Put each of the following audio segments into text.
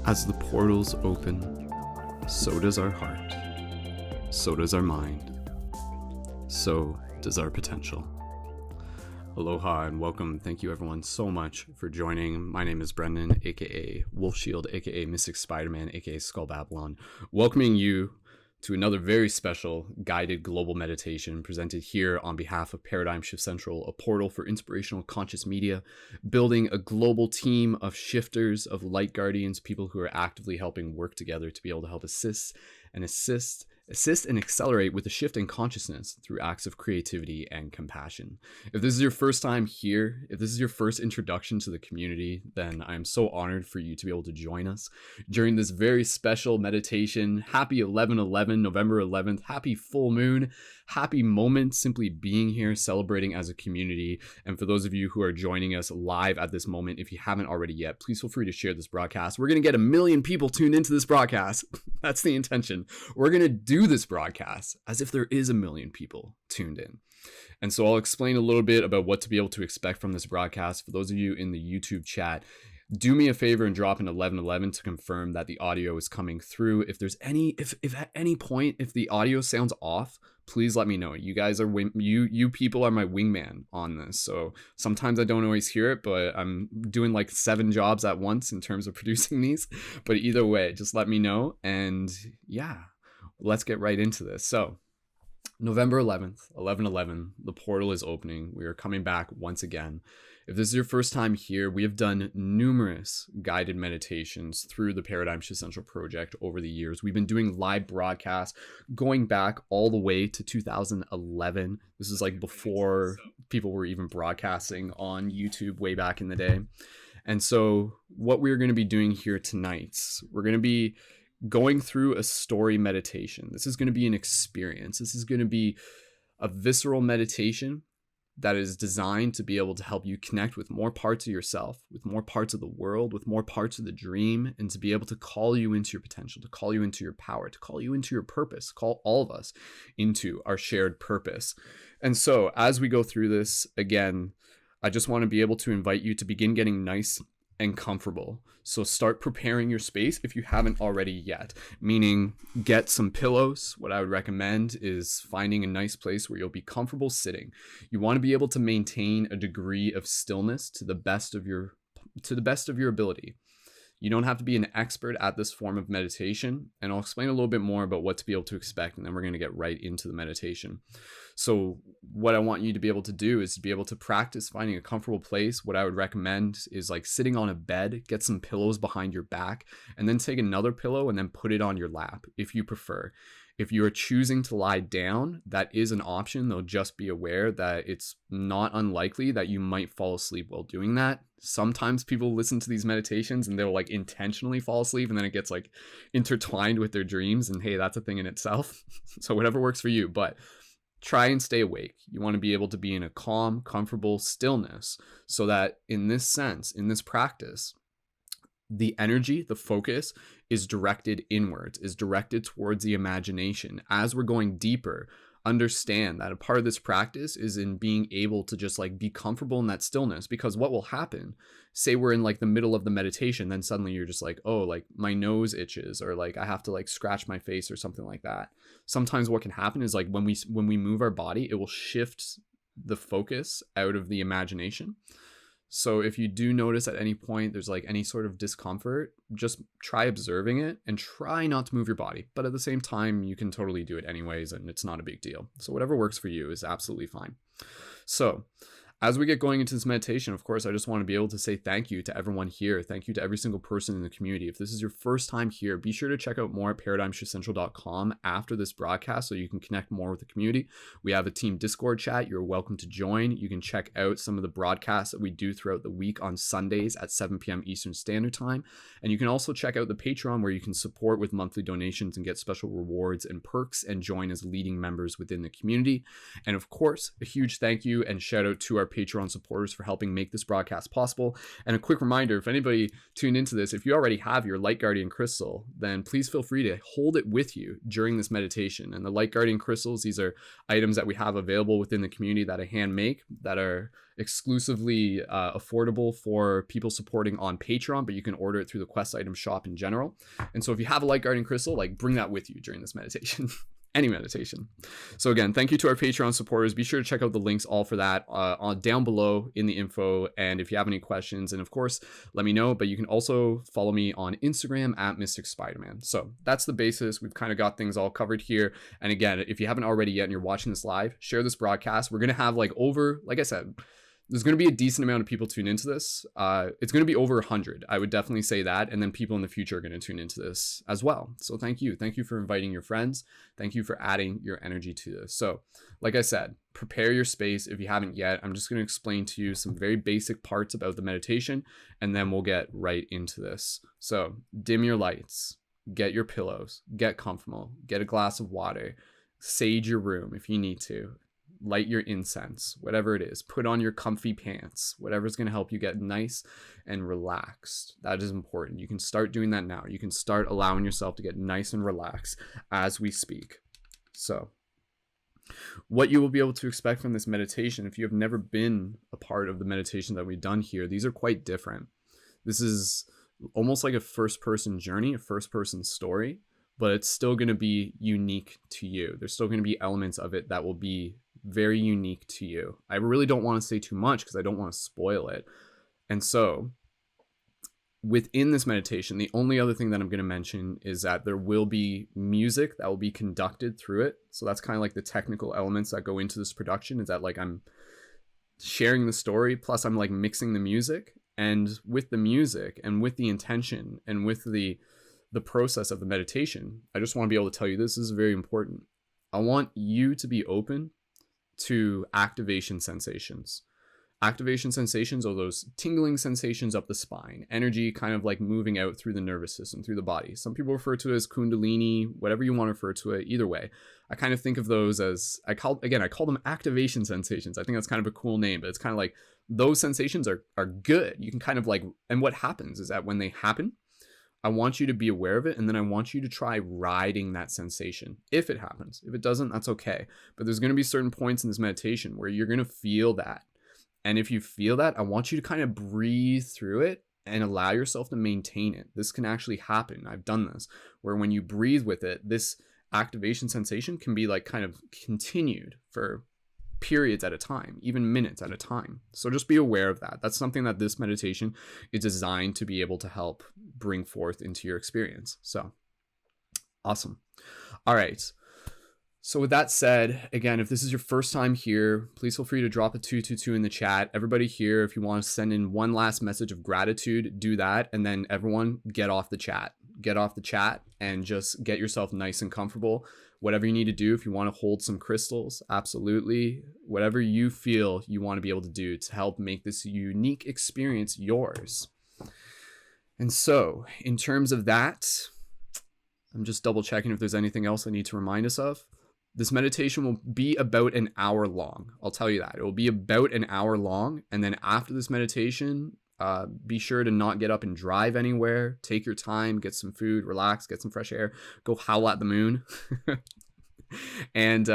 As the portals open, so does our heart, so does our mind, so does our potential. Aloha and welcome. Thank you everyone so much for joining. My name is Brendan, aka Wolf Shield, aka Mystic Spider-Man, aka Skull Babylon, welcoming you to another very special guided global meditation presented here on behalf of Paradigm Shift Central, a portal for inspirational conscious media, building a global team of shifters, of light guardians, people who are actively helping work together to be able to help assist and accelerate with the shift in consciousness through acts of creativity and compassion. If this is your first time here, if this is your first introduction to the community, then I'm so honored for you to be able to join us during this very special meditation. Happy 11/11, November 11th. Happy full moon. Happy moment simply being here, celebrating as a community. And for those of you who are joining us live at this moment, if you haven't already yet, please feel free to share this broadcast. We're going to get 1 million people tuned into this broadcast. That's the intention. We're going to do this broadcast as if there is 1 million people tuned in. And so I'll explain a little bit about what to be able to expect from this broadcast. For those of you in the YouTube chat, do me a favor and drop an 1111 to confirm that the audio is coming through. If there's if at any point, if the audio sounds off, please let me know. You guys are, you people are my wingman on this. So sometimes I don't always hear it, but I'm doing like 7 jobs at once in terms of producing these. But either way, just let me know. And yeah, let's get right into this. So November 11th, 11/11, the portal is opening. We are coming back once again. If this is your first time here, we have done numerous guided meditations through the Paradigm Shift Central project over the years. We've been doing live broadcasts going back all the way to 2011. This is like before people were even broadcasting on YouTube way back in the day. And so what we're going to be doing here tonight, we're going to be going through a story meditation. This is going to be an experience. This is going to be a visceral meditation that is designed to be able to help you connect with more parts of yourself, with more parts of the world, with more parts of the dream, and to be able to call you into your potential, to call you into your power, to call you into your purpose, call all of us into our shared purpose. And so as we go through this, again, I just want to be able to invite you to begin getting nice and comfortable. So start preparing your space if you haven't already yet, meaning get some pillows. What I would recommend is finding a nice place where you'll be comfortable sitting. You want to be able to maintain a degree of stillness to the best of your ability. You don't have to be an expert at this form of meditation, and I'll explain a little bit more about what to be able to expect, and then we're going to get right into the meditation. So what I want you to be able to do is to be able to practice finding a comfortable place. What I would recommend is like sitting on a bed, get some pillows behind your back, and then take another pillow and then put it on your lap if you prefer. If you are choosing to lie down, that is an option, though just be aware that it's not unlikely that you might fall asleep while doing that. Sometimes people listen to these meditations and they'll like intentionally fall asleep, and then it gets like intertwined with their dreams, and hey, that's a thing in itself. So whatever works for you, but try and stay awake. You want to be able to be in a calm, comfortable stillness so that in this sense, in this practice, the energy, the focus is directed inwards, is directed towards the imagination. As we're going deeper, understand that a part of this practice is in being able to just like be comfortable in that stillness, because what will happen, say we're in like the middle of the meditation, then suddenly you're just like, oh, like my nose itches, or like I have to like scratch my face or something like that. Sometimes what can happen is like when we move our body, it will shift the focus out of the imagination. So if you do notice at any point there's like any sort of discomfort, just try observing it and try not to move your body. But at the same time, you can totally do it anyways, and it's not a big deal. So whatever works for you is absolutely fine. So as we get going into this meditation, of course, I just want to be able to say thank you to everyone here. Thank you to every single person in the community. If this is your first time here, be sure to check out more at paradigmshiftcentral.com after this broadcast so you can connect more with the community. We have a team Discord chat. You're welcome to join. You can check out some of the broadcasts that we do throughout the week on Sundays at 7 p.m. Eastern Standard Time. And you can also check out the Patreon, where you can support with monthly donations and get special rewards and perks and join as leading members within the community. And of course, a huge thank you and shout out to our our Patreon supporters for helping make this broadcast possible. And a quick reminder, if anybody tuned into this, if you already have your Light Guardian crystal, then please feel free to hold it with you during this meditation. And the Light Guardian crystals, these are items that we have available within the community that I hand make, that are exclusively affordable for people supporting on Patreon, but you can order it through the Quest item shop in general. And so if you have a Light Guardian crystal, like, bring that with you during this meditation. Any meditation. So again, thank you to our Patreon supporters. Be sure to check out the links all for that on down below in the info. And if you have any questions, and of course, let me know. But you can also follow me on Instagram at Mystic Spider-Man. So that's the basis. We've kind of got things all covered here. And again, if you haven't already yet and you're watching this live, share this broadcast. We're going to have like I said, there's going to be a decent amount of people tune into this. It's going to be over 100. I would definitely say that. And then people in the future are going to tune into this as well. So thank you. Thank you for inviting your friends. Thank you for adding your energy to this. So like I said, prepare your space if you haven't yet. I'm just going to explain to you some very basic parts about the meditation, and then we'll get right into this. So dim your lights, get your pillows, get comfortable, get a glass of water, sage your room if you need to. Light your incense, whatever it is. Put on your comfy pants, whatever's going to help you get nice and relaxed. That is important. You can start doing that now. You can start allowing yourself to get nice and relaxed as we speak. So what you will be able to expect from this meditation, if you have never been a part of the meditation that we've done here, these are quite different. This is almost like a first-person journey, a first-person story, but it's still going to be unique to you. There's still going to be elements of it that will be very unique to you. I really don't want to say too much because I don't want to spoil it. And so within this meditation, the only other thing that I'm going to mention is that there will be music that will be conducted through it. So that's kind of like the technical elements that go into this production, is that like I'm sharing the story, plus I'm like mixing the music. And with the music and with the intention and with the process of the meditation, I just want to be able to tell you this is very important. I want you to be open to activation sensations. Activation sensations are those tingling sensations up the spine, energy kind of like moving out through the nervous system, through the body. Some people refer to it as kundalini, whatever you want to refer to it. Either way, I kind of think of those as, I call them activation sensations. I think that's kind of a cool name, but it's kind of like those sensations are good. You can kind of like, and what happens is that when they happen, I want you to be aware of it, and then I want you to try riding that sensation if it happens. If it doesn't, that's okay. But there's going to be certain points in this meditation where you're going to feel that. And if you feel that, I want you to kind of breathe through it and allow yourself to maintain it. This can actually happen. I've done this, where when you breathe with it, this activation sensation can be like kind of continued for periods at a time, even minutes at a time. So just be aware of that. That's something that this meditation is designed to be able to help bring forth into your experience. So awesome. All right. So with that said, again, if this is your first time here, please feel free to drop a 222 in the chat. Everybody here, if you want to send in one last message of gratitude, do that. And then everyone get off the chat. Get off the chat and just get yourself nice and comfortable. Whatever you need to do, if you want to hold some crystals, absolutely. Whatever you feel you want to be able to do to help make this unique experience yours. And so in terms of that, I'm just double checking if there's anything else I need to remind us of. This meditation will be about an hour long. I'll tell you that. It will be about an hour long. And then after this meditation, be sure to not get up and drive anywhere. Take your time, get some food, relax, get some fresh air, go howl at the moon, and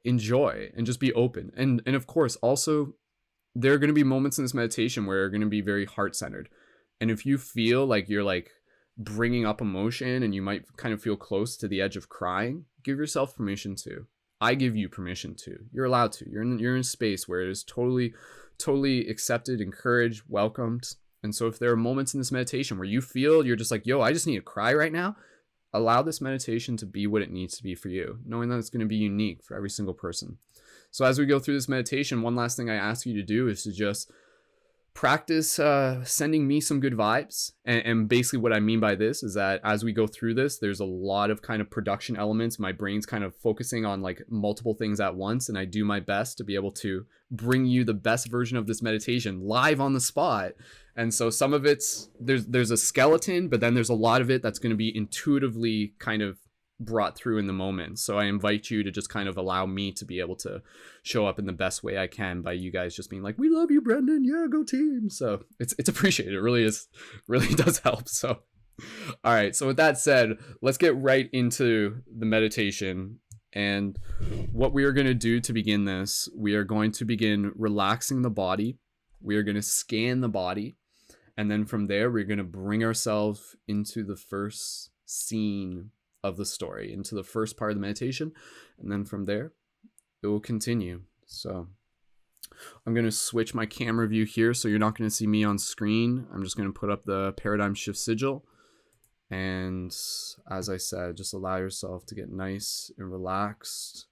enjoy and just be open. And of course, also, there are going to be moments in this meditation where you're going to be very heart-centered. And if you feel like you're like bringing up emotion and you might kind of feel close to the edge of crying, give yourself permission to. I give you permission to. You're allowed to. You're in space where it is totally accepted, encouraged, welcomed. And so if there are moments in this meditation where you feel you're just like, yo, I just need to cry right now, allow this meditation to be what it needs to be for you, knowing that it's going to be unique for every single person. So as we go through this meditation, one last thing I ask you to do is to just practice sending me some good vibes. And basically what I mean by this is that as we go through this, there's a lot of kind of production elements. My brain's kind of focusing on like multiple things at once. And I do my best to be able to bring you the best version of this meditation live on the spot. And so some of it's, there's a skeleton, but then there's a lot of it that's going to be intuitively kind of brought through in the moment. So I invite you to just kind of allow me to be able to show up in the best way I can by you guys just being like, we love you, Brendan. Yeah, go team. So it's appreciated. It really is, really does help. So, all right. So with that said, let's get right into the meditation. And what we are going to do to begin this, we are going to begin relaxing the body. We are going to scan the body. And then from there, we're going to bring ourselves into the first scene of the story, into the first part of the meditation. And then from there, it will continue. So I'm going to switch my camera view here. So you're not going to see me on screen. I'm just going to put up the paradigm shift sigil. And as I said, just allow yourself to get nice and relaxed.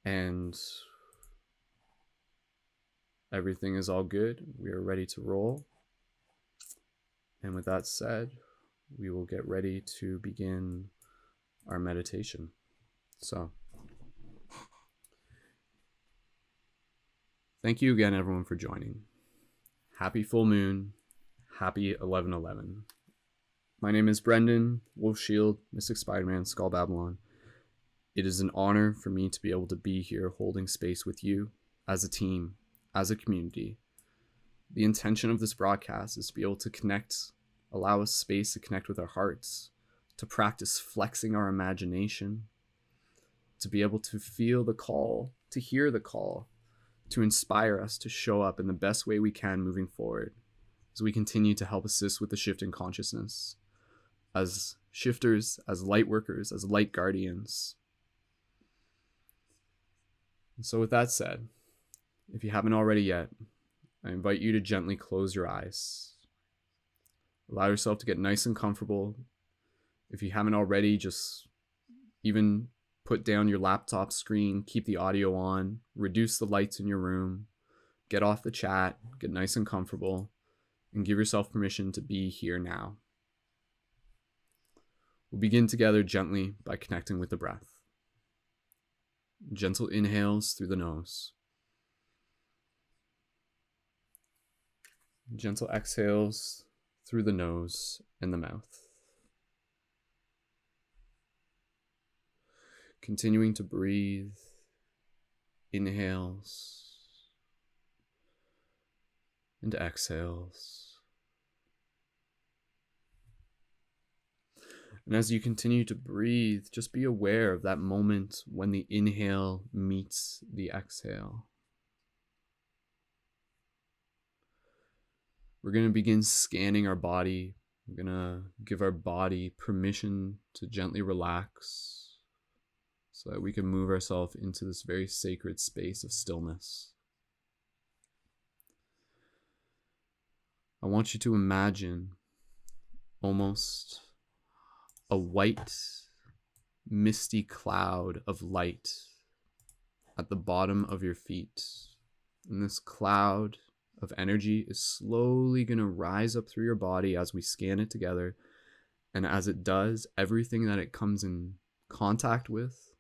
And everything is all good. We are ready to roll. And with that said, we will get ready to begin our meditation. So, thank you again, everyone, for joining. Happy full moon. Happy 11/11. My name is Brendan, Wolf Shield, Mystic Spider-Man, Skull Babylon. It is an honor for me to be able to be here holding space with you as a team, as a community. The intention of this broadcast is to be able to connect, allow us space to connect with our hearts, to practice flexing our imagination, to be able to feel the call, to hear the call, to inspire us to show up in the best way we can moving forward as we continue to help assist with the shift in consciousness, as shifters, as light workers, as light guardians. And so with that said, if you haven't already yet, I invite you to gently close your eyes. Allow yourself to get nice and comfortable. If you haven't already, just even put down your laptop screen, keep the audio on, reduce the lights in your room, get off the chat, get nice and comfortable, and give yourself permission to be here now. We'll begin together gently by connecting with the breath. Gentle inhales through the nose. Gentle exhales through the nose and the mouth. Continuing to breathe, inhales and exhales. And as you continue to breathe, just be aware of that moment when the inhale meets the exhale. We're going to begin scanning our body. We're going to give our body permission to gently relax so that we can move ourselves into this very sacred space of stillness. I want you to imagine almost a white, misty cloud of light at the bottom of your feet. And this cloud of energy is slowly going to rise up through your body as we scan it together. And as it does, everything that it comes in contact with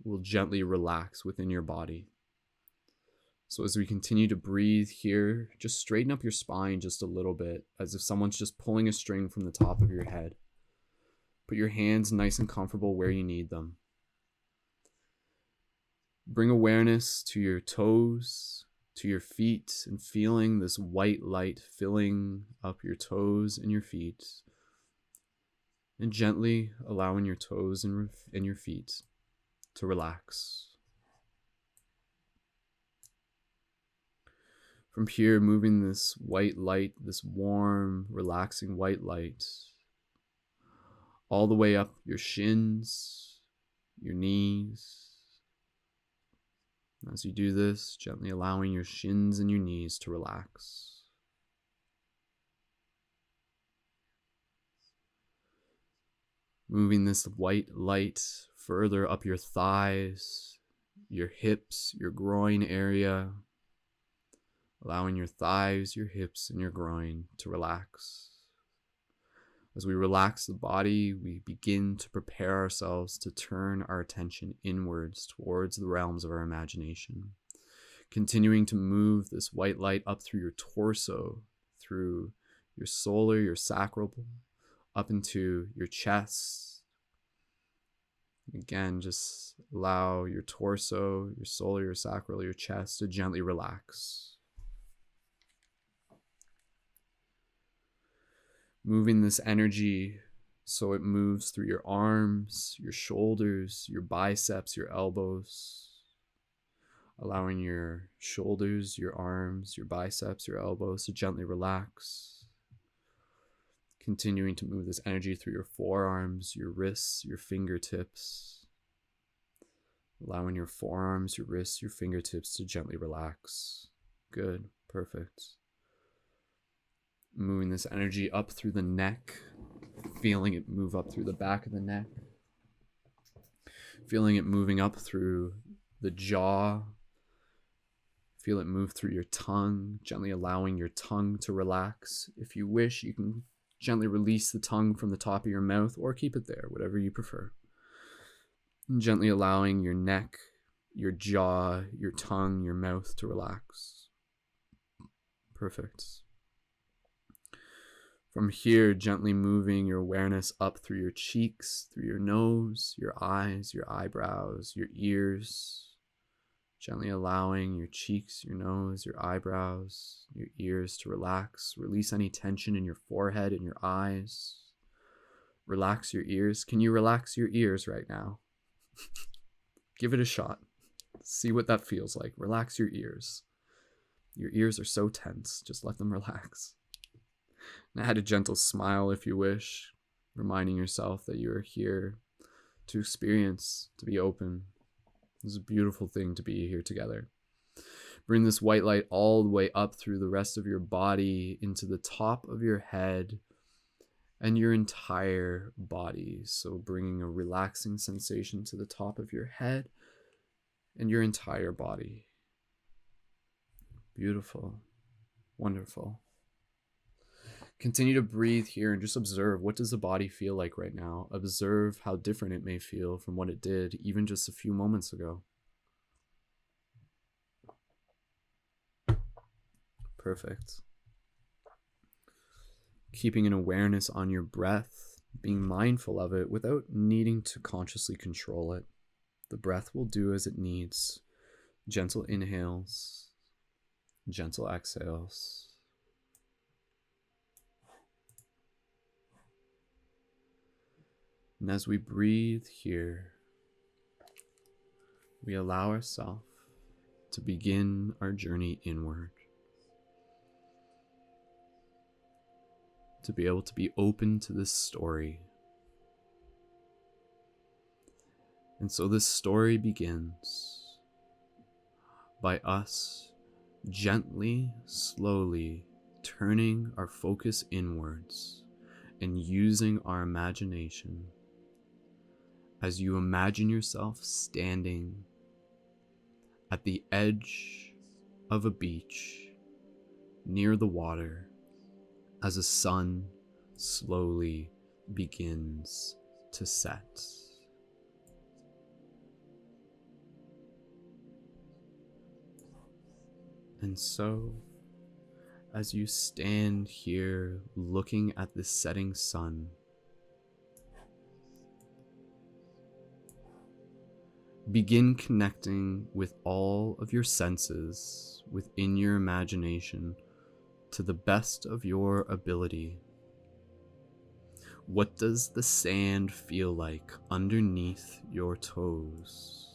will gently relax within your body. So as we continue to breathe here, just straighten up your spine just a little bit, as if someone's just pulling a string from the top of your head. Put your hands nice and comfortable where you need them. Bring awareness to your toes, to your feet, and feeling this white light filling up your toes and your feet. And gently allowing your toes and your feet to relax. From here, moving this white light, this warm, relaxing white light, all the way up your shins, your knees. As you do this, gently allowing your shins and your knees to relax. Moving this white light further up your thighs, your hips, your groin area, allowing your thighs, your hips, and your groin to relax. As we relax the body, we begin to prepare ourselves to turn our attention inwards towards the realms of our imagination, continuing to move this white light up through your torso, through your solar, your sacral, up into your chest, Again, just allow your torso, your solar, your sacral, your chest to gently relax. Moving this energy so it moves through your arms, your shoulders, your biceps, your elbows. Allowing your shoulders, your arms, your biceps, your elbows to gently relax. Continuing to move this energy through your forearms, your wrists, your fingertips. Allowing your forearms, your wrists, your fingertips to gently relax. Good, perfect. Moving this energy up through the neck, feeling it move up through the back of the neck. Feeling it moving up through the jaw. Feel it move through your tongue, gently allowing your tongue to relax. If you wish, you can gently release the tongue from the top of your mouth or keep it there, whatever you prefer. And gently allowing your neck, your jaw, your tongue, your mouth to relax. Perfect. From here, gently moving your awareness up through your cheeks, through your nose, your eyes, your eyebrows, your ears. Gently allowing your cheeks, your nose, your eyebrows, your ears to relax. Release any tension in your forehead and your eyes. Relax your ears. Can you relax your ears right now? Give it a shot. See what that feels like. Relax your ears. Your ears are so tense. Just let them relax. And add a gentle smile if you wish, reminding yourself that you are here to experience, to be open. It's a beautiful thing to be here together. Bring this white light all the way up through the rest of your body into the top of your head and your entire body. So bringing a relaxing sensation to the top of your head and your entire body. Beautiful. Wonderful. Continue to breathe here and just observe, what does the body feel like right now? Observe how different it may feel from what it did even just a few moments ago. Perfect. Keeping an awareness on your breath, being mindful of it without needing to consciously control it. The breath will do as it needs. Gentle inhales, gentle exhales. And as we breathe here, we allow ourselves to begin our journey inward. To be able to be open to this story. And so this story begins by us gently, slowly turning our focus inwards and using our imagination. As you imagine yourself standing at the edge of a beach near the water as the sun slowly begins to set. And so, as you stand here looking at the setting sun, begin connecting with all of your senses within your imagination to the best of your ability. What does the sand feel like underneath your toes?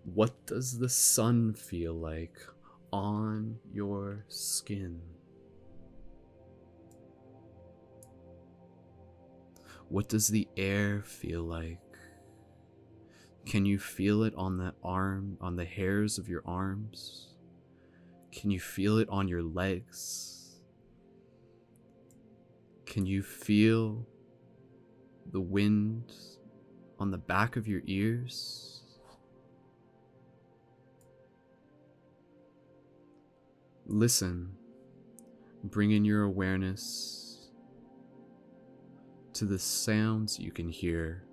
What does the sun feel like on your skin? What does the air feel like? Can you feel it on the hairs of your arms? Can you feel it on your legs? Can you feel the wind on the back of your ears? Listen, bring in your awareness to the sounds you can hear.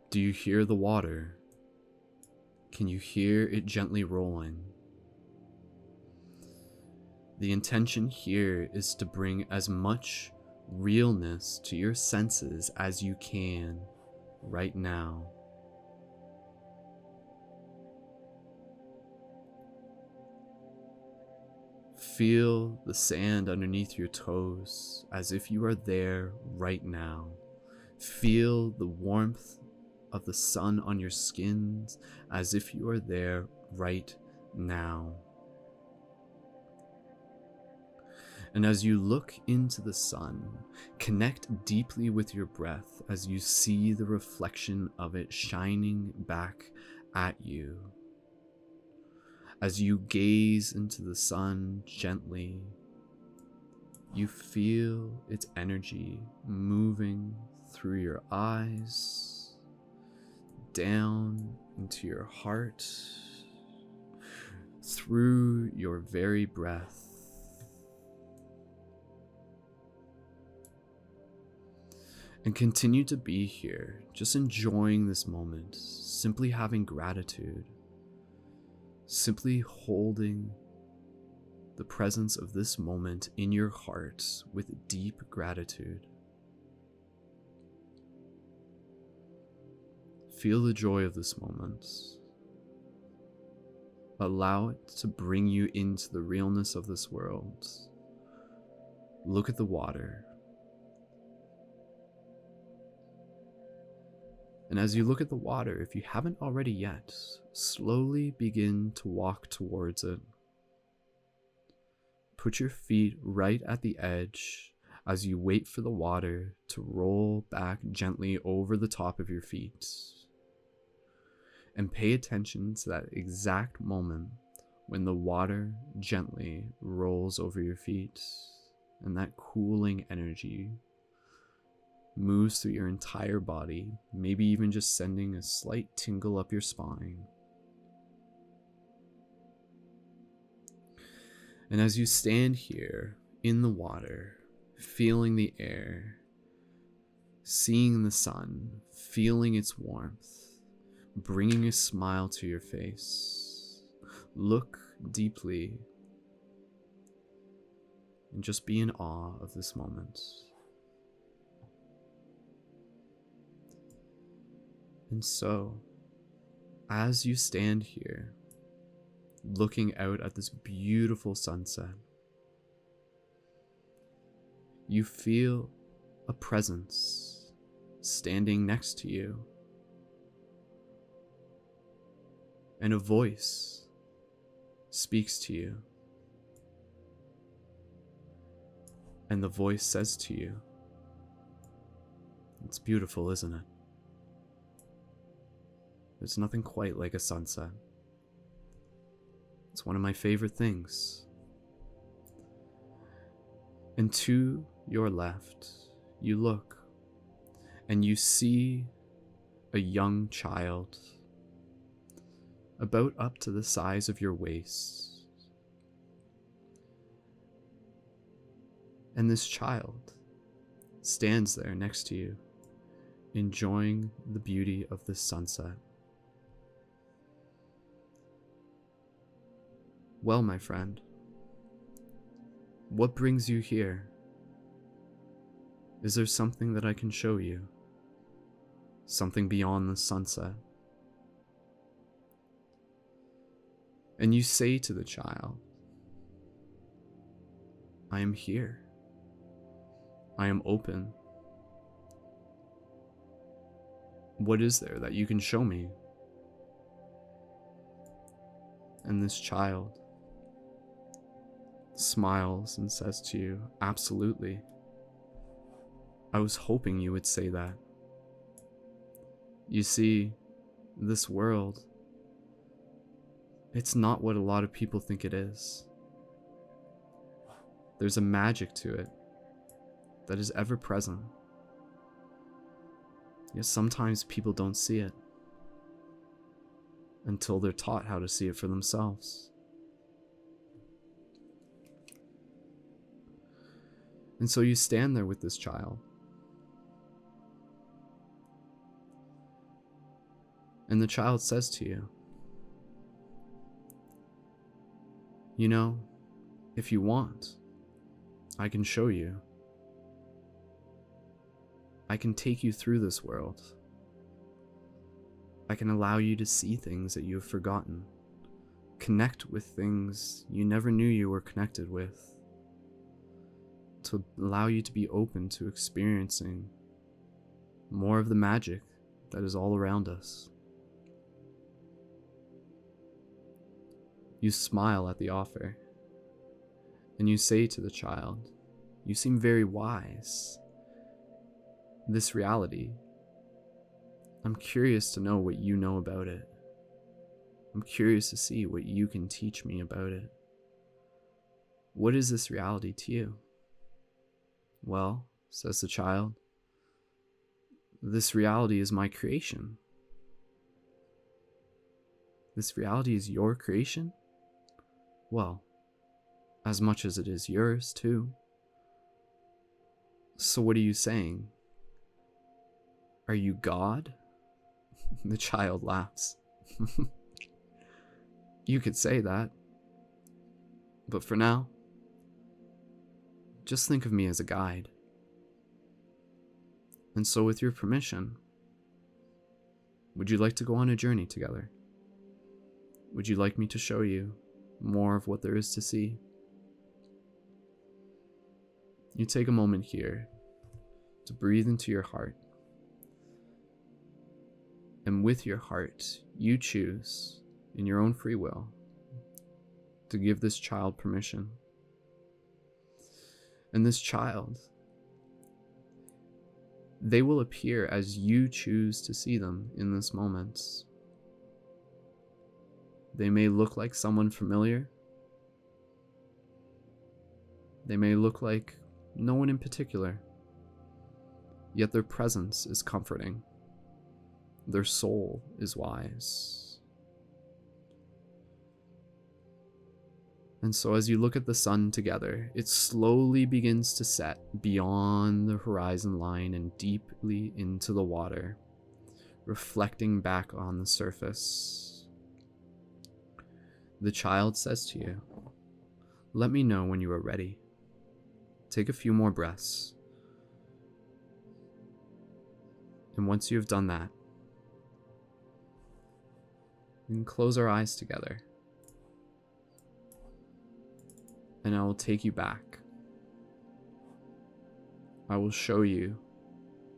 Do you hear the water? Can you hear it gently rolling? The intention here is to bring as much realness to your senses as you can right now. Feel the sand underneath your toes as if you are there right now. Feel the warmth of the sun on your skin as if you are there right now. And as you look into the sun, connect deeply with your breath as you see the reflection of it shining back at you. As you gaze into the sun gently, you feel its energy moving through your eyes, down into your heart, through your very breath. And continue to be here, just enjoying this moment, simply having gratitude, simply holding the presence of this moment in your heart with deep gratitude. Feel the joy of this moment. Allow it to bring you into the realness of this world. Look at the water. And as you look at the water, if you haven't already yet, slowly begin to walk towards it. Put your feet right at the edge as you wait for the water to roll back gently over the top of your feet. And pay attention to that exact moment when the water gently rolls over your feet and that cooling energy moves through your entire body, maybe even just sending a slight tingle up your spine. And as you stand here in the water, feeling the air, seeing the sun, feeling its warmth, bringing a smile to your face, look deeply and just be in awe of this moment. And so, as you stand here, looking out at this beautiful sunset, you feel a presence standing next to you, and a voice speaks to you, and the voice says to you, "It's beautiful, isn't it? There's nothing quite like a sunset. It's one of my favorite things." And to your left, you look and you see a young child, about up to the size of your waist. And this child stands there next to you, enjoying the beauty of this sunset. Well, my friend, what brings you here? Is there something that I can show you? Something beyond the sunset? And you say to the child, "I am here. I am open. What is there that you can show me?" And this child smiles and says to you, "Absolutely. I was hoping you would say that. You see, this world, it's not what a lot of people think it is. There's a magic to it that is ever present. Yet sometimes people don't see it until they're taught how to see it for themselves." And so you stand there with this child, and the child says to you, "You know, If you want, I can show you. I can take you through this world. I can allow you to see things that you have forgotten, connect with things you never knew you were connected with, to allow you to be open to experiencing more of the magic that is all around us. You smile at the offer, and you say to the child, "You seem very wise. This reality, I'm curious to know what you know about it. I'm curious to see what you can teach me about it. What is this reality to you?" "Well," says the child, "this reality is my creation." "This reality is your creation?" "Well, as much as it is yours, too." "So what are you saying? Are you God?" The child laughs. "You could say that. But for now, just think of me as a guide. And so with your permission, would you like to go on a journey together? Would you like me to show you more of what there is to see?" You take a moment here to breathe into your heart. And with your heart, you choose, in your own free will, to give this child permission. And this child, they will appear as you choose to see them in this moment. They may look like someone familiar. They may look like no one in particular. Yet their presence is comforting. Their soul is wise. And so as you look at the sun together, it slowly begins to set beyond the horizon line and deeply into the water, reflecting back on the surface. The child says to you, "Let me know when you are ready. Take a few more breaths. And once you have done that, we can close our eyes together. And I will take you back. I will show you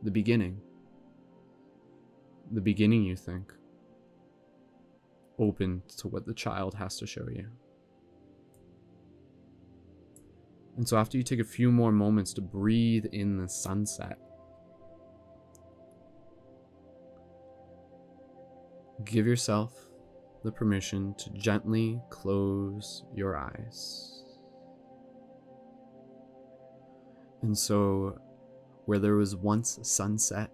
the beginning. The beginning, you think, open to what the child has to show you. And so after you take a few more moments to breathe in the sunset, give yourself the permission to gently close your eyes. And so, where there was once sunset,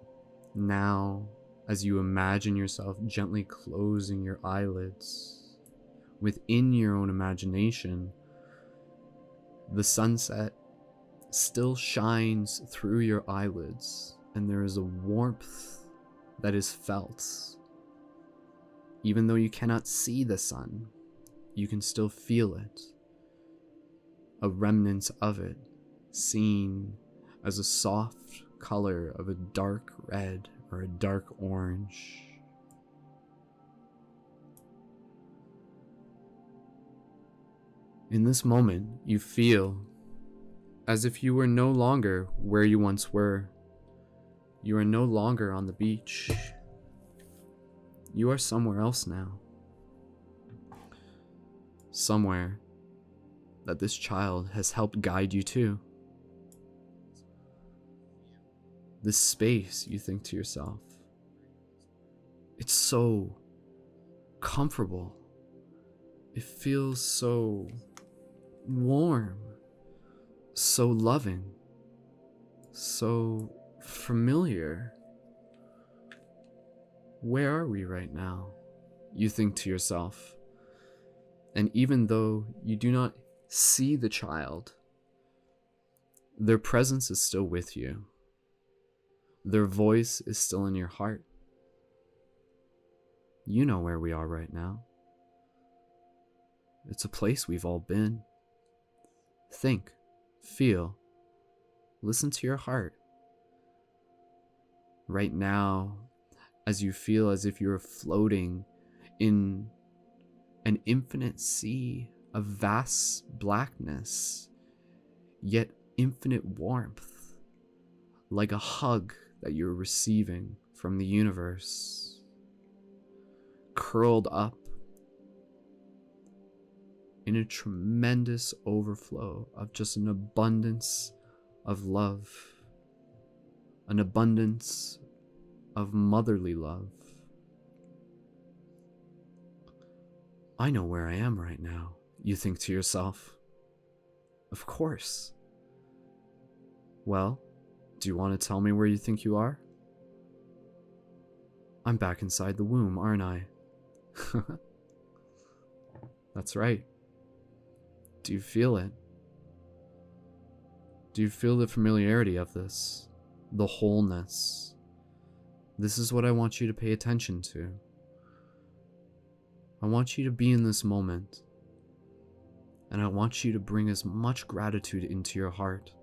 now, as you imagine yourself gently closing your eyelids, within your own imagination, the sunset still shines through your eyelids, and there is a warmth that is felt. Even though you cannot see the sun, you can still feel it. A remnant of it, seen as a soft color of a dark red or a dark orange. In this moment, you feel as if you were no longer where you once were. You are no longer on the beach. You are somewhere else now. Somewhere that this child has helped guide you to. This space, you think to yourself, it's so comfortable. It feels so warm, so loving, so familiar. Where are we right now? You think to yourself. And even though you do not see the child, their presence is still with you. Their voice is still in your heart. You know where we are right now. It's a place we've all been. Think, feel, listen to your heart. Right now, as you feel as if you're floating in an infinite sea of vast blackness, yet infinite warmth, like a hug that you're receiving from the universe, curled up in a tremendous overflow of just an abundance of love, an abundance of motherly love. I know where I am right now, you think to yourself. Of course. Well, do you want to tell me where you think you are? I'm back inside the womb, aren't I? That's right. Do you feel it? Do you feel the familiarity of this? The wholeness? This is what I want you to pay attention to. I want you to be in this moment, and I want you to bring as much gratitude into your heart.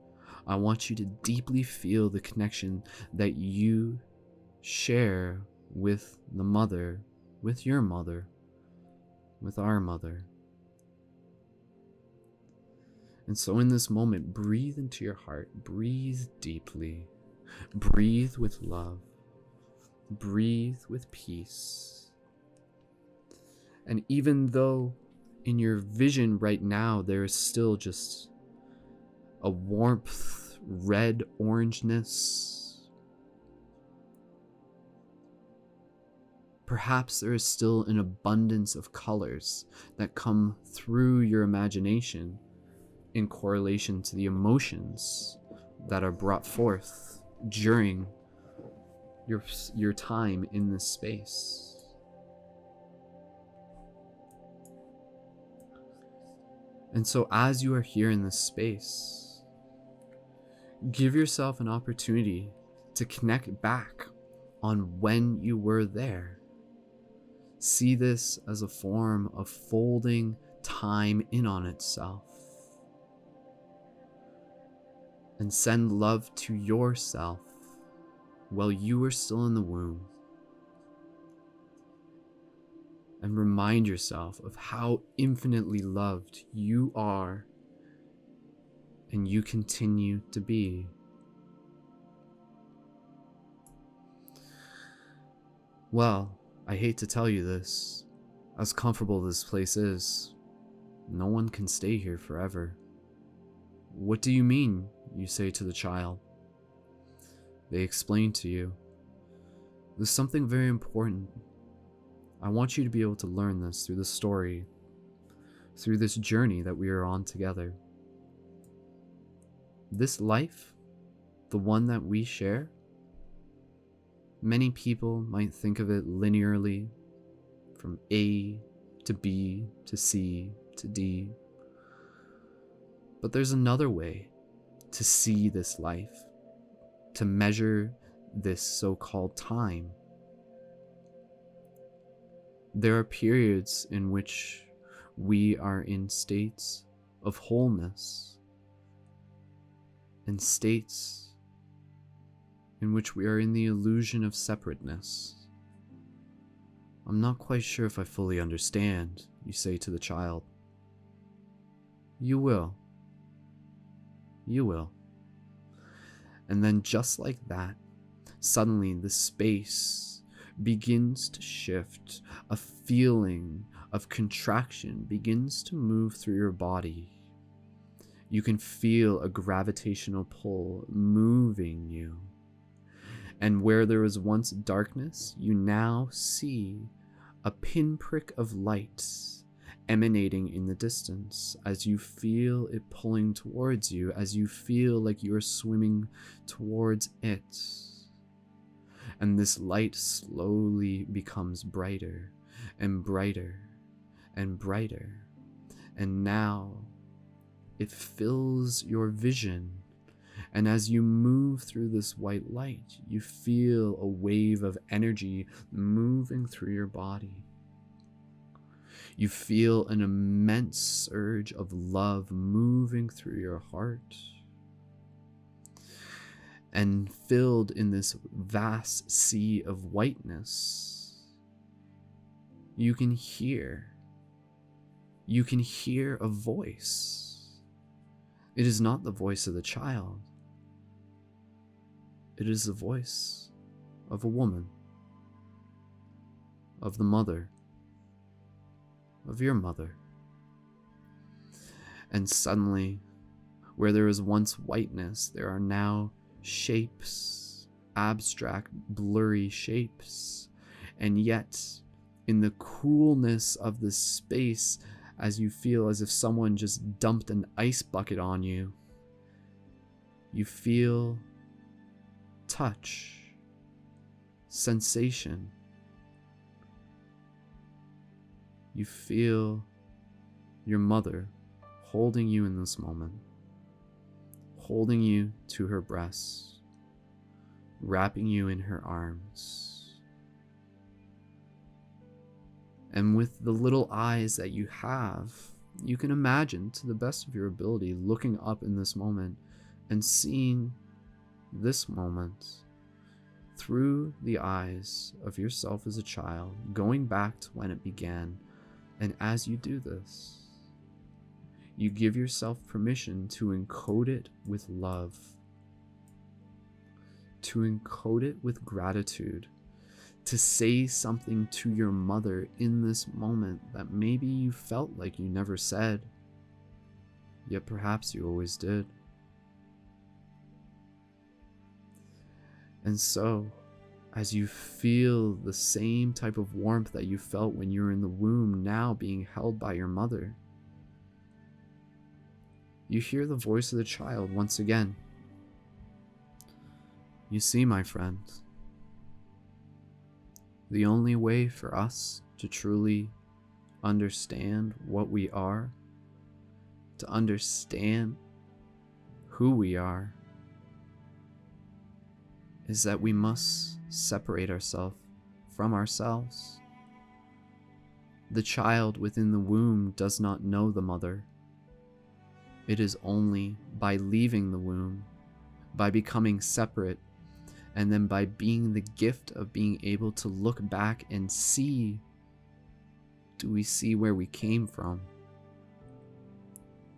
I want you to deeply feel the connection that you share with the mother, with your mother, with our mother. And so in this moment, breathe into your heart, breathe deeply, breathe with love, breathe with peace. And even though in your vision right now, there is still just a warmth, red orangeness, perhaps there is still an abundance of colors that come through your imagination in correlation to the emotions that are brought forth during your time in this space. And so as you are here in this space, give yourself an opportunity to connect back on when you were there. See this as a form of folding time in on itself. And send love to yourself while you are still in the womb. And remind yourself of how infinitely loved you are and you continue to be. Well, I hate to tell you this, as comfortable this place is, no one can stay here forever. What do you mean? You say to the child. They explain to you. There's something very important. I want you to be able to learn this through the story, through this journey that we are on together. This life, the one that we share, many people might think of it linearly, from A to B to C to D. But there's another way to see this life, to measure this so-called time. There are periods in which we are in states of wholeness and states in which we are in the illusion of separateness. I'm not quite sure if I fully understand, you say to the child. You will. You will. And then just like that, suddenly the space begins to shift. A feeling of contraction begins to move through your body. You can feel a gravitational pull moving you. And where there was once darkness, you now see a pinprick of light emanating in the distance as you feel it pulling towards you, as you feel like you're swimming towards it. And this light slowly becomes brighter and brighter and brighter. And now it fills your vision. And as you move through this white light, you feel a wave of energy moving through your body. You feel an immense surge of love moving through your heart. And filled in this vast sea of whiteness, you can hear a voice. It is not the voice of the child. It is the voice of a woman, of the mother, of your mother. And suddenly, where there was once whiteness, there are now shapes, abstract, blurry shapes. And yet, in the coolness of this space, as you feel as if someone just dumped an ice bucket on you, you feel touch, sensation. You feel your mother holding you in this moment, holding you to her breast, wrapping you in her arms. And with the little eyes that you have, you can imagine, to the best of your ability, looking up in this moment and seeing this moment through the eyes of yourself as a child, going back to when it began. And as you do this, you give yourself permission to encode it with love, to encode it with gratitude, to say something to your mother in this moment that maybe you felt like you never said, yet perhaps you always did. And so, as you feel the same type of warmth that you felt when you were in the womb now being held by your mother, you hear the voice of the child once again. You see, my friends, the only way for us to truly understand what we are, to understand who we are, is that we must separate ourselves from ourselves. The child within the womb does not know the mother. It is only by leaving the womb, by becoming separate, and then by being the gift of being able to look back and see, do we see where we came from?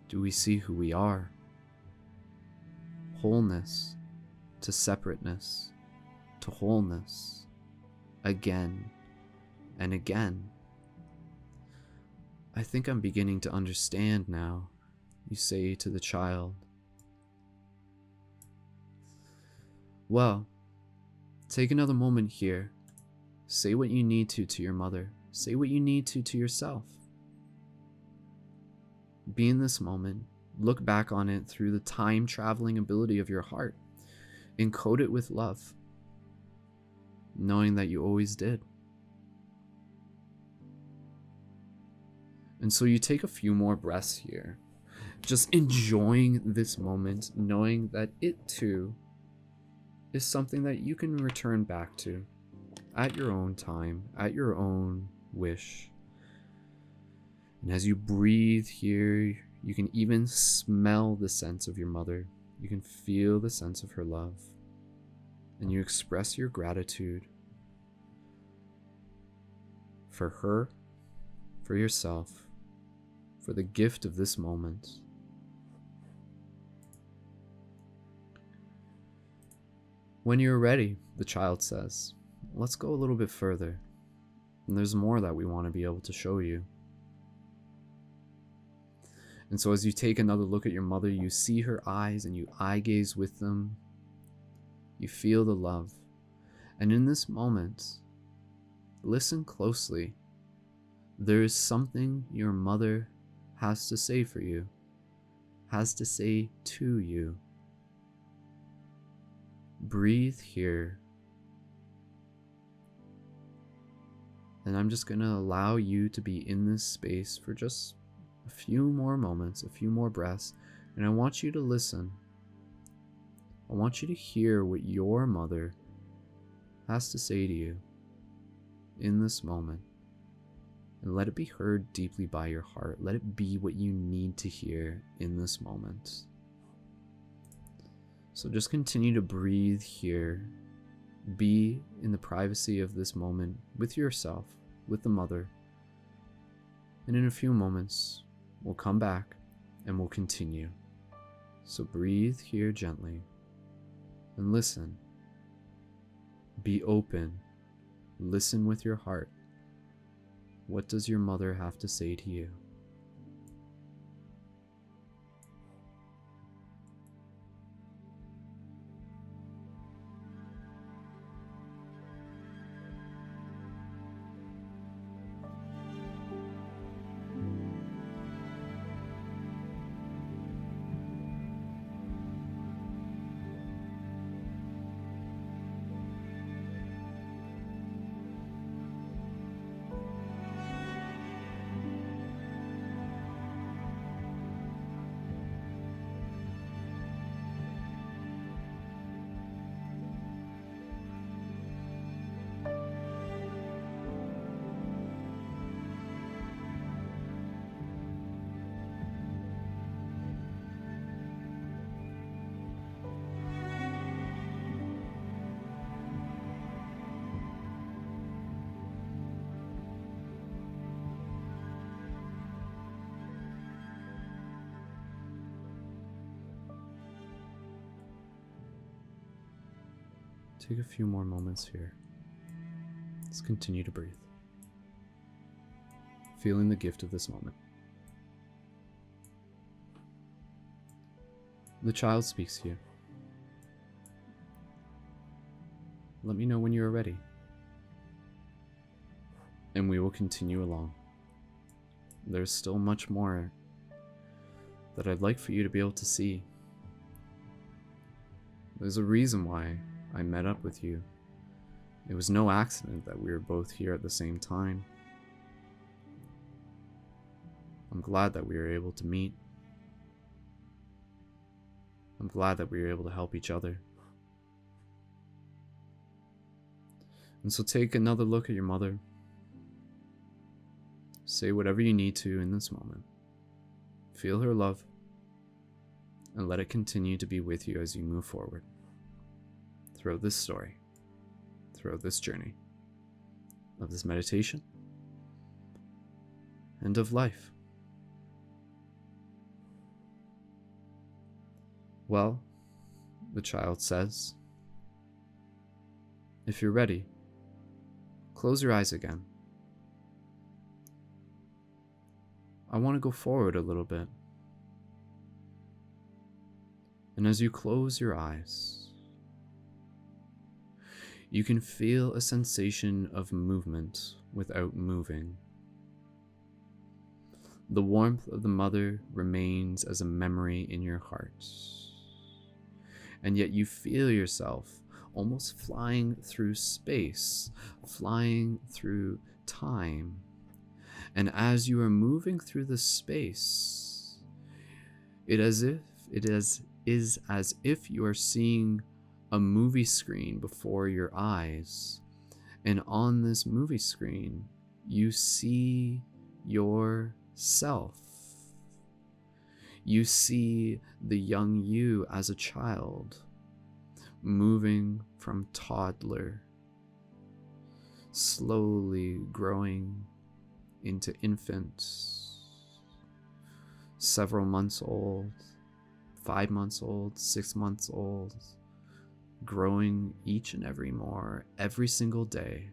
Do we see who we are? Wholeness to separateness to wholeness, again and again. I think I'm beginning to understand now, you say to the child. Well, take another moment here. Say what you need to your mother. Say what you need to yourself. Be in this moment. Look back on it through the time-traveling ability of your heart. Encode it with love, knowing that you always did. And so you take a few more breaths here, just enjoying this moment, knowing that it too is something that you can return back to at your own time, at your own wish. And as you breathe here, you can even smell the sense of your mother. You can feel the sense of her love. And you express your gratitude for her, for yourself, for the gift of this moment. When you're ready, the child says, let's go a little bit further. And there's more that we want to be able to show you. And so as you take another look at your mother, you see her eyes and you eye gaze with them. You feel the love. And in this moment, listen closely. There is something your mother has to say for you, has to say to you. Breathe here. And I'm just going to allow you to be in this space for just a few more moments, a few more breaths, and I want you to listen. I want you to hear what your mother has to say to you in this moment. and let it be heard deeply by your heart. Let it be what you need to hear in this moment. So just continue to breathe here. Be in the privacy of this moment with yourself, with the mother. And in a few moments, we'll come back and we'll continue. So breathe here gently and listen. Be open. Listen with your heart. What does your mother have to say to you? Take a few more moments here. Let's continue to breathe. Feeling the gift of this moment. The child speaks to you. Let me know when you are ready, and we will continue along. There's still much more that I'd like for you to be able to see. There's a reason why I met up with you. It was no accident that we were both here at the same time. I'm glad that we were able to meet. I'm glad that we were able to help each other. And so take another look at your mother. Say whatever you need to in this moment. Feel her love, and let it continue to be with you as you move forward throughout this story, throughout this journey of this meditation and of life. Well, the child says, if you're ready, close your eyes again. I want to go forward a little bit. And as you close your eyes, you can feel a sensation of movement without moving. The warmth of the mother remains as a memory in your heart. And yet you feel yourself almost flying through space, flying through time. And as you are moving through the space, it is as if you are seeing a movie screen before your eyes. And on this movie screen, you see yourself. You see the young you as a child, moving from toddler, slowly growing into infant, several months old, 5 months old, 6 months old, growing each and every single day.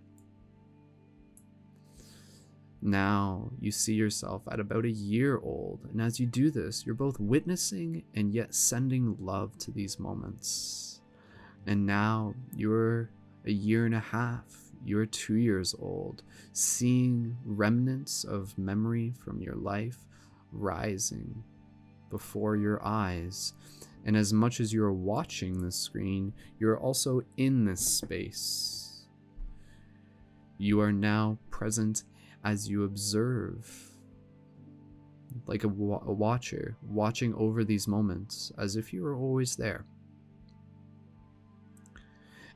Now you see yourself at about a year old, and as you do this, you're both witnessing and yet sending love to these moments. And now you're a year and a half, you're 2 years old, seeing remnants of memory from your life rising before your eyes. And as much as you're watching this screen, you're also in this space. You are now present as you observe, like a watcher, watching over these moments as if you were always there.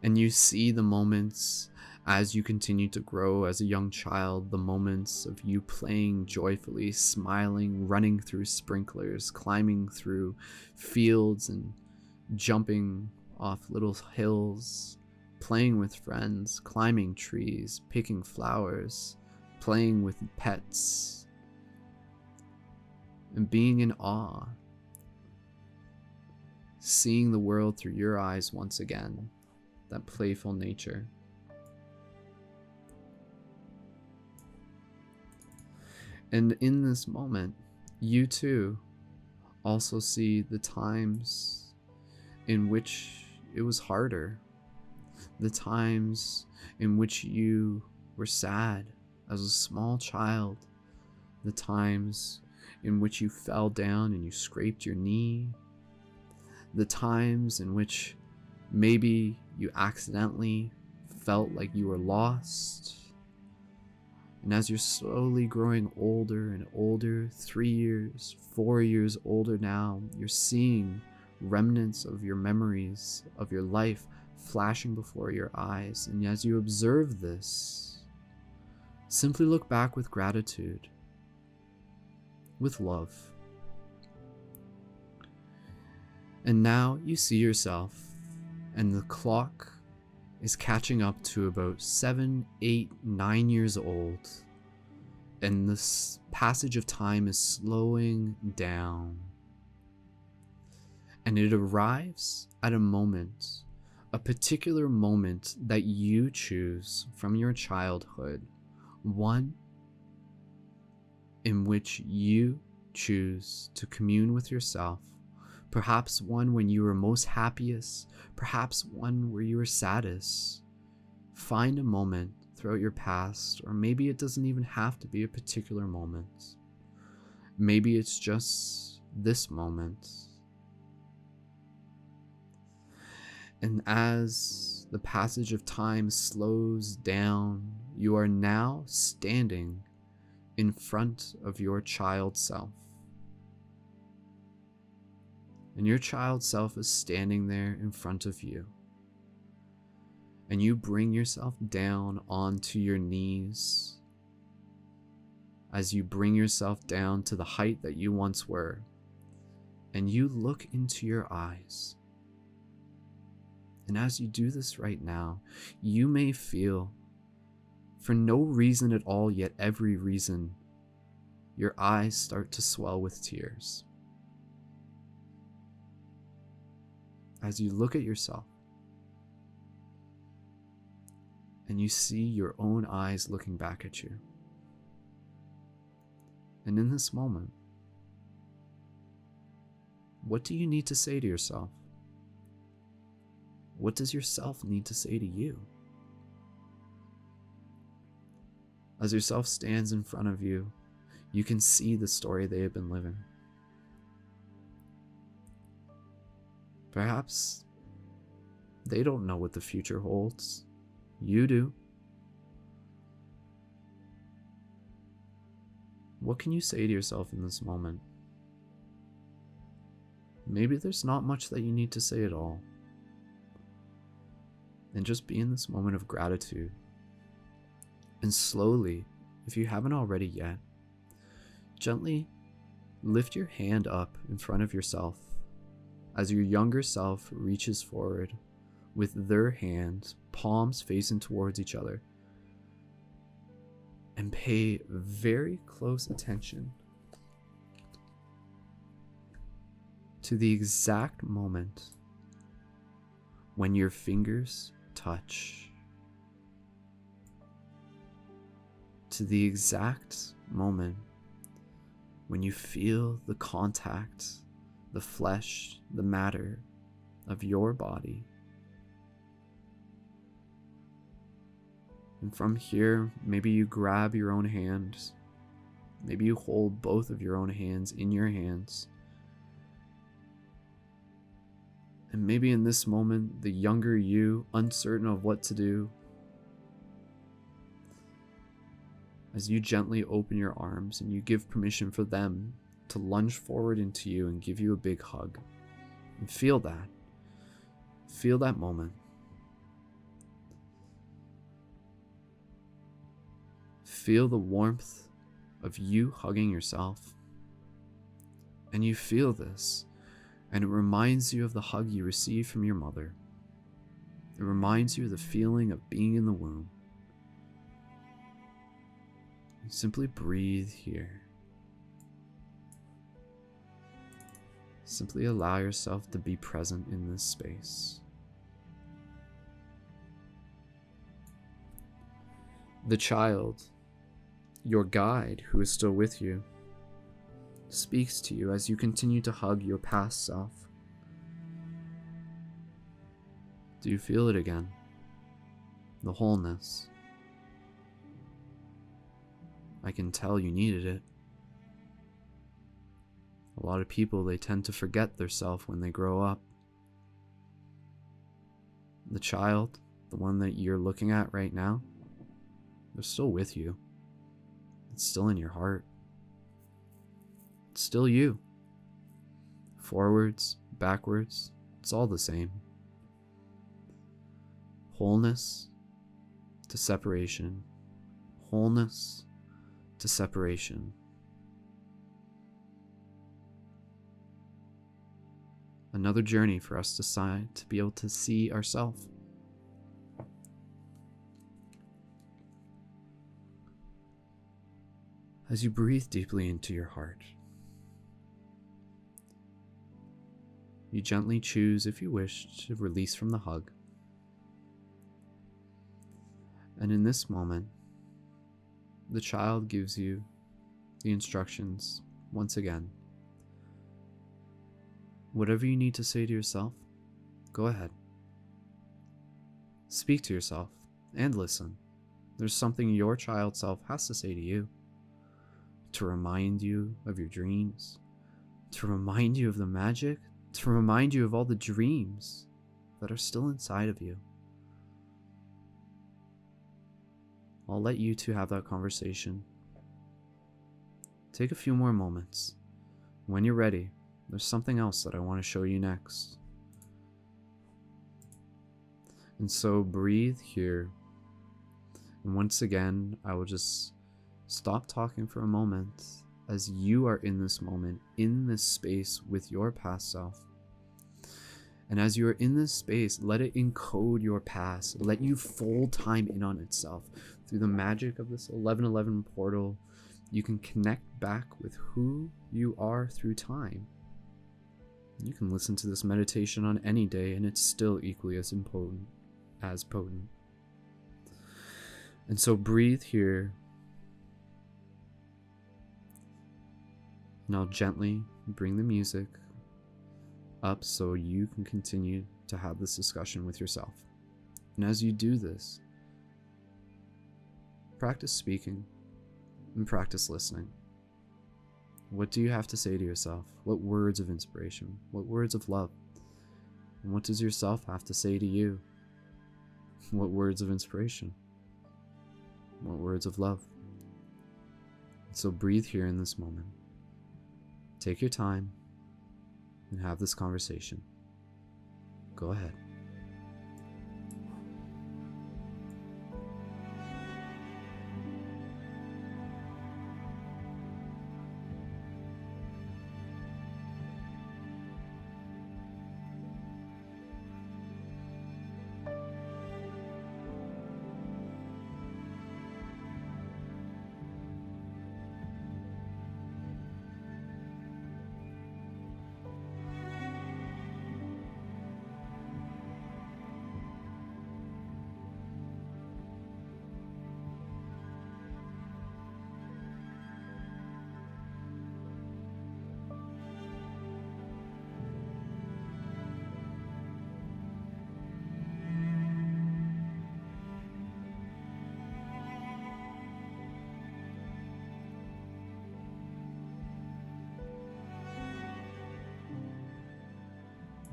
And you see the moments As you continue to grow as a young child, the moments of you playing joyfully, smiling, running through sprinklers, climbing through fields and jumping off little hills, playing with friends, climbing trees, picking flowers, playing with pets, and being in awe, seeing the world through your eyes once again, that playful nature. And in this moment, you too also see the times in which it was harder, the times in which you were sad as a small child, the times in which you fell down and you scraped your knee, the times in which maybe you accidentally felt like you were lost. And as you're slowly growing older and older, 3 years, 4 years older now, you're seeing remnants of your memories of your life flashing before your eyes. And as you observe this, simply look back with gratitude, with love. And now you see yourself, and the clock is catching up to about 7, 8, 9 years old, and this passage of time is slowing down. And it arrives at a moment, a particular moment that you choose from your childhood, one in which you choose to commune with yourself. Perhaps one when you were most happiest, perhaps one where you were saddest. Find a moment throughout your past, or maybe it doesn't even have to be a particular moment. Maybe it's just this moment. And as the passage of time slows down, you are now standing in front of your child self. And your child self is standing there in front of you. And you bring yourself down onto your knees as you bring yourself down to the height that you once were. And you look into your eyes. And as you do this right now, you may feel, for no reason at all, yet every reason, your eyes start to swell with tears. As you look at yourself and you see your own eyes looking back at you. And in this moment, what do you need to say to yourself? What does yourself need to say to you? As yourself stands in front of you, you can see the story they have been living. Perhaps they don't know what the future holds. You do. What can you say to yourself in this moment? Maybe there's not much that you need to say at all. And just be in this moment of gratitude. And slowly, if you haven't already yet, gently lift your hand up in front of yourself as your younger self reaches forward with their hands, palms facing towards each other. And pay very close attention to the exact moment when your fingers touch. To the exact moment when you feel the contact, the flesh, the matter of your body. And from here, maybe you grab your own hands. Maybe you hold both of your own hands in your hands. And maybe in this moment, the younger you, uncertain of what to do, as you gently open your arms and you give permission for them to lunge forward into you and give you a big hug. And feel that. Feel that moment. feel the warmth of you hugging yourself. And you feel this, and it reminds you of the hug you received from your mother. It reminds you of the feeling of being in the womb. You simply breathe here. Simply allow yourself to be present in this space. The child, your guide who is still with you, speaks to you as you continue to hug your past self. Do you feel it again? The wholeness. I can tell you needed it. A lot of people, they tend to forget their self when they grow up. The child, the one that you're looking at right now, they're still with you. It's still in your heart. It's still you. Forwards, backwards, it's all the same. Wholeness to separation. Wholeness to separation. Another journey for us to be able to see ourselves. As you breathe deeply into your heart, you gently choose, if you wish, to release from the hug. And in this moment, the child gives you the instructions once again. Whatever you need to say to yourself, go ahead. Speak to yourself and listen. There's something your child self has to say to you, to remind you of your dreams, to remind you of the magic, to remind you of all the dreams that are still inside of you. I'll let you two have that conversation. Take a few more moments. When you're ready, there's something else that I want to show you next. And so breathe here. And once again, I will just stop talking for a moment as you are in this moment, in this space with your past self. And as you are in this space, let it encode your past. Let you fold time in on itself. Through the magic of this 1111 portal, you can connect back with who you are through time. You can listen to this meditation on any day and it's still equally as potent. And so breathe here. And I'll gently bring the music up so you can continue to have this discussion with yourself. And as you do this, practice speaking and practice listening. What do you have to say to yourself? What words of inspiration? What words of love? And what does yourself have to say to you? What words of inspiration? What words of love? So breathe here in this moment. Take your time and have this conversation. Go ahead.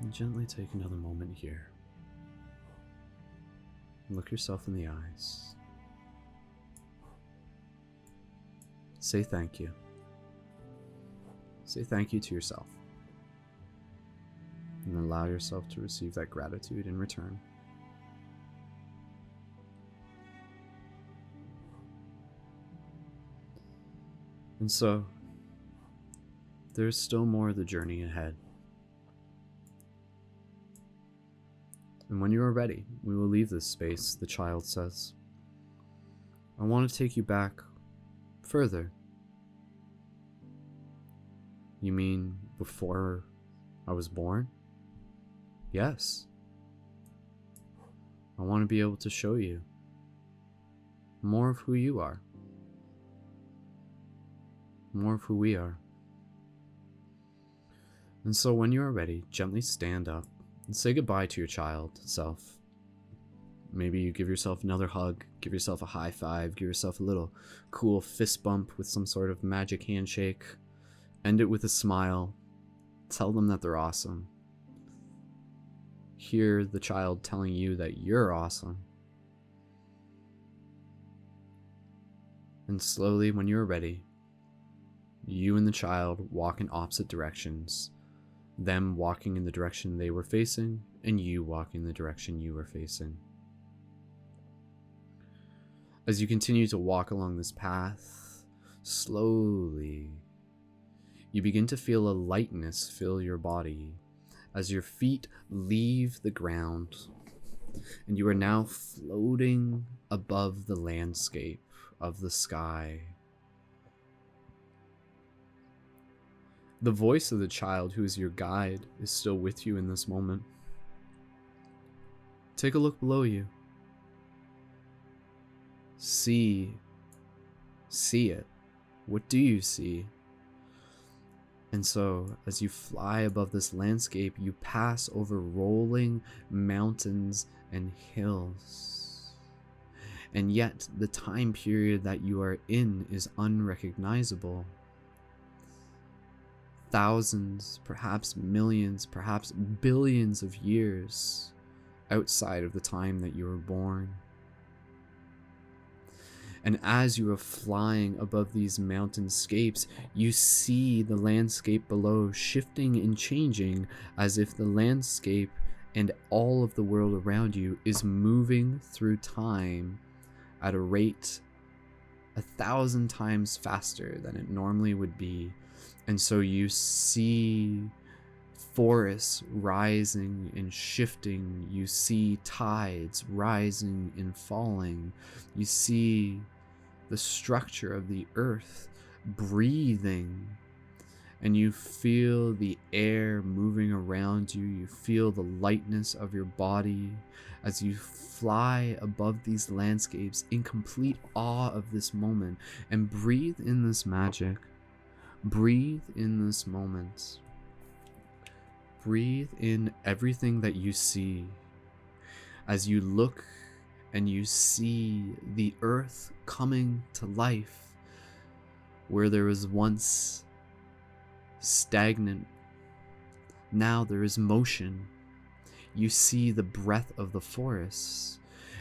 And gently take another moment here. Look yourself in the eyes. Say thank you. Say thank you to yourself. And allow yourself to receive that gratitude in return. And so, there's still more of the journey ahead. And when you are ready, we will leave this space, the child says. I want to take you back further. You mean before I was born? Yes. I want to be able to show you more of who you are, more of who we are. And so when you are ready, gently stand up and say goodbye to your child self. Maybe you give yourself another hug, give yourself a high five, give yourself a little cool fist bump with some sort of magic handshake. End it with a smile. Tell them that they're awesome. Hear the child telling you that you're awesome. And slowly, when you're ready, you and the child walk in opposite directions. Them walking in the direction they were facing, and you walking in the direction you were facing. As you continue to walk along this path, slowly, you begin to feel a lightness fill your body as your feet leave the ground, and you are now floating above the landscape of the sky. The voice of the child who is your guide is still with you in this moment. Take a look below you. See it. What do you see? And so, as you fly above this landscape, you pass over rolling mountains and hills. And yet, the time period that you are in is unrecognizable. Thousands, perhaps millions, perhaps billions of years outside of the time that you were born. And as you are flying above these mountainscapes, you see the landscape below shifting and changing as if the landscape and all of the world around you is moving through time at a rate 1,000 times faster than it normally would be. And so you see forests rising and shifting. You see tides rising and falling. You see the structure of the earth breathing, and you feel the air moving around you. You feel the lightness of your body as you fly above these landscapes in complete awe of this moment, and breathe in this magic. Breathe in this moment. Breathe in everything that you see as you look and you see the earth coming to life where there was once stagnant. Now there is motion. You see the breath of the forests,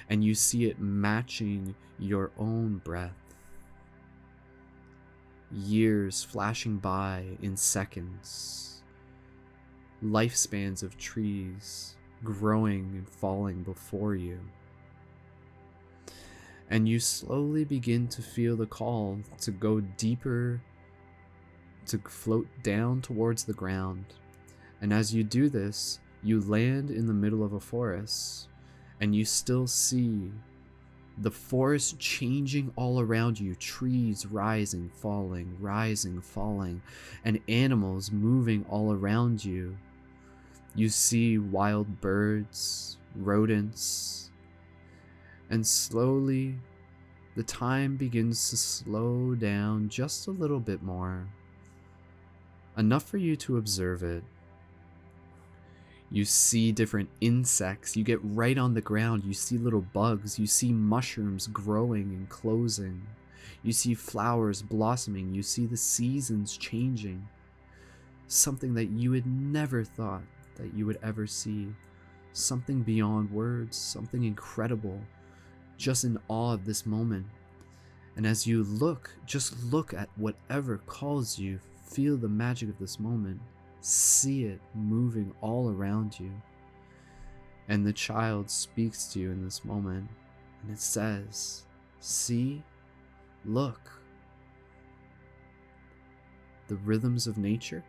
and you see it matching your own breath. Years flashing by in seconds. Lifespans of trees growing and falling before you. And you slowly begin to feel the call to go deeper, to float down towards the ground. And as you do this, you land in the middle of a forest, and you still see the forest changing all around you, trees rising, falling, and animals moving all around you. You see wild birds, rodents, and slowly the time begins to slow down just a little bit more, enough for you to observe it. You see different insects. You get right on the ground. You see little bugs. You see mushrooms growing and closing. You see flowers blossoming. You see the seasons changing. Something that you had never thought that you would ever see. Something beyond words. Something incredible. Just in awe of this moment. And as you look, just look at whatever calls you. Feel the magic of this moment. See it moving all around you. And the child speaks to you in this moment, and it says, see, look. the rhythms of nature.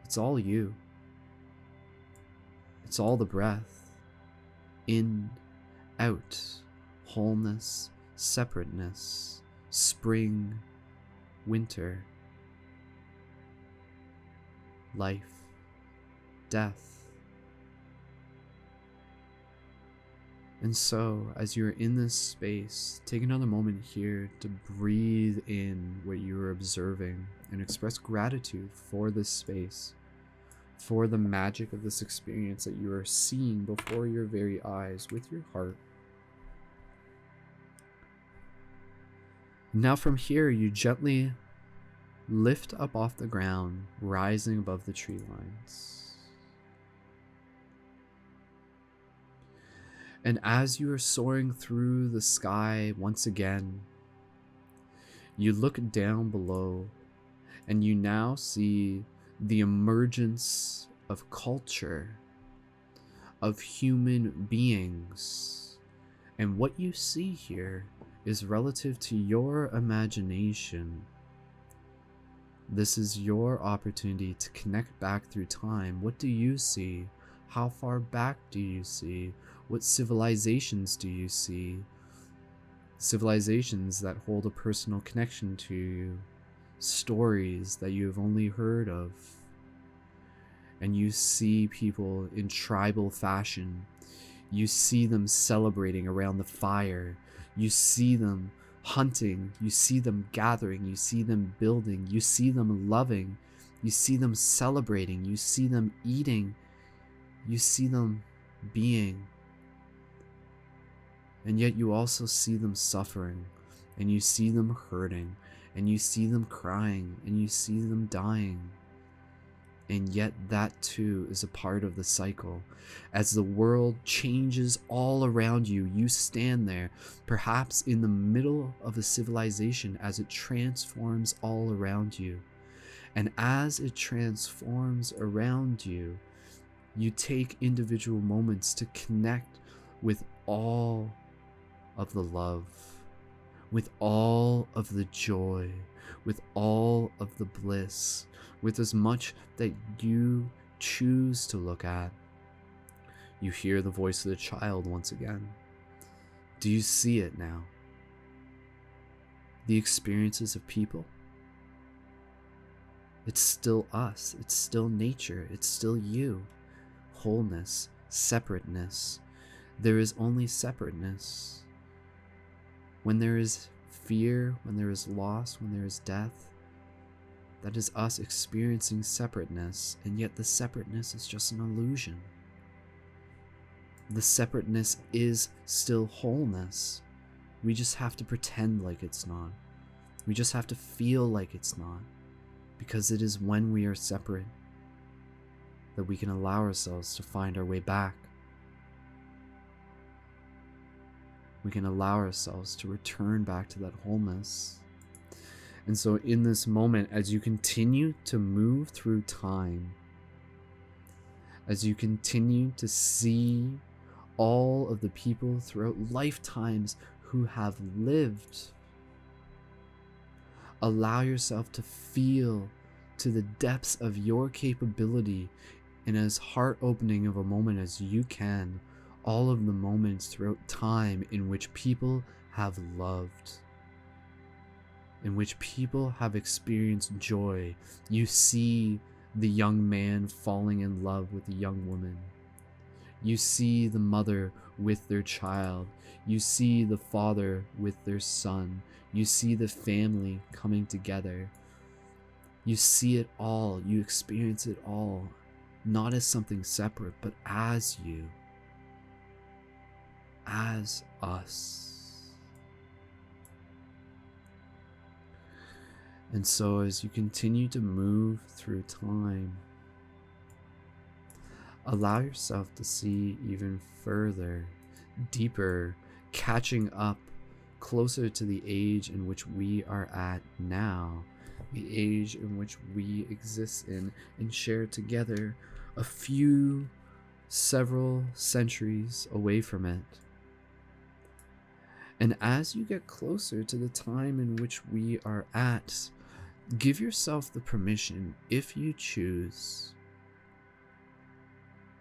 It's all you. It's all the breath. In, out, wholeness, separateness, spring, winter, life, death. And so, as you're in this space, take another moment here to breathe in what you are observing and express gratitude for this space, for the magic of this experience that you are seeing before your very eyes with your heart. Now from here, you gently lift up off the ground, rising above the tree lines. And as you are soaring through the sky once again, you look down below and you now see the emergence of culture, of human beings. And what you see here is relative to your imagination. This is your opportunity to connect back through time. What do you see? How far back do you see? What civilizations do you see? Civilizations that hold a personal connection to you, stories that you have only heard of. And you see people in tribal fashion. You see them celebrating around the fire. You see them hunting. You see them gathering. You see them building. You see them loving. You see them celebrating. You see them eating. You see them being. And yet you also see them suffering, and you see them hurting, and you see them crying, and you see them dying. And yet that too is a part of the cycle. As the world changes all around you, you stand there, perhaps in the middle of a civilization as it transforms all around you. And as it transforms around you, you take individual moments to connect with all of the love, with all of the joy, with all of the bliss, with as much that you choose to look at. You hear the voice of the child once again. Do you see it now? The experiences of people? It's still us. It's still nature. It's still you. Wholeness, separateness. There is only separateness. When there is fear, when there is loss, when there is death, that is us experiencing separateness, and yet the separateness is just an illusion. The separateness is still wholeness. We just have to pretend like it's not. We just have to feel like it's not, because it is when we are separate that we can allow ourselves to find our way back. We can allow ourselves to return back to that wholeness. And so in this moment, as you continue to move through time, as you continue to see all of the people throughout lifetimes who have lived, allow yourself to feel to the depths of your capability in as heart-opening of a moment as you can, all of the moments throughout time in which people have loved, in which people have experienced joy. You see the young man falling in love with the young woman. You see the mother with their child. You see the father with their son. You see the family coming together. You see it all. You experience it all, not as something separate, but as you. As us. And so as you continue to move through time, allow yourself to see even further, deeper, catching up closer to the age in which we are at now, the age in which we exist in and share together several centuries away from it. And as you get closer to the time in which we are at, Give yourself the permission, if you choose,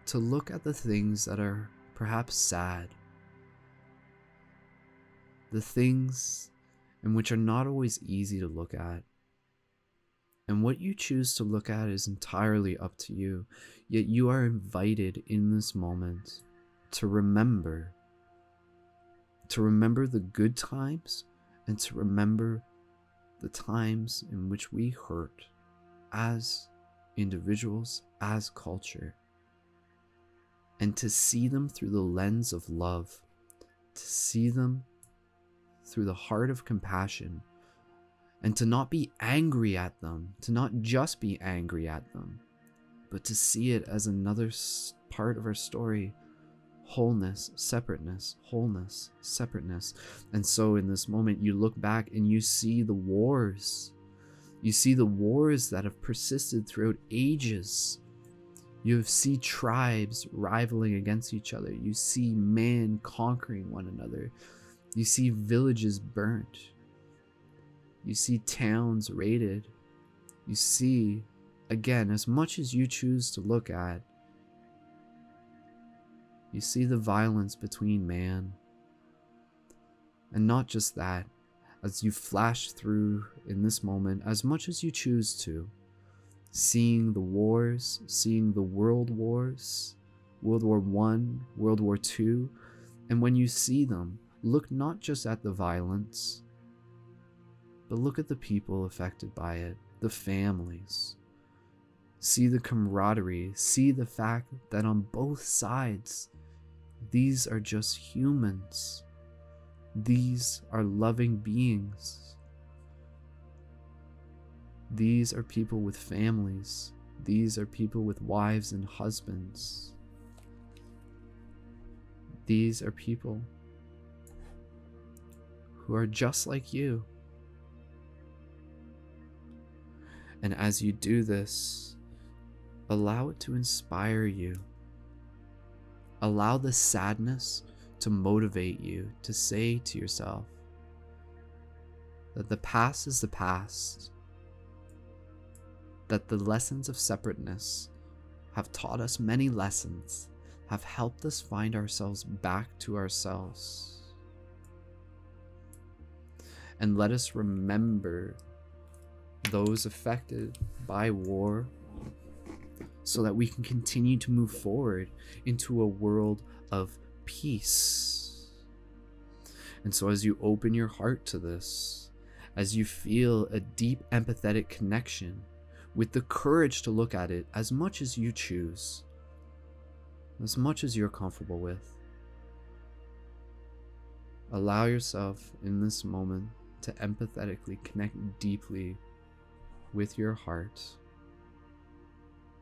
to look at the things that are perhaps sad, the things in which are not always easy to look at. And what you choose to look at is entirely up to you, yet you are invited in this moment to remember the good times and to remember the times in which we hurt as individuals, as culture, and to see them through the lens of love, to see them through the heart of compassion, and to not be angry at them, to not just be angry at them, but to see it as another part of our story. Wholeness, separateness, wholeness, separateness. And so in this moment, you look back and you see the wars. You see the wars that have persisted throughout ages. You see tribes rivaling against each other. You see man conquering one another. You see villages burnt. You see towns raided. You see, again, as much as you choose to look at, you see the violence between man. And not just that, as you flash through in this moment, as much as you choose to, seeing the wars, seeing the world wars, World War I, World War II, and when you see them, look not just at the violence, but look at the people affected by it, the families. See the camaraderie, see the fact that on both sides, these are just humans. These are loving beings. These are people with families. These are people with wives and husbands. These are people who are just like you. And as you do this, allow it to inspire you. Allow the sadness to motivate you to say to yourself that the past is the past, that the lessons of separateness have taught us many lessons, have helped us find ourselves back to ourselves. And let us remember those affected by war, so that we can continue to move forward into a world of peace. And so as you open your heart to this, as you feel a deep empathetic connection, with the courage to look at it as much as you choose, as much as you're comfortable with, allow yourself in this moment to empathetically connect deeply with your heart,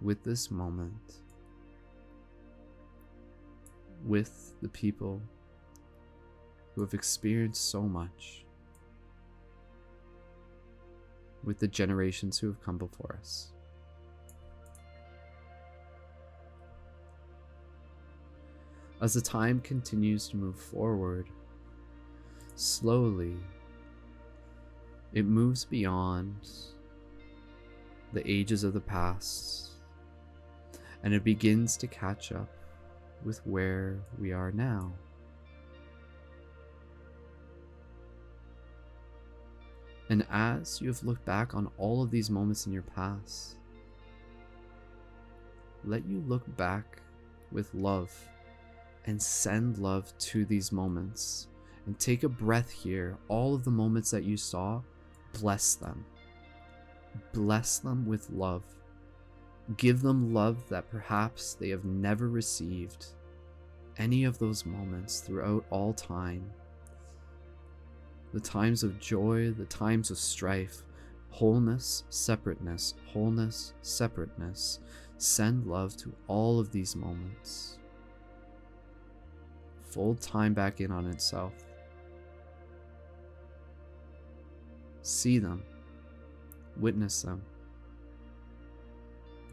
with this moment, with the people who have experienced so much, with the generations who have come before us. As the time continues to move forward, slowly, it moves beyond the ages of the past, and it begins to catch up with where we are now. And as you have looked back on all of these moments in your past, let you look back with love and send love to these moments. And take a breath here. All of the moments that you saw, bless them. Bless them with love. Give them love that perhaps they have never received. Any of those moments throughout all time. The times of joy, the times of strife, wholeness, separateness, wholeness, separateness. Send love to all of these moments. Fold time back in on itself. See them. Witness them.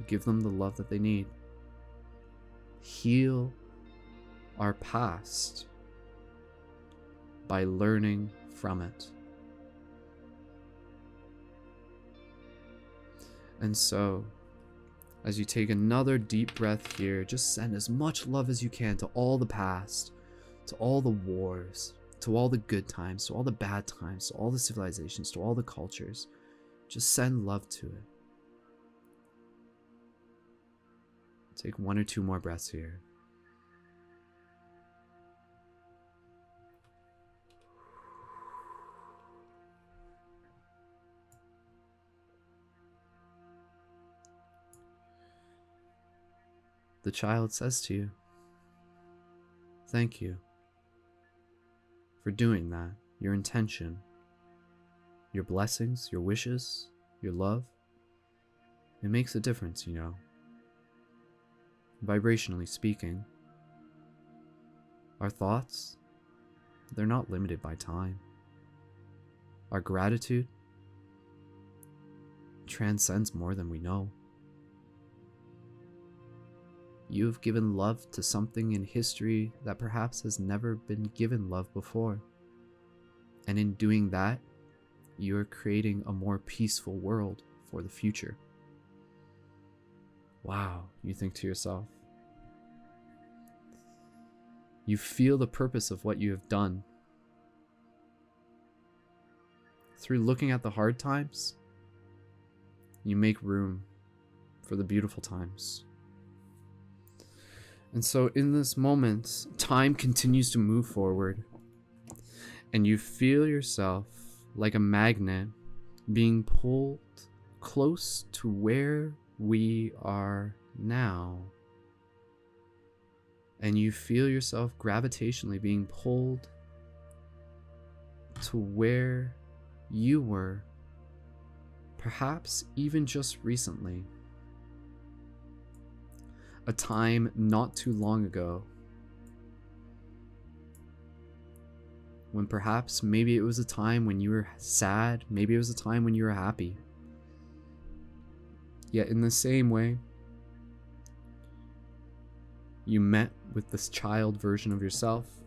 Give them the love that they need. Heal our past by learning from it. And so, as you take another deep breath here, just send as much love as you can to all the past, to all the wars, to all the good times, to all the bad times, to all the civilizations, to all the cultures. Just send love to it. Take 1 or 2 more breaths here. The child says to you, "Thank you for doing that. Your intention, your blessings, your wishes, your love, it makes a difference, you know. Vibrationally speaking, our thoughts, they're not limited by time. Our gratitude transcends more than we know. You have given love to something in history that perhaps has never been given love before. And in doing that, you are creating a more peaceful world for the future." Wow, you think to yourself. You feel the purpose of what you have done. Through looking at the hard times, you make room for the beautiful times. And so in this moment, time continues to move forward, and you feel yourself like a magnet being pulled close to where we are now. And you feel yourself gravitationally being pulled to where you were, perhaps even just recently. A time not too long ago, when perhaps maybe it was a time when you were sad, maybe it was a time when you were happy. Yet in the same way, you met with this child version of yourself.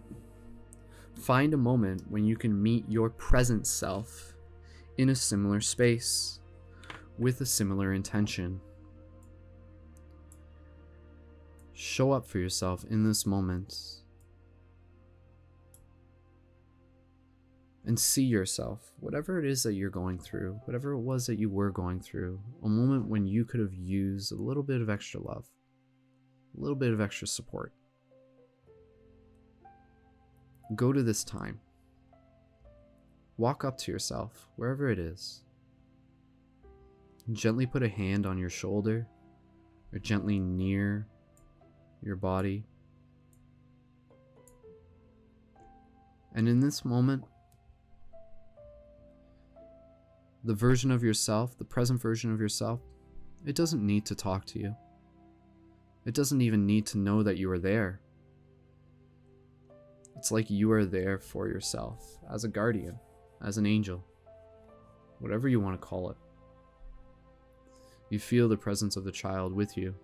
Find a moment when you can meet your present self in a similar space with a similar intention. Show up for yourself in this moment and see yourself, whatever it is that you're going through, whatever it was that you were going through, a moment when you could have used a little bit of extra love, a little bit of extra support. Go to this time. Walk up to yourself, wherever it is. Gently put a hand on your shoulder or gently near your body. And in this moment, the version of yourself, the present version of yourself, it doesn't need to talk to you. It doesn't even need to know that you are there. It's like you are there for yourself, as a guardian, as an angel, whatever you want to call it. You feel the presence of the child with you.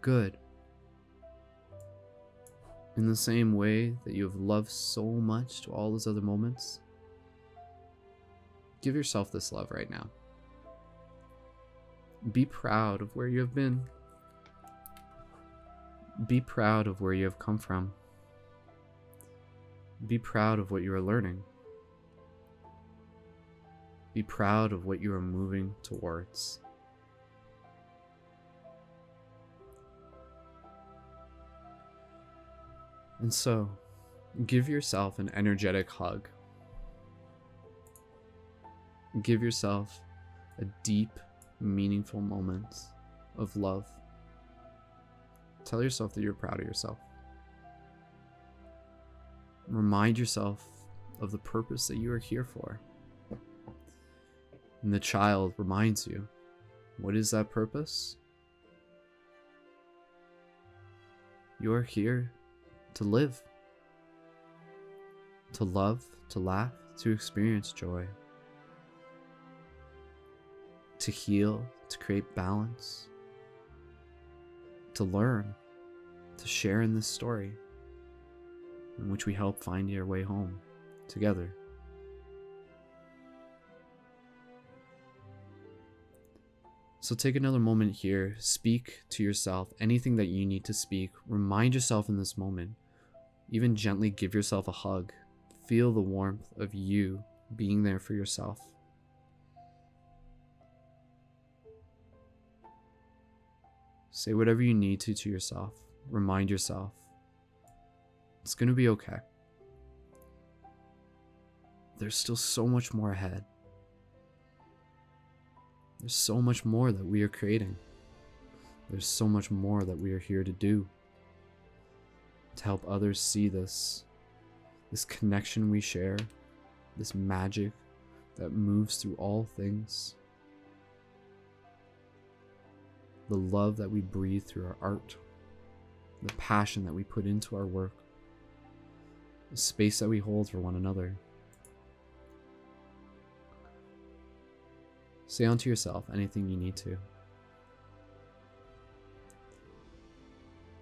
Good. In the same way that you have loved so much to all those other moments, give yourself this love right now. Be proud of where you have been. Be proud of where you have come from. Be proud of what you are learning. Be proud of what you are moving towards. And so, give yourself an energetic hug. Give yourself a deep, meaningful moment of love. Tell yourself that you're proud of yourself. Remind yourself of the purpose that you are here for. And the child reminds you, what is that purpose? You are here to live, to love, to laugh, to experience joy, to heal, to create balance, to learn, to share in this story in which we help find your way home together. So take another moment here, speak to yourself anything that you need to speak. Remind yourself in this moment, even gently give yourself a hug. Feel the warmth of you being there for yourself. Say whatever you need to yourself. Remind yourself it's going to be okay. There's still so much more ahead. There's so much more that we are creating. There's so much more that we are here to do. To help others see this connection we share, this magic that moves through all things. The love that we breathe through our art, the passion that we put into our work, the space that we hold for one another. Say unto yourself anything you need to.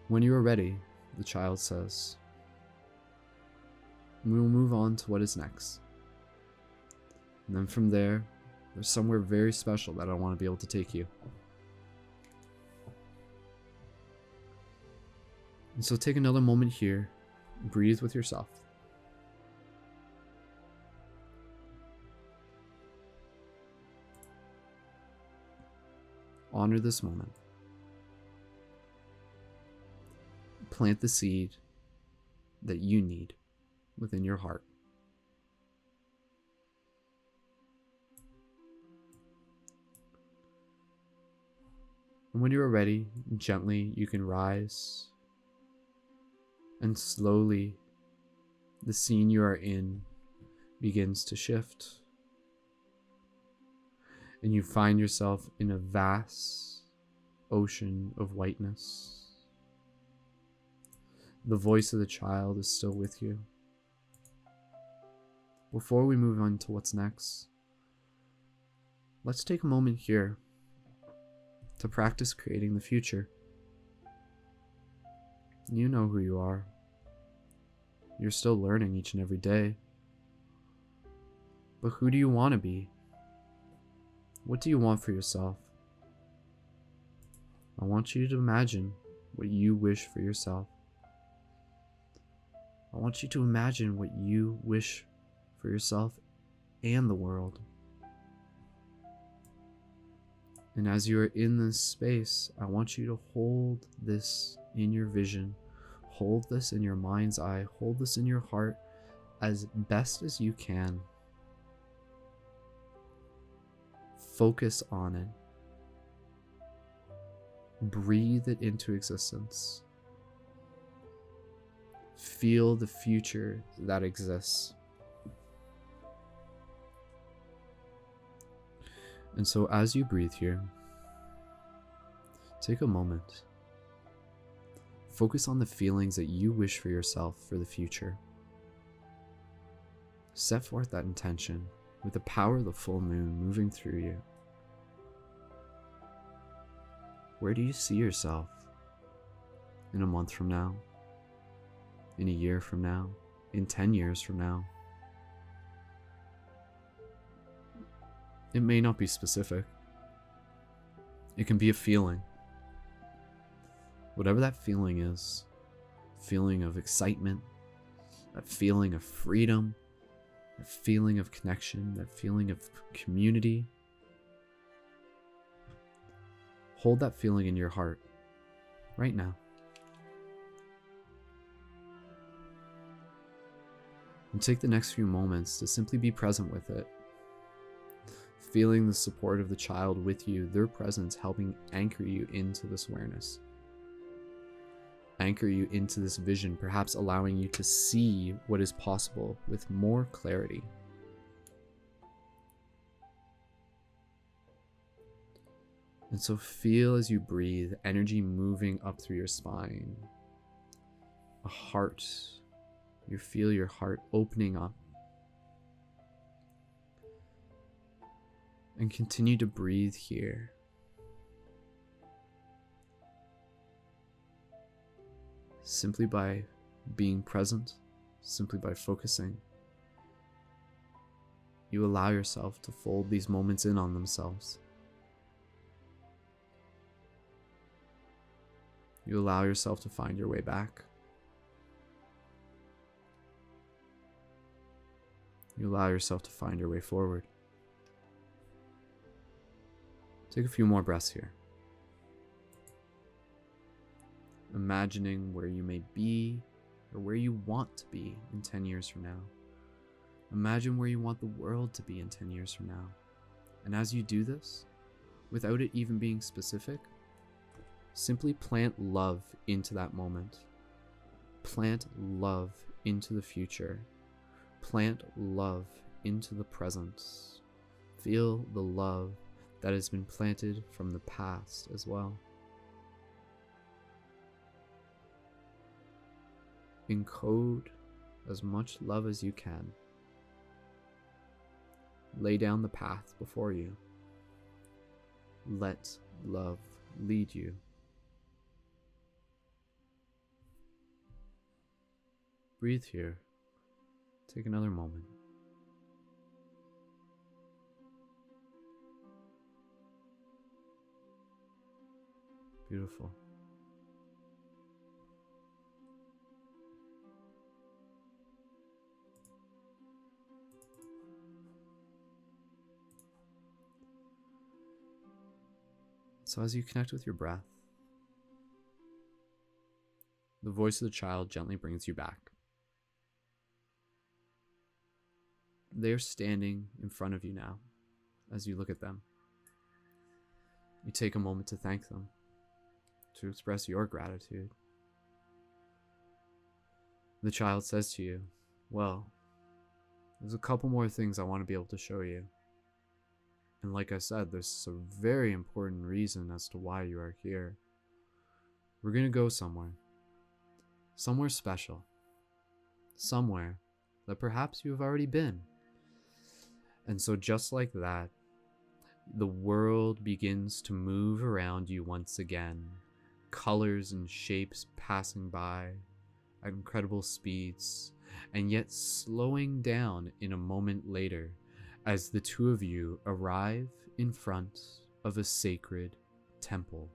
When you are ready, the child says, we will move on to what is next. And then from there, there's somewhere very special that I want to be able to take you. And so take another moment here, breathe with yourself. Honor this moment. Plant the seed that you need within your heart. And when you are ready, gently you can rise, and slowly the scene you are in begins to shift. And you find yourself in a vast ocean of whiteness. The voice of the child is still with you. Before we move on to what's next, let's take a moment here to practice creating the future. You know who you are. You're still learning each and every day. But who do you want to be? What do you want for yourself? I want you to imagine what you wish for yourself. I want you to imagine what you wish for yourself and the world. And as you are in this space, I want you to hold this in your vision, hold this in your mind's eye, hold this in your heart as best as you can. Focus on it. Breathe it into existence. Feel the future that exists. And so as you breathe here, take a moment. Focus on the feelings that you wish for yourself for the future. Set forth that intention with the power of the full moon moving through you. Where do you see yourself in a month from now? In a year from now? In 10 years from now? It may not be specific. It can be a feeling. Whatever that feeling is, feeling of excitement, that feeling of freedom, that feeling of connection, that feeling of community. Hold that feeling in your heart right now. And take the next few moments to simply be present with it. Feeling the support of the child with you, their presence helping anchor you into this awareness. Anchor you into this vision, perhaps allowing you to see what is possible with more clarity. And so feel as you breathe, energy moving up through your spine. A heart. You feel your heart opening up. And continue to breathe here. Simply by being present, simply by focusing, you allow yourself to fold these moments in on themselves. You allow yourself to find your way back. You allow yourself to find your way forward. Take a few more breaths here. Imagining where you may be or where you want to be in 10 years from now. Imagine where you want the world to be in 10 years from now. And as you do this, without it even being specific, simply plant love into that moment. Plant love into the future. Plant love into the present. Feel the love that has been planted from the past as well. Encode as much love as you can. Lay down the path before you. Let love lead you. Breathe here. Take another moment. Beautiful. So as you connect with your breath, the voice of the child gently brings you back. They're standing in front of you now as you look at them. You take a moment to thank them, to express your gratitude. The child says to you, well, there's a couple more things I want to be able to show you. And like I said, there's a very important reason as to why you are here. We're going to go somewhere. Somewhere special. Somewhere that perhaps you have already been. And so just like that, the world begins to move around you once again. Colors and shapes passing by at incredible speeds, and yet slowing down in a moment later as the two of you arrive in front of a sacred temple.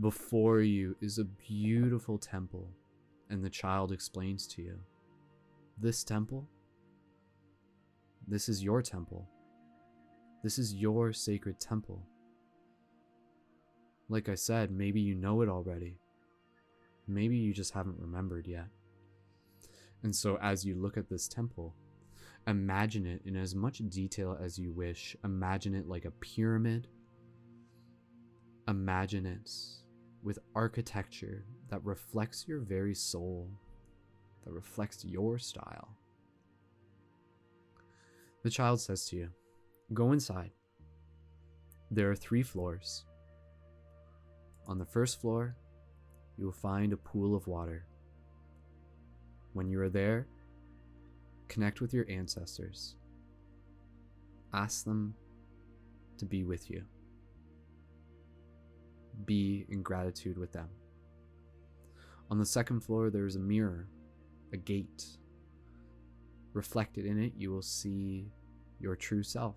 Before you is a beautiful temple, and the child explains to you, this temple, this is your temple. This is your sacred temple. Like I said, maybe you know it already. Maybe you just haven't remembered yet. And so as you look at this temple, imagine it in as much detail as you wish. Imagine it like a pyramid. Imagine it with architecture that reflects your very soul, that reflects your style. The child says to you, go inside. There are 3 floors. On the first floor, you will find a pool of water. When you are there, connect with your ancestors. Ask them to be with you. Be in gratitude with them. On the second floor, there is a mirror, a gate. Reflected in it, you will see your true self,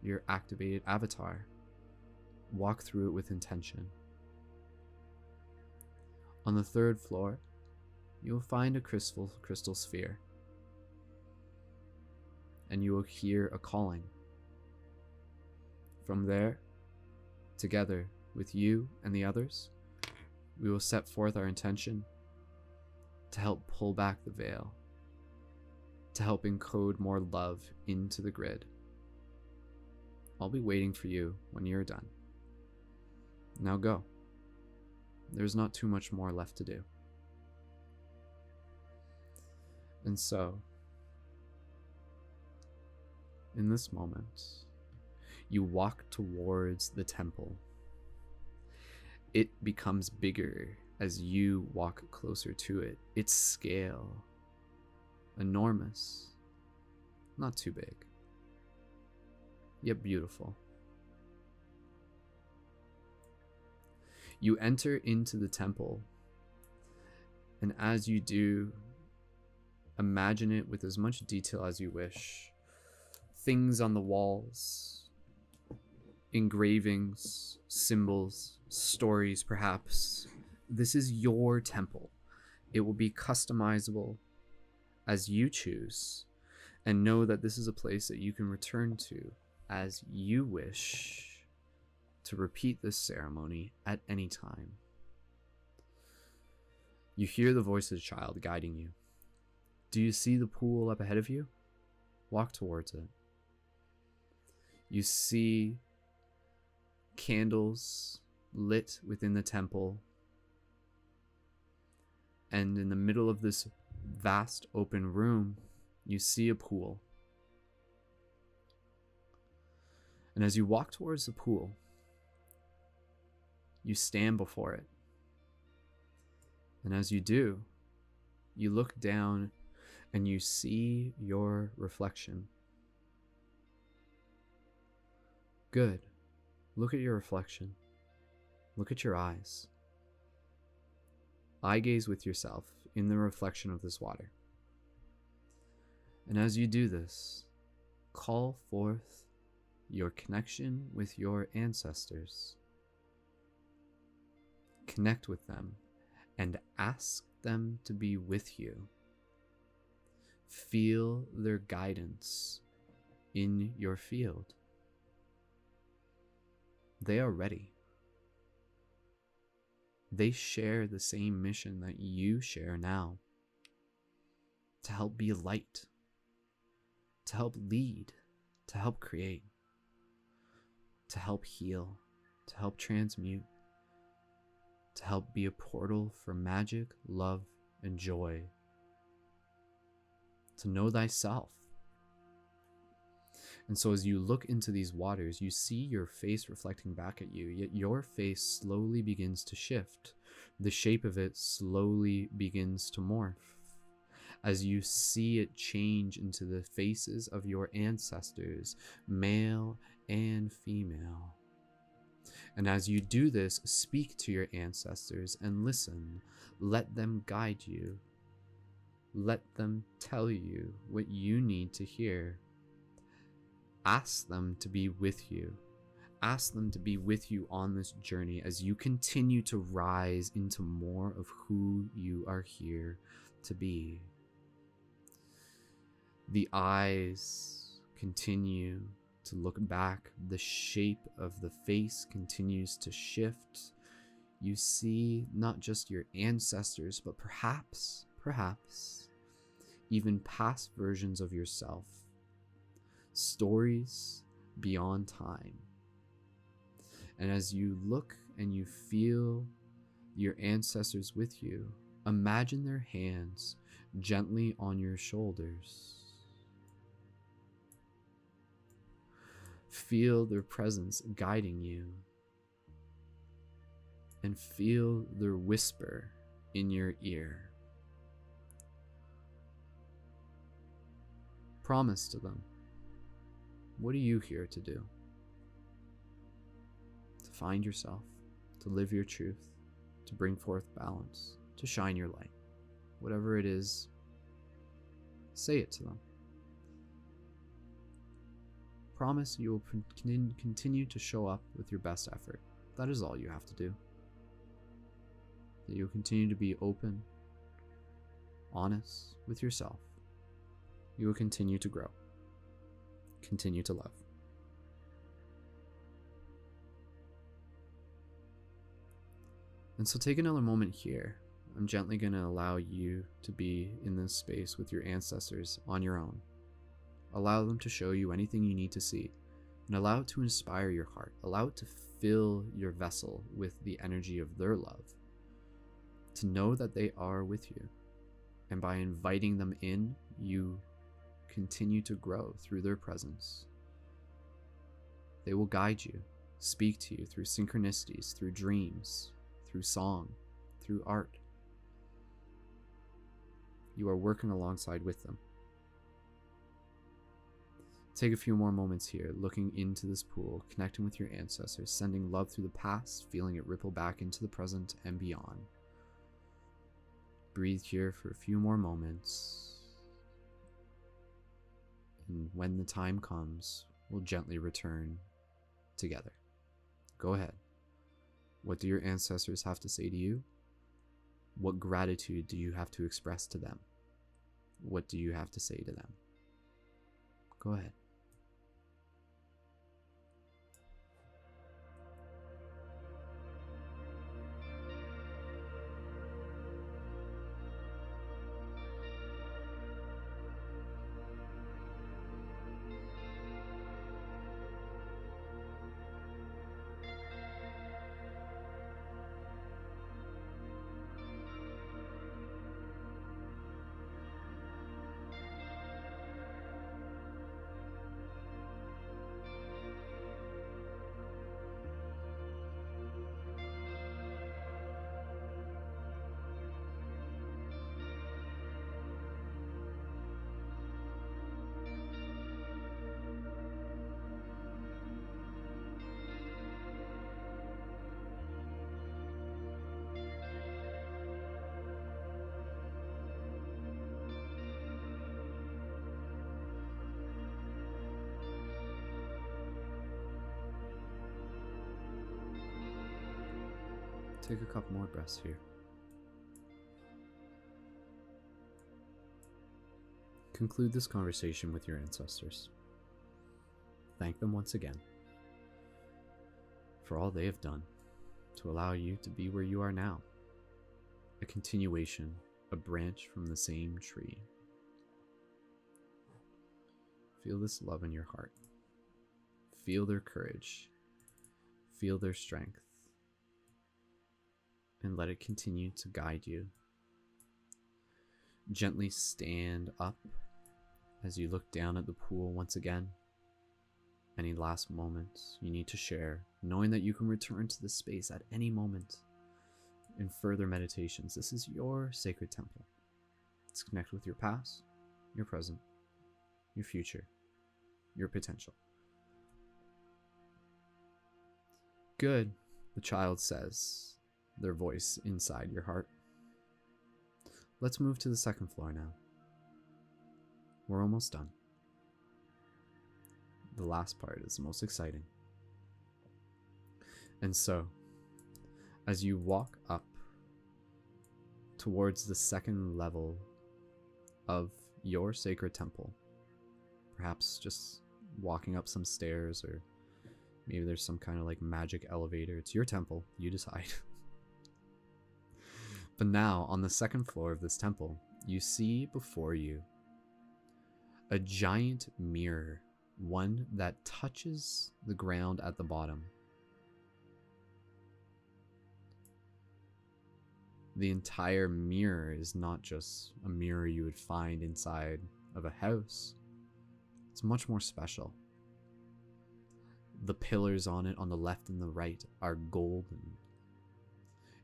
your activated avatar. Walk through it with intention. On the third floor, you will find a crystal sphere. And you will hear a calling. From there, together with you and the others, we will set forth our intention to help pull back the veil, to help encode more love into the grid. I'll be waiting for you when you're done. Now go. There's not too much more left to do. And so, in this moment, you walk towards the temple. It becomes bigger as you walk closer to it. Its scale, enormous, not too big, yet beautiful. You enter into the temple, and as you do, imagine it with as much detail as you wish. Things on the walls, engravings, symbols, stories, perhaps. This is your temple. It will be customizable as you choose, and know that this is a place that you can return to as you wish to repeat this ceremony at any time. You hear the voice of the child guiding you. Do you see the pool up ahead of you? Walk towards it. You see candles lit within the temple, and in the middle of this vast open room, you see a pool. And as you walk towards the pool, you stand before it. And as you do, you look down and you see your reflection. Good. Look at your reflection. Look at your eyes. Eye gaze with yourself in the reflection of this water. And as you do this, call forth your connection with your ancestors. Connect with them and ask them to be with you. Feel their guidance in your field. They are ready. They share the same mission that you share now, to help be light, to help lead, to help create, to help heal, to help transmute, to help be a portal for magic, love, and joy, to know thyself. And so as you look into these waters, you see your face reflecting back at you, yet your face slowly begins to shift. The shape of it slowly begins to morph as you see it change into the faces of your ancestors, male and female. And as you do this, speak to your ancestors and listen. Let them guide you. Let them tell you what you need to hear. Ask them to be with you. Ask them to be with you on this journey as you continue to rise into more of who you are here to be. The eyes continue to look back. The shape of the face continues to shift. You see not just your ancestors, but perhaps, even past versions of yourself. Stories beyond time. And as you look and you feel your ancestors with you, imagine their hands gently on your shoulders. Feel their presence guiding you, and feel their whisper in your ear. Promise to them. What are you here to do? To find yourself, to live your truth, to bring forth balance, to shine your light. Whatever it is, say it to them. Promise you will continue to show up with your best effort. That is all you have to do. That you'll continue to be open, honest with yourself. You will continue to grow. Continue to love. And so take another moment here. I'm gently going to allow you to be in this space with your ancestors on your own. Allow them to show you anything you need to see, and allow it to inspire your heart. Allow it to fill your vessel with the energy of their love. To know that they are with you. And by inviting them in, you continue to grow through their presence. They will guide you, speak to you through synchronicities, through dreams, through song, through art. You are working alongside with them. Take a few more moments here, looking into this pool, connecting with your ancestors, sending love through the past, feeling it ripple back into the present and beyond. Breathe here for a few more moments. And when the time comes, we'll gently return together. Go ahead. What do your ancestors have to say to you? What gratitude do you have to express to them? What do you have to say to them? Go ahead. Take a couple more breaths here. Conclude this conversation with your ancestors. Thank them once again for all they have done to allow you to be where you are now. A continuation, a branch from the same tree. Feel this love in your heart. Feel their courage. Feel their strength. And let it continue to guide you. Gently stand up as you look down at the pool once again. Any last moments you need to share, knowing that you can return to this space at any moment in further meditations. This is your sacred temple. Let's connect with your past, your present, your future, your potential. Good, the child says, their voice inside your heart. Let's move to the second floor now. We're almost done. The last part is the most exciting. And so, as you walk up towards the second level of your sacred temple, perhaps just walking up some stairs, or maybe there's some kind of like magic elevator. It's your temple, you decide. But now, on the second floor of this temple, you see before you a giant mirror, one that touches the ground at the bottom. The entire mirror is not just a mirror you would find inside of a house. It's much more special. The pillars on it on the left and the right are golden,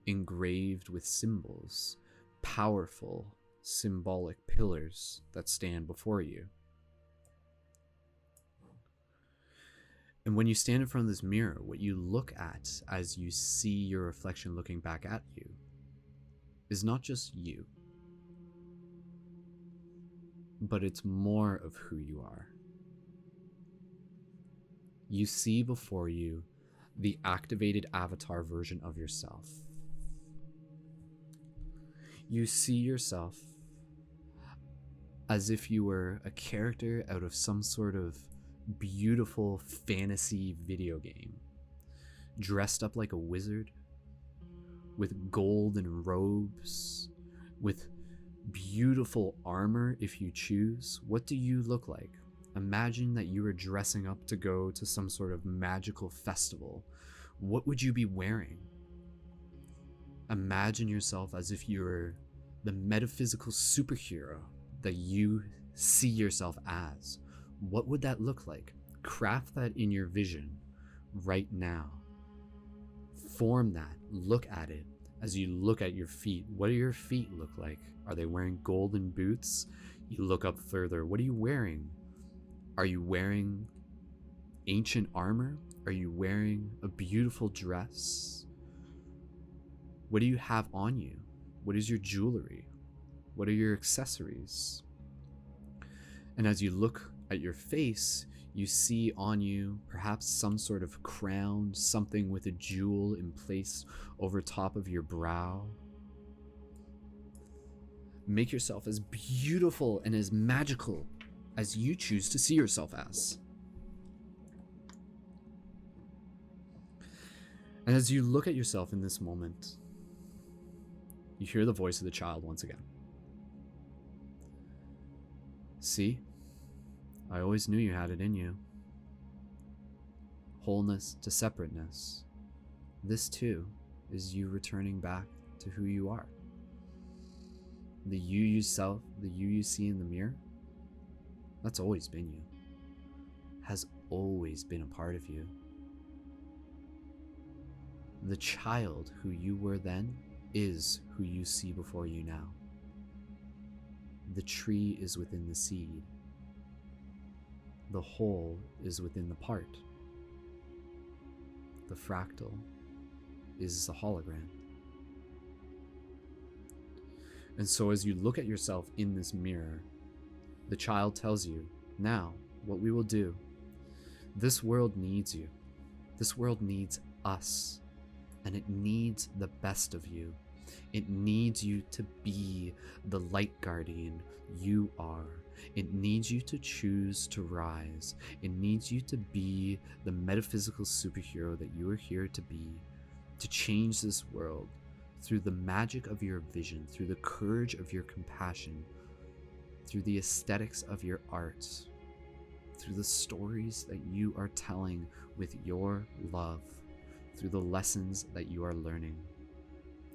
engraved with symbols, powerful symbolic pillars that stand before you. And when you stand in front of this mirror, what you look at as you see your reflection looking back at you is not just you, but it's more of who you are. You see before you the activated avatar version of yourself. You see yourself as if you were a character out of some sort of beautiful fantasy video game, dressed up like a wizard, with golden robes, with beautiful armor if you choose. What do you look like? Imagine that you were dressing up to go to some sort of magical festival. What would you be wearing? Imagine yourself as if you were the metaphysical superhero that you see yourself as. What would that look like? Craft that in your vision right now. Form that. Look at it as you look at your feet. What do your feet look like? Are they wearing golden boots? You look up further. What are you wearing? Are you wearing ancient armor? Are you wearing a beautiful dress? What do you have on you? What is your jewelry? What are your accessories? And as you look at your face, You see on you perhaps some sort of crown, something with a jewel in place over top of your brow. Make yourself as beautiful and as magical as you choose to see yourself as. And as you look at yourself in this moment, you hear the voice of the child once again. See, I always knew you had it in you. Wholeness to separateness. This too is you returning back to who you are. The you yourself, the you see in the mirror, that's always been you. Has always been a part of you. The child who you were then is who you see before you now. The tree is within the seed. The whole is within the part. The fractal is the hologram. And so as you look at yourself in this mirror, the child tells you, now, what we will do, this world needs you. This world needs us. And it needs the best of you. It needs you to be the light guardian you are. It needs you to choose to rise. It needs you to be the metaphysical superhero that you are here to be, to change this world through the magic of your vision, through the courage of your compassion, through the aesthetics of your art, through the stories that you are telling with your love, through the lessons that you are learning,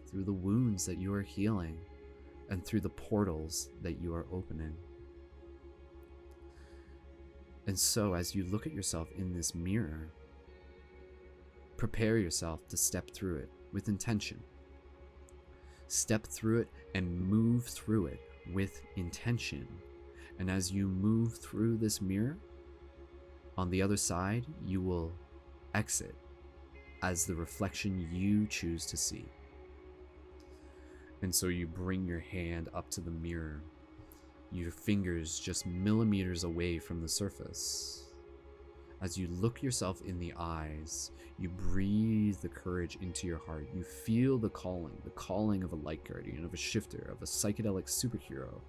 through the wounds that you are healing, and through the portals that you are opening. And so as you look at yourself in this mirror, prepare yourself to step through it with intention. Step through it and move through it with intention. And as you move through this mirror, on the other side, you will exit as the reflection you choose to see. And so you bring your hand up to the mirror, your fingers just millimeters away from the surface. As you look yourself in the eyes, you breathe the courage into your heart. You feel the calling of a light guardian, of a shifter, of a psychedelic superhero,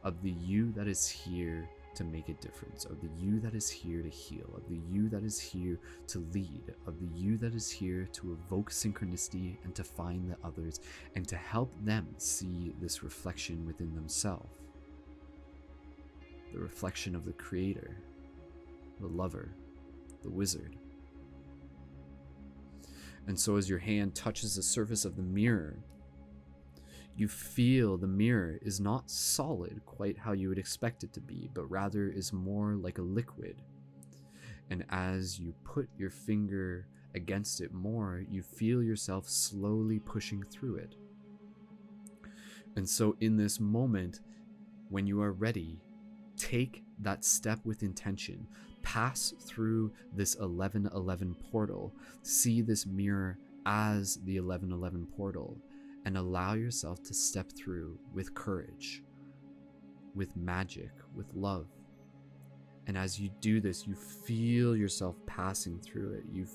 of the you that is here to make a difference, of the you that is here to heal, of the you that is here to lead, of the you that is here to evoke synchronicity and to find the others and to help them see this reflection within themselves. The reflection of the creator, the lover, the wizard. And so as your hand touches the surface of the mirror, you feel the mirror is not solid quite how you would expect it to be, but rather is more like a liquid. And as you put your finger against it more, you feel yourself slowly pushing through it. And so in this moment, when you are ready, take that step with intention. Pass through this 1111 portal. See this mirror as the 1111 portal. And allow yourself to step through with courage, with magic, with love. And as you do this, you feel yourself passing through it. You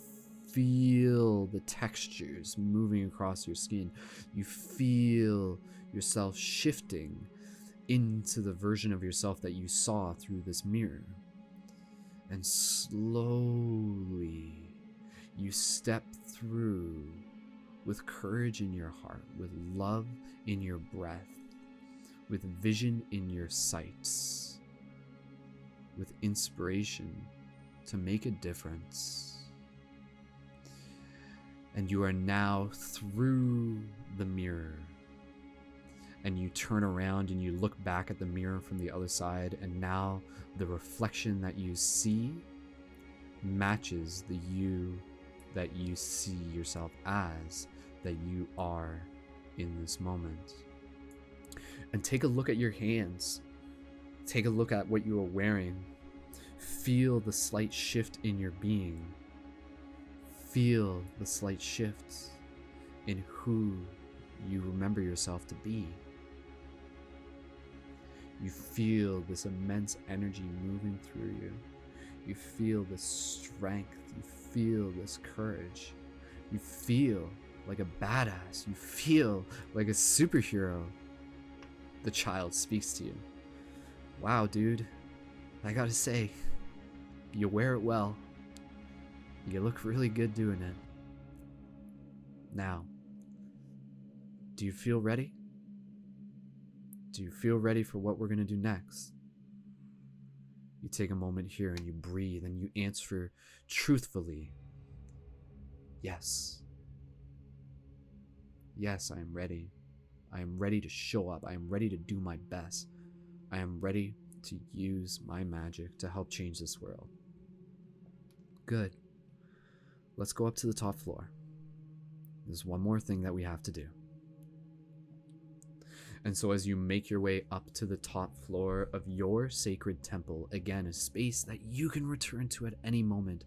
feel the textures moving across your skin. You feel yourself shifting into the version of yourself that you saw through this mirror. And slowly, you step through with courage in your heart, with love in your breath, with vision in your sights, with inspiration to make a difference. And you are now through the mirror, and you turn around and you look back at the mirror from the other side, and now the reflection that you see matches the you that you see yourself as, that you are in this moment. And take a look at your hands. Take a look at what you are wearing. Feel the slight shift in your being. Feel the slight shifts in who you remember yourself to be. You feel this immense energy moving through you. You feel this strength. You feel this courage. You feel like a badass. You feel like a superhero. The child speaks to you. Wow, dude. I gotta say, you wear it well. You look really good doing it. Now, do you feel ready? Do you feel ready for what we're gonna do next? You take a moment here and you breathe and you answer truthfully. Yes. Yes, I am ready. I am ready to show up. I am ready to do my best. I am ready to use my magic to help change this world. Good. Let's go up to the top floor. There's one more thing that we have to do. And so as you make your way up to the top floor of your sacred temple, again, a space that you can return to at any moment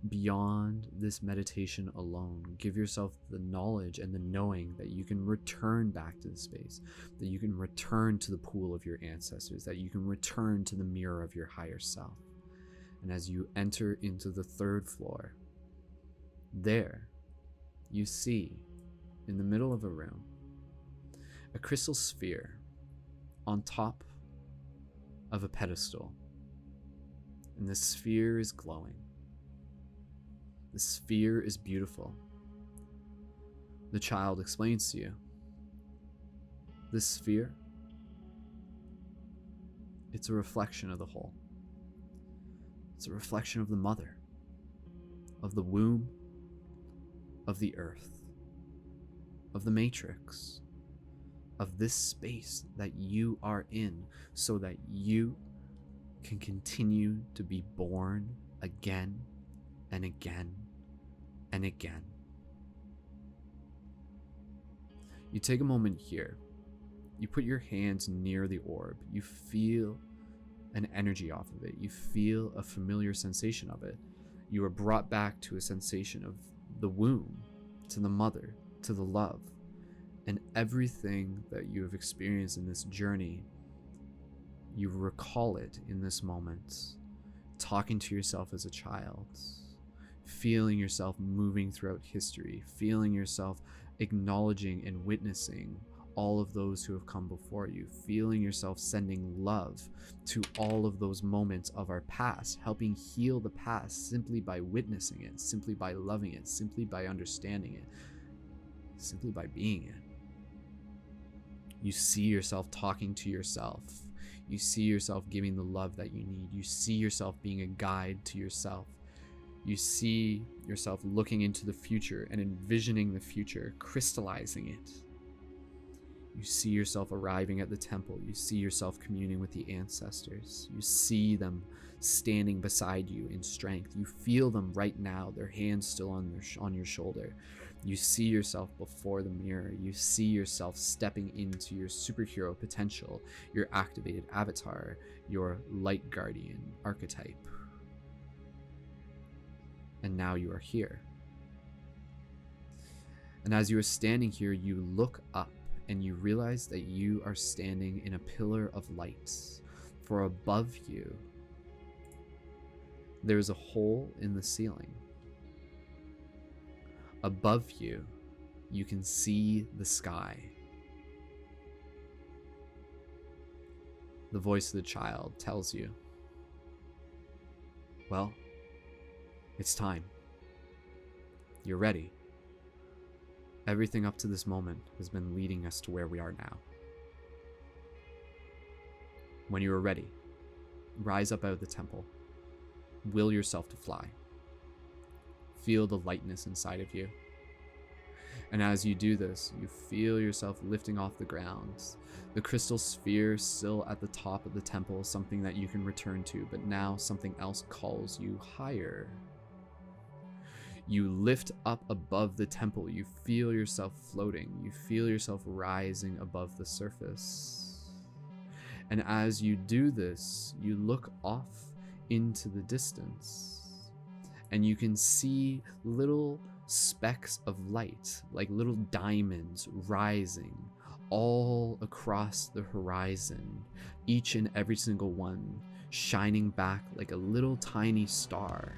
beyond this meditation alone, give yourself the knowledge and the knowing that you can return back to the space, that you can return to the pool of your ancestors, that you can return to the mirror of your higher self. And as you enter into the third floor, there you see, in the middle of a room, a crystal sphere on top of a pedestal. And the sphere is glowing. The sphere is beautiful. The child explains to you, this sphere, it's a reflection of the whole. It's a reflection of the mother, of the womb, of the earth, of the matrix, of this space that you are in, so that you can continue to be born again and again and again. You take a moment here. You put your hands near the orb. You feel an energy off of it. You feel a familiar sensation of it. You are brought back to a sensation of the womb, to the mother, to the love. And everything that you have experienced in this journey, you recall it in this moment, talking to yourself as a child, feeling yourself moving throughout history, feeling yourself acknowledging and witnessing all of those who have come before you, feeling yourself sending love to all of those moments of our past, helping heal the past simply by witnessing it, simply by loving it, simply by understanding it, simply by being it. You see yourself talking to yourself. You see yourself giving the love that you need. You see yourself being a guide to yourself. You see yourself looking into the future and envisioning the future, crystallizing it. You see yourself arriving at the temple. You see yourself communing with the ancestors. You see them standing beside you in strength. You feel them right now, their hands still on your shoulder. You see yourself before the mirror. You see yourself stepping into your superhero potential, your activated avatar, your light guardian archetype. And now you are here. And as you are standing here, you look up and you realize that you are standing in a pillar of light. For above you, there's a hole in the ceiling. Above you, you can see the sky. The voice of the child tells you, well, it's time. You're ready. Everything up to this moment has been leading us to where we are now. When you are ready, rise up out of the temple. Will yourself to fly. Feel the lightness inside of you. And as you do this, you feel yourself lifting off the ground. The crystal sphere still at the top of the temple, something that you can return to, but now something else calls you higher. You lift up above the temple. You feel yourself floating. You feel yourself rising above the surface. And as you do this, you look off into the distance. And you can see little specks of light, like little diamonds rising all across the horizon, each and every single one shining back like a little tiny star.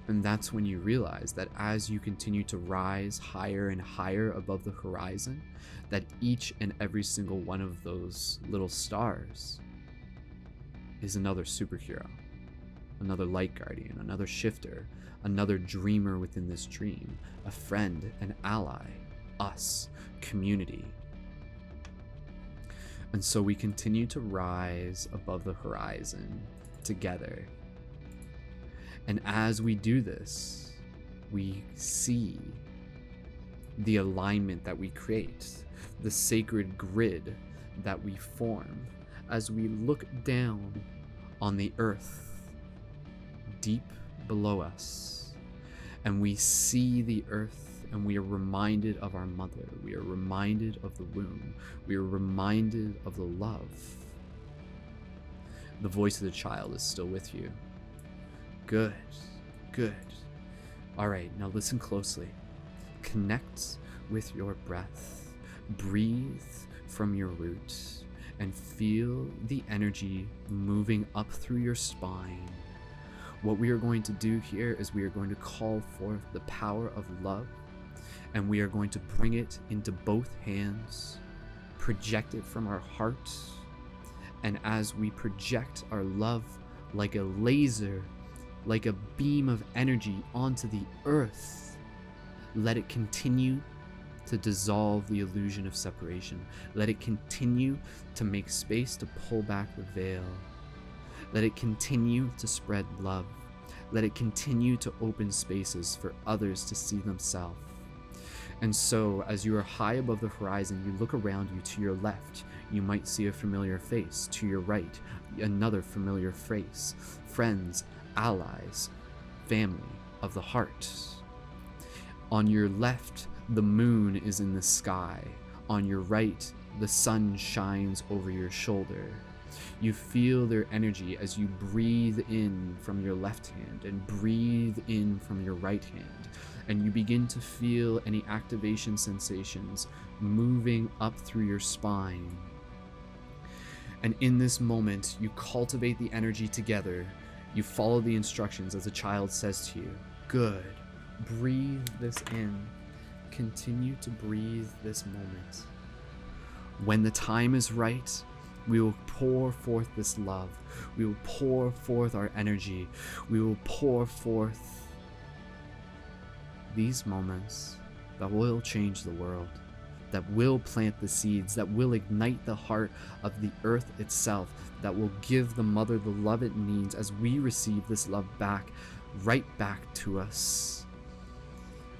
And that's when you realize that as you continue to rise higher and higher above the horizon, that each and every single one of those little stars is another superhero, another light guardian, another shifter, another dreamer within this dream, a friend, an ally, us, community. And so we continue to rise above the horizon together. And as we do this, we see the alignment that we create, the sacred grid that we form as we look down on the earth deep below us. And we see the earth, and we are reminded of our mother. We are reminded of the womb. We are reminded of the love. The voice of the child is still with you. Good, good. All right, now listen closely. Connect with your breath. Breathe from your roots and feel the energy moving up through your spine. What we are going to do here is we are going to call forth the power of love, and we are going to bring it into both hands, project it from our heart, and as we project our love like a laser, like a beam of energy onto the earth, let it continue to dissolve the illusion of separation. Let it continue to make space to pull back the veil. Let it continue to spread love. Let it continue to open spaces for others to see themselves. And so, as you are high above the horizon, you look around you. To your left, you might see a familiar face. To your right, another familiar face. Friends, allies, family of the heart. On your left, the moon is in the sky. On your right, the sun shines over your shoulder. You feel their energy as you breathe in from your left hand and breathe in from your right hand. And you begin to feel any activation sensations moving up through your spine. And in this moment, you cultivate the energy together. You follow the instructions as a child says to you. Good. Breathe this in. Continue to breathe this moment. When the time is right, we will pour forth this love. We will pour forth our energy. We will pour forth these moments that will change the world, that will plant the seeds, that will ignite the heart of the earth itself, that will give the mother the love it needs as we receive this love back, right back to us.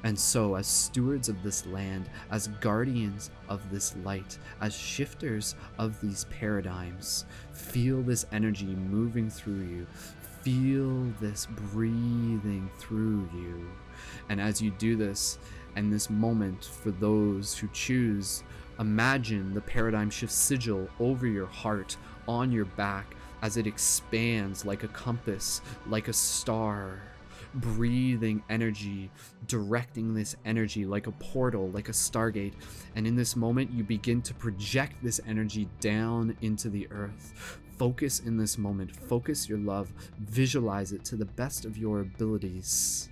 And so, as stewards of this land, as guardians of this light, as shifters of these paradigms, feel this energy moving through you. Feel this breathing through you. And as you do this, and this moment, for those who choose, imagine the paradigm shift sigil over your heart, on your back, as it expands like a compass, like a star. Breathing energy, directing this energy like a portal, like a stargate. And in this moment, you begin to project this energy down into the earth. Focus in this moment, focus your love, visualize it to the best of your abilities.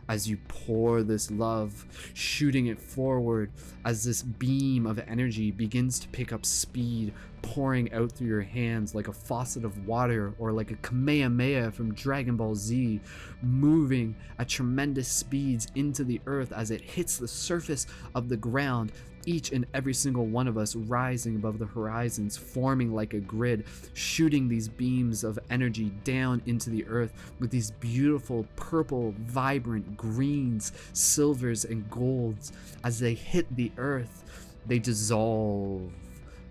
As you pour this love, shooting it forward, as this beam of energy begins to pick up speed, pouring out through your hands like a faucet of water, or like a Kamehameha from Dragon Ball Z, moving at tremendous speeds into the earth as it hits the surface of the ground. Each and every single one of us rising above the horizons, forming like a grid, shooting these beams of energy down into the earth with these beautiful purple, vibrant greens, silvers, and golds. As they hit the earth, they dissolve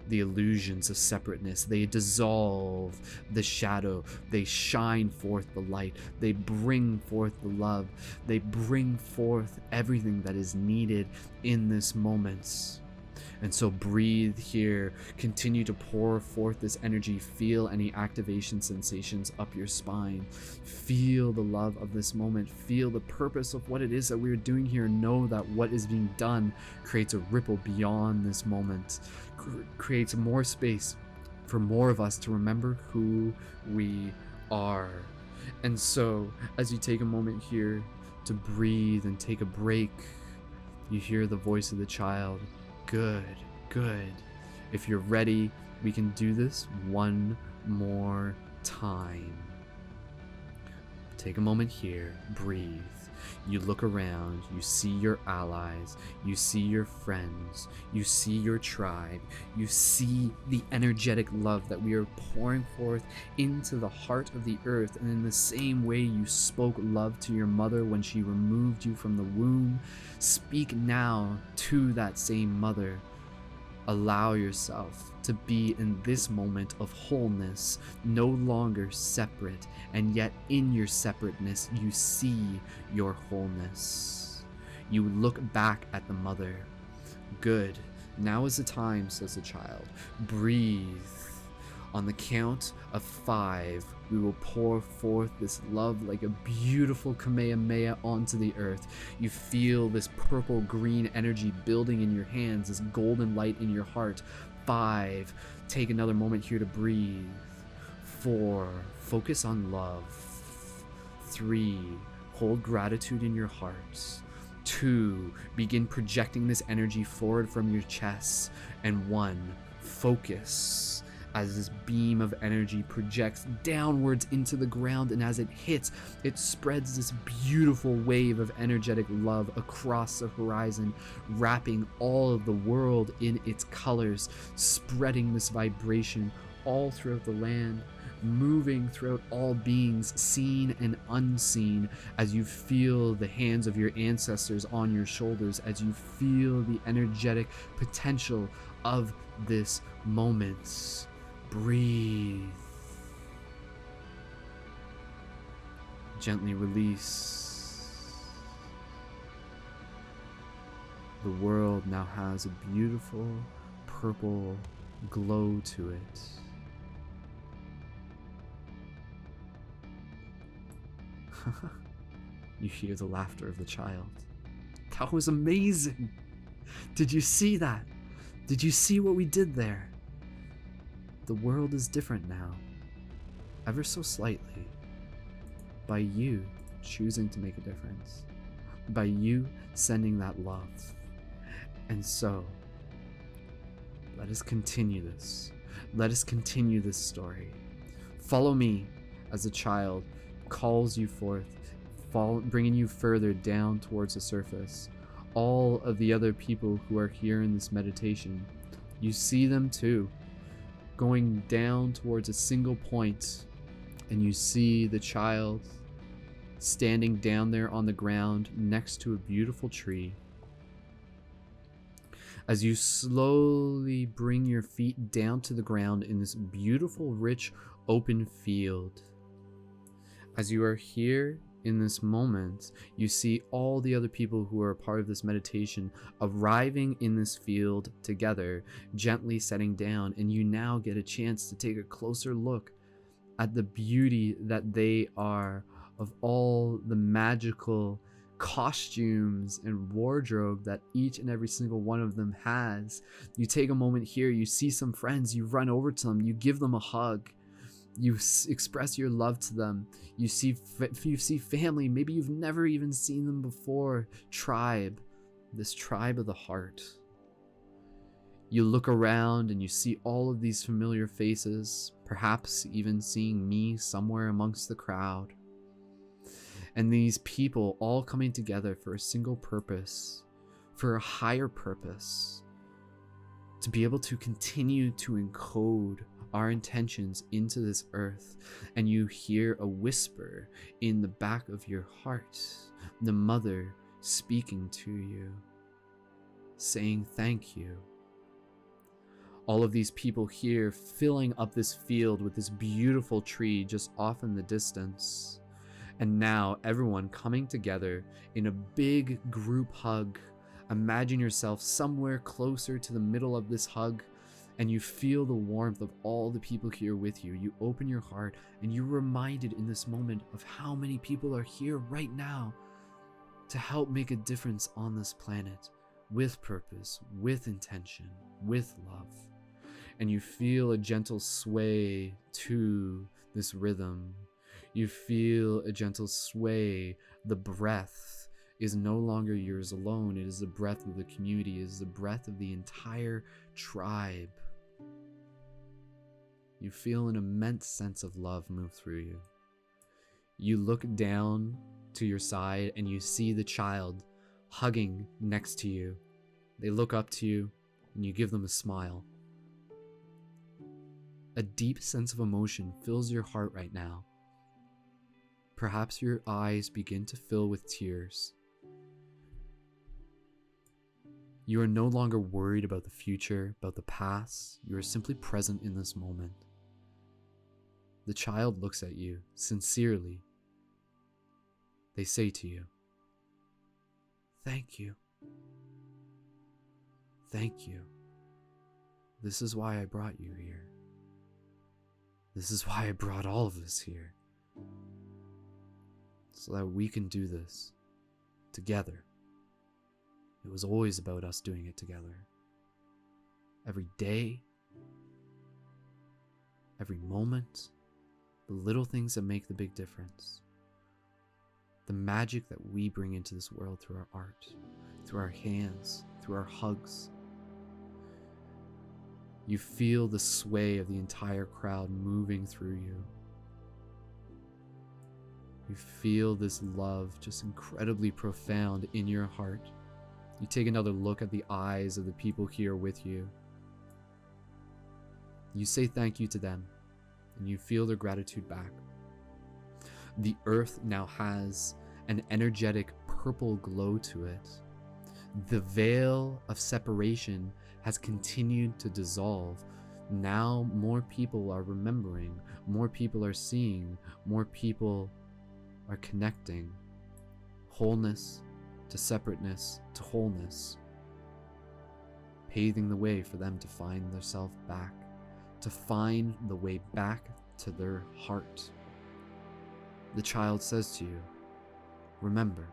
the illusions of separateness. They dissolve the shadow. They shine forth the light. They bring forth the love. They bring forth everything that is needed in this moment. And so breathe here, continue to pour forth this energy, feel any activation sensations up your spine, feel the love of this moment, feel the purpose of what it is that we're doing here. Know that what is being done creates a ripple beyond this moment, creates more space for more of us to remember who we are. And so, as you take a moment here to breathe and take a break, you hear the voice of the child. Good, good. If you're ready, we can do this one more time. Take a moment here, breathe. You look around, you see your allies, you see your friends, you see your tribe, you see the energetic love that we are pouring forth into the heart of the earth. And in the same way you spoke love to your mother when she removed you from the womb, speak now to that same mother. Allow yourself to be in this moment of wholeness, no longer separate, and yet in your separateness you see your wholeness. You look back at the mother. Good. Now is the time, says the child. Breathe. On the count of 5, we will pour forth this love like a beautiful Kamehameha onto the earth. You feel this purple-green energy building in your hands, this golden light in your heart. 5, take another moment here to breathe. 4, focus on love. 3, hold gratitude in your heart. 2, begin projecting this energy forward from your chest. And 1, focus as this beam of energy projects downwards into the ground, and as it hits, it spreads this beautiful wave of energetic love across the horizon, wrapping all of the world in its colors, spreading this vibration all throughout the land, moving throughout all beings, seen and unseen, as you feel the hands of your ancestors on your shoulders, as you feel the energetic potential of this moment. Breathe. Gently release. The world now has a beautiful purple glow to it. You hear the laughter of the child. That was amazing. Did you see that? Did you see what we did there? The world is different now, ever so slightly, by you choosing to make a difference, by you sending that love. And so, let us continue this. Let us continue this story. Follow me as the child calls you forth, bringing you further down towards the surface. All of the other people who are here in this meditation, you see them too, going down towards a single point, and you see the child standing down there on the ground next to a beautiful tree. As you slowly bring your feet down to the ground in this beautiful, rich, open field, as you are here in this moment, you see all the other people who are a part of this meditation arriving in this field together, gently setting down, and you now get a chance to take a closer look at the beauty that they are, of all the magical costumes and wardrobe that each and every single one of them has. You take a moment here, you see some friends, you run over to them, you give them a hug. You express your love to them. You see family, maybe you've never even seen them before. Tribe, this tribe of the heart. You look around and you see all of these familiar faces, perhaps even seeing me somewhere amongst the crowd. And these people all coming together for a single purpose, for a higher purpose, to be able to continue to encode our intentions into this earth. And you hear a whisper in the back of your heart, the mother speaking to you, saying thank you. All of these people here filling up this field with this beautiful tree just off in the distance. And now everyone coming together in a big group hug. Imagine yourself somewhere closer to the middle of this hug, and you feel the warmth of all the people here with you. You open your heart and you're reminded in this moment of how many people are here right now to help make a difference on this planet, with purpose, with intention, with love. and you feel a gentle sway to this rhythm. You feel a gentle sway. The breath is no longer yours alone. It is the breath of the community. It is the breath of the entire tribe. You feel an immense sense of love move through you. You look down to your side and you see the child hugging next to you. They look up to you and you give them a smile. A deep sense of emotion fills your heart right now. Perhaps your eyes begin to fill with tears. You are no longer worried about the future, about the past. You are simply present in this moment. The child looks at you sincerely. They say to you, "Thank you. Thank you. This is why I brought you here. This is why I brought all of us here. So that we can do this together. It was always about us doing it together. Every day, every moment, the little things that make the big difference. The magic that we bring into this world through our art, through our hands, through our hugs. You feel the sway of the entire crowd moving through you. You feel this love just incredibly profound in your heart. You take another look at the eyes of the people here with you. You say thank you to them, and you feel their gratitude back. The earth now has an energetic purple glow to it. The veil of separation has continued to dissolve. Now more people are remembering, more people are seeing, more people are connecting. Wholeness to separateness to wholeness, paving the way for them to find themselves back, to find the way back to their heart. The child says to you, "Remember,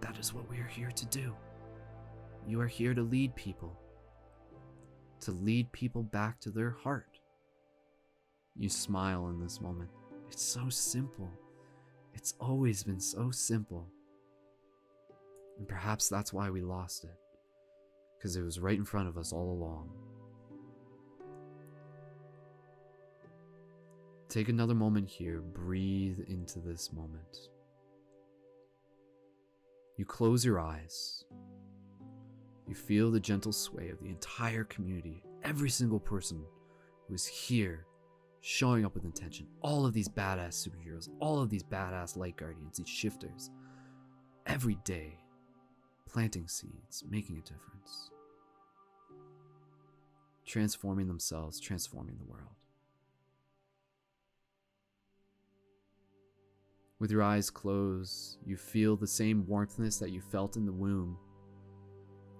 that is what we are here to do. You are here to lead people back to their heart." You smile in this moment. It's so simple. It's always been so simple. And perhaps that's why we lost it, because it was right in front of us all along. Take another moment here. Breathe into this moment. You close your eyes. You feel the gentle sway of the entire community. Every single person who is here showing up with intention. All of these badass superheroes. All of these badass light guardians. These shifters. Every day. Planting seeds. Making a difference. Transforming themselves. Transforming the world. With your eyes closed, you feel the same warmthness that you felt in the womb,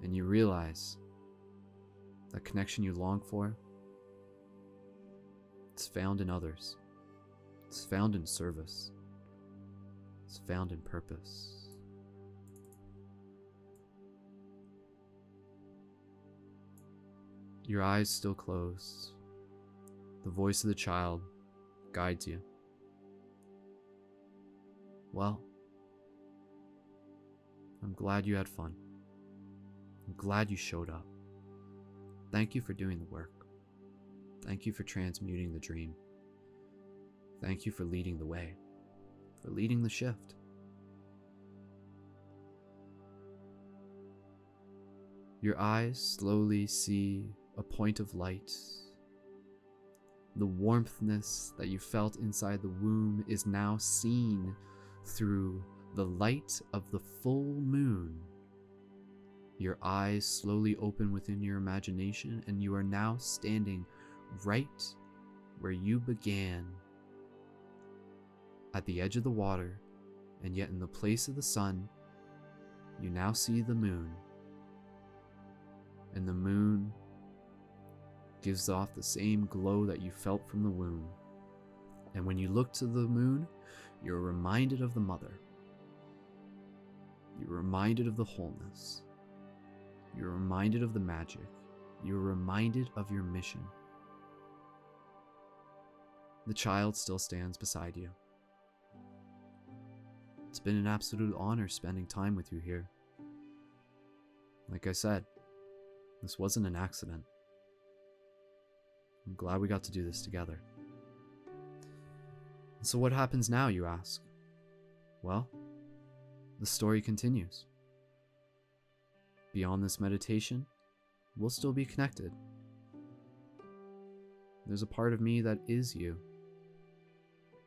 and you realize that connection you long for, it's found in others. It's found in service. It's found in purpose. Your eyes still closed. The voice of the child guides you. Well, I'm glad you had fun. I'm glad you showed up. Thank you for doing the work. Thank you for transmuting the dream. Thank you for leading the way, for leading the shift. Your eyes slowly see a point of light. The warmthness that you felt inside the womb is now seen through the light of the full moon. Your eyes slowly open within your imagination, and you are now standing right where you began, at the edge of the water, and yet in the place of the sun, you now see the moon. And the moon gives off the same glow that you felt from the womb. And when you look to the moon, you're reminded of the mother. You're reminded of the wholeness. You're reminded of the magic. You're reminded of your mission. The child still stands beside you. It's been an absolute honor spending time with you here. Like I said, this wasn't an accident. I'm glad we got to do this together. So what happens now, you ask? Well, the story continues. Beyond this meditation, we'll still be connected. There's a part of me that is you.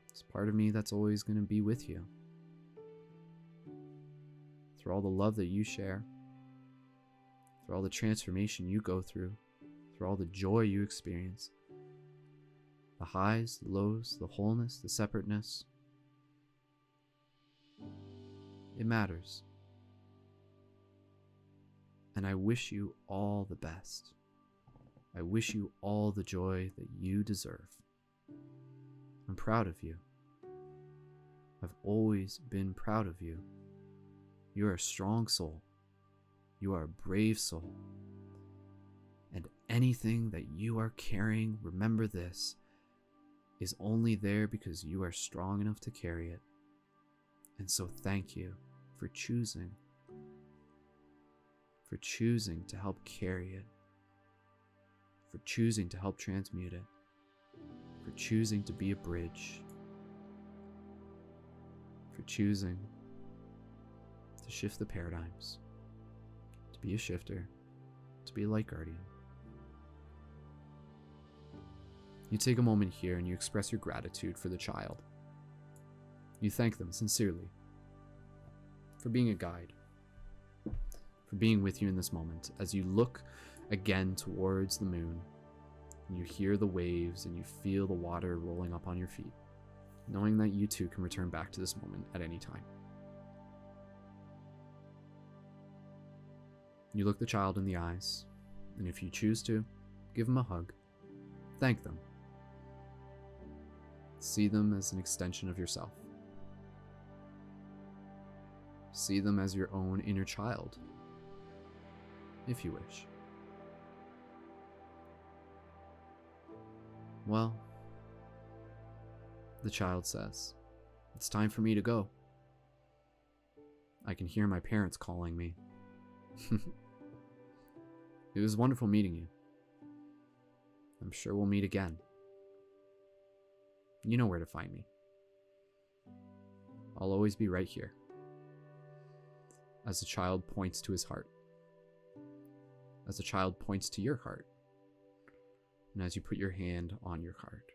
It's a part of me that's always going to be with you. Through all the love that you share, through all the transformation you go through all the joy you experience, the highs, the lows, the wholeness, the separateness. It matters. And I wish you all the best. I wish you all the joy that you deserve. I'm proud of you. I've always been proud of you. You are a strong soul. You are a brave soul. And anything that you are carrying, remember this, is only there because you are strong enough to carry it. And so thank you for choosing to help carry it, for choosing to help transmute it, for choosing to be a bridge, for choosing to shift the paradigms, to be a shifter, to be a light guardian. You take a moment here and you express your gratitude for the child. You thank them sincerely for being a guide, for being with you in this moment as you look again towards the moon and you hear the waves and you feel the water rolling up on your feet, knowing that you too can return back to this moment at any time. You look the child in the eyes, and if you choose to, give them a hug. Thank them. See them as an extension of yourself. See them as your own inner child, if you wish. Well, the child says, it's time for me to go. I can hear my parents calling me. It was wonderful meeting you. I'm sure we'll meet again. You know where to find me. I'll always be right here. As the child points to his heart. As the child points to your heart. And as you put your hand on your heart.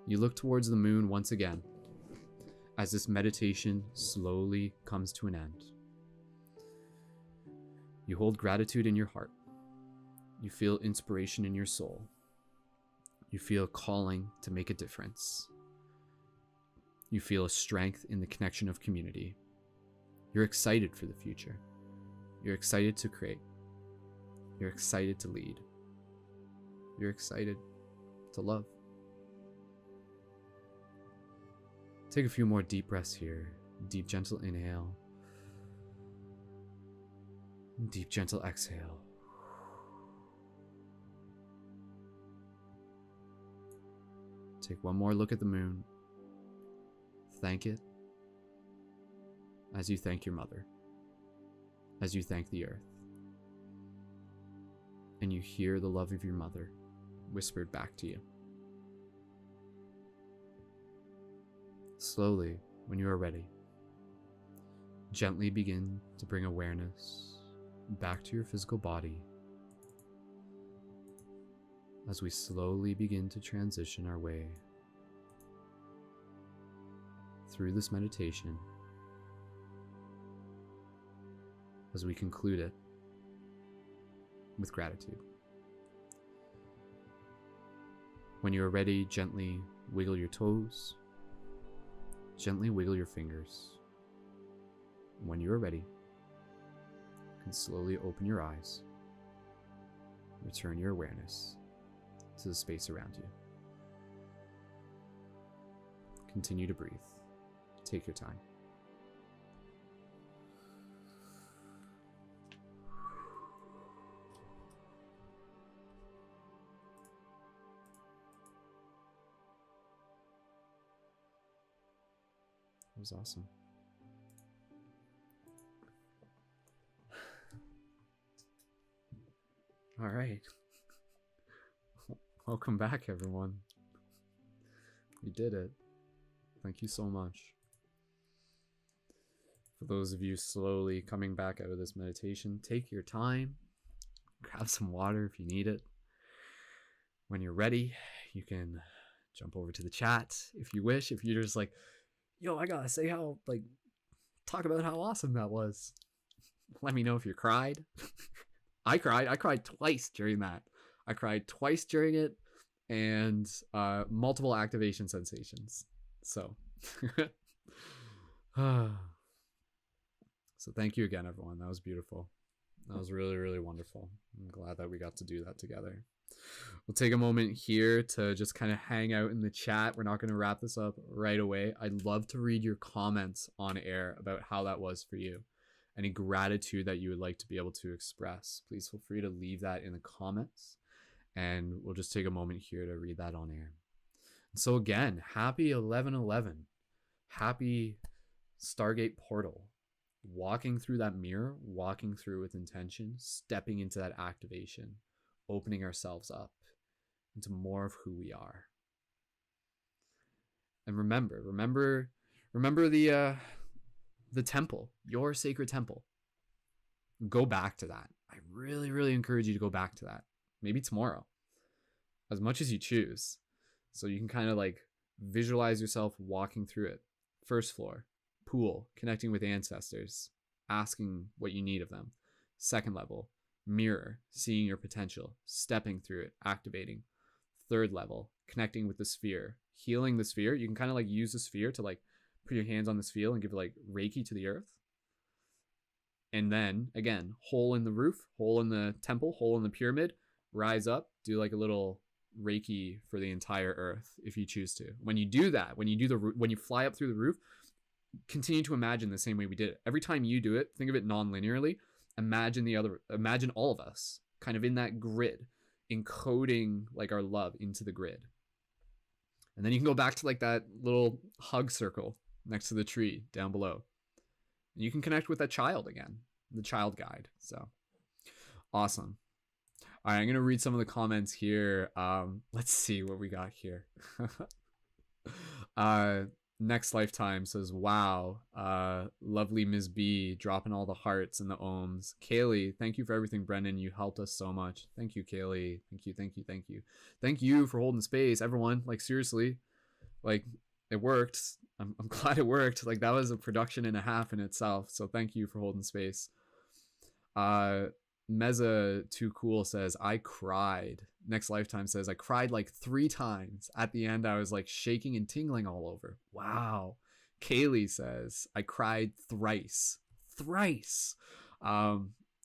You look towards the moon once again. As this meditation slowly comes to an end. You hold gratitude in your heart. You feel inspiration in your soul. You feel a calling to make a difference. You feel a strength in the connection of community. You're excited for the future. You're excited to create. You're excited to lead. You're excited to love. Take a few more deep breaths here. Deep, gentle inhale. Deep, gentle exhale. Take one more look at the moon. Thank it as you thank your mother, as you thank the earth. And you hear the love of your mother whispered back to you. Slowly, when you are ready, gently begin to bring awareness back to your physical body as we slowly begin to transition our way through this meditation, as we conclude it with gratitude. When you are ready, gently wiggle your toes, gently wiggle your fingers. When you are ready, you can slowly open your eyes, return your awareness to the space around you. Continue to breathe. Take your time. was awesome. All right. Welcome back, everyone. We did it. Thank you so much. For those of you slowly coming back out of this meditation, take your time. Grab some water if you need it. When you're ready, you can jump over to the chat if you wish. If you're just like, yo, I gotta say how, like, talk about how awesome that was. Let me know if you cried. I cried twice during that. I cried twice during it, and multiple activation sensations. So so thank you again, everyone. That was beautiful. That was really, really wonderful. I'm glad that we got to do that together. We'll take a moment here to just kind of hang out in the chat. We're not going to wrap this up right away. I'd love to read your comments on air about how that was for you. Any gratitude that you would like to be able to express, please feel free to leave that in the comments, and we'll just take a moment here to read that on air. So again, happy 11/11. Happy Stargate portal. Walking through that mirror, walking through with intention, stepping into that activation, opening ourselves up into more of who we are. And remember the temple, your sacred temple. Go back to that. I really, really encourage you to go back to that. Maybe tomorrow, as much as you choose. So you can kind of like visualize yourself walking through it. First floor, pool, connecting with ancestors, asking what you need of them. Second level, mirror, seeing your potential, stepping through it, activating. Third level, connecting with the sphere, healing the sphere. You can kind of like use the sphere to like put your hands on the sphere and give it like Reiki to the earth. And then again, hole in the roof, hole in the temple, hole in the pyramid, rise up, do like a little Reiki for the entire earth if you choose to. When you do that, when you fly up through the roof, continue to imagine the same way we did it. Every time you do it, think of it non-linearly. Imagine all of us kind of in that grid, encoding like our love into the grid. And then you can go back to like that little hug circle next to the tree down below. And you can connect with that child again, the child guide. So awesome. All right, I'm going to read some of the comments here. Let's see what we got here. Next Lifetime says, wow, lovely Ms. B dropping all the hearts and the ohms. Kaylee, thank you for everything, Brendan. You helped us so much. Thank you, Kaylee. Thank you. Thank you for holding space, everyone. Like, seriously, like, it worked. I'm glad it worked. Like, that was a production and a half in itself. So thank you for holding space. Meza Too Cool says, I cried. Next Lifetime says, I cried like 3 times. At the end, I was like shaking and tingling all over. Wow. Kaylee says, I cried thrice.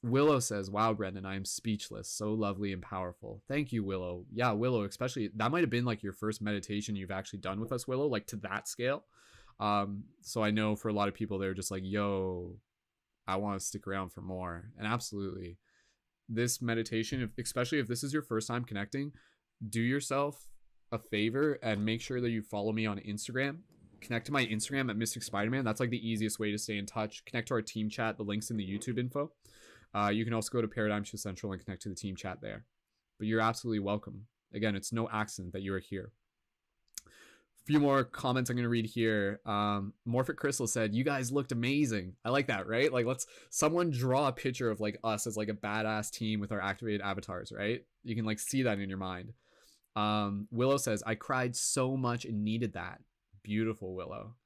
Willow says, wow, Brendan, I am speechless. So lovely and powerful. Thank you, Willow. Yeah, Willow, especially, that might have been like your first meditation you've actually done with us, Willow, like to that scale. So I know for a lot of people, they're just like, yo, I want to stick around for more. And absolutely. This meditation, especially if this is your first time connecting, do yourself a favor and make sure that you follow me on Instagram. Connect to my Instagram at Mystic Spider-Man. That's like the easiest way to stay in touch. Connect to our team chat. The link's in the YouTube info. You can also go to Paradigm Shift Central and connect to the team chat there. But you're absolutely welcome. Again, it's no accident that you are here. Few more comments I'm going to read here. Morphic Crystal said, you guys looked amazing. I like that, right? Like, let's someone draw a picture of like us as like a badass team with our activated avatars, right? You can like see that in your mind. Willow says, I cried so much and needed that. Beautiful, Willow.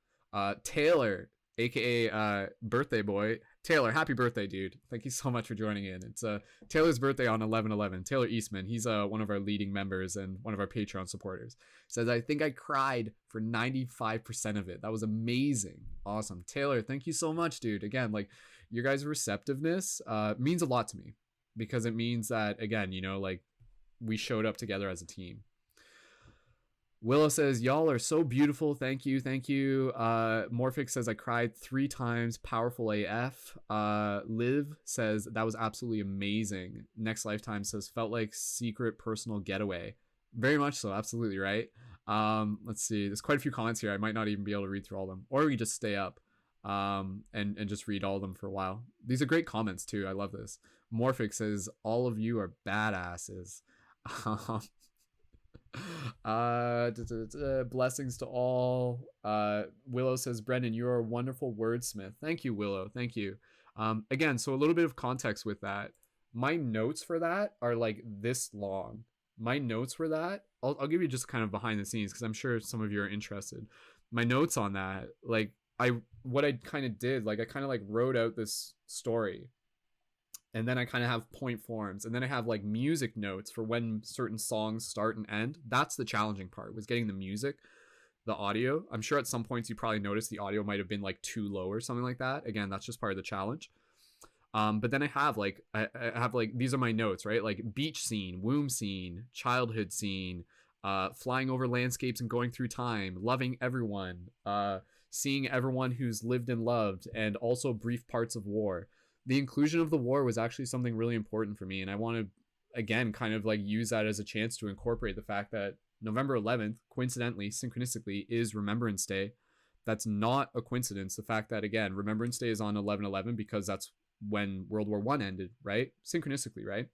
Taylor, aka birthday boy. Taylor, happy birthday, dude. Thank you so much for joining in. It's Taylor's birthday on 11/11. Taylor Eastman, he's one of our leading members and one of our Patreon supporters. Says, I think I cried for 95% of it. That was amazing. Awesome. Taylor, thank you so much, dude. Again, like, your guys' receptiveness means a lot to me, because it means that, again, you know, like, we showed up together as a team. Willow says, y'all are so beautiful. Thank you. Morphic says, I cried 3 times. Powerful AF. Liv says, that was absolutely amazing. Next Lifetime says, felt like secret personal getaway. Very much so. Absolutely, right? Let's see. There's quite a few comments here. I might not even be able to read through all of them, or we just stay up and just read all of them for a while. These are great comments too. I love this. Morphic says, all of you are badasses. Blessings to all. Willow says, Brendan, you're a wonderful wordsmith. Thank you, Willow. Thank you. Again, so a little bit of context with that. My notes for that are like this long. My notes for that, I'll give you just kind of behind the scenes because I'm sure some of you are interested. My notes on that, like what I kind of did, like I kind of like wrote out this story, and then I kind of have point forms, and then I have like music notes for when certain songs start and end. That's the challenging part, was getting the music, the audio. I'm sure at some points you probably noticed the audio might have been like too low or something like that. Again, that's just part of the challenge. But then I have like these are my notes, right? Like beach scene, womb scene, childhood scene, flying over landscapes and going through time, loving everyone, seeing everyone who's lived and loved, and also brief parts of war. The inclusion of the war was actually something really important for me, and I want to again kind of like use that as a chance to incorporate the fact that November 11th, coincidentally, synchronistically, is Remembrance Day. That's not a coincidence. The fact that, again, Remembrance Day is on 11/11 because that's when World War I ended, right? Synchronistically, right?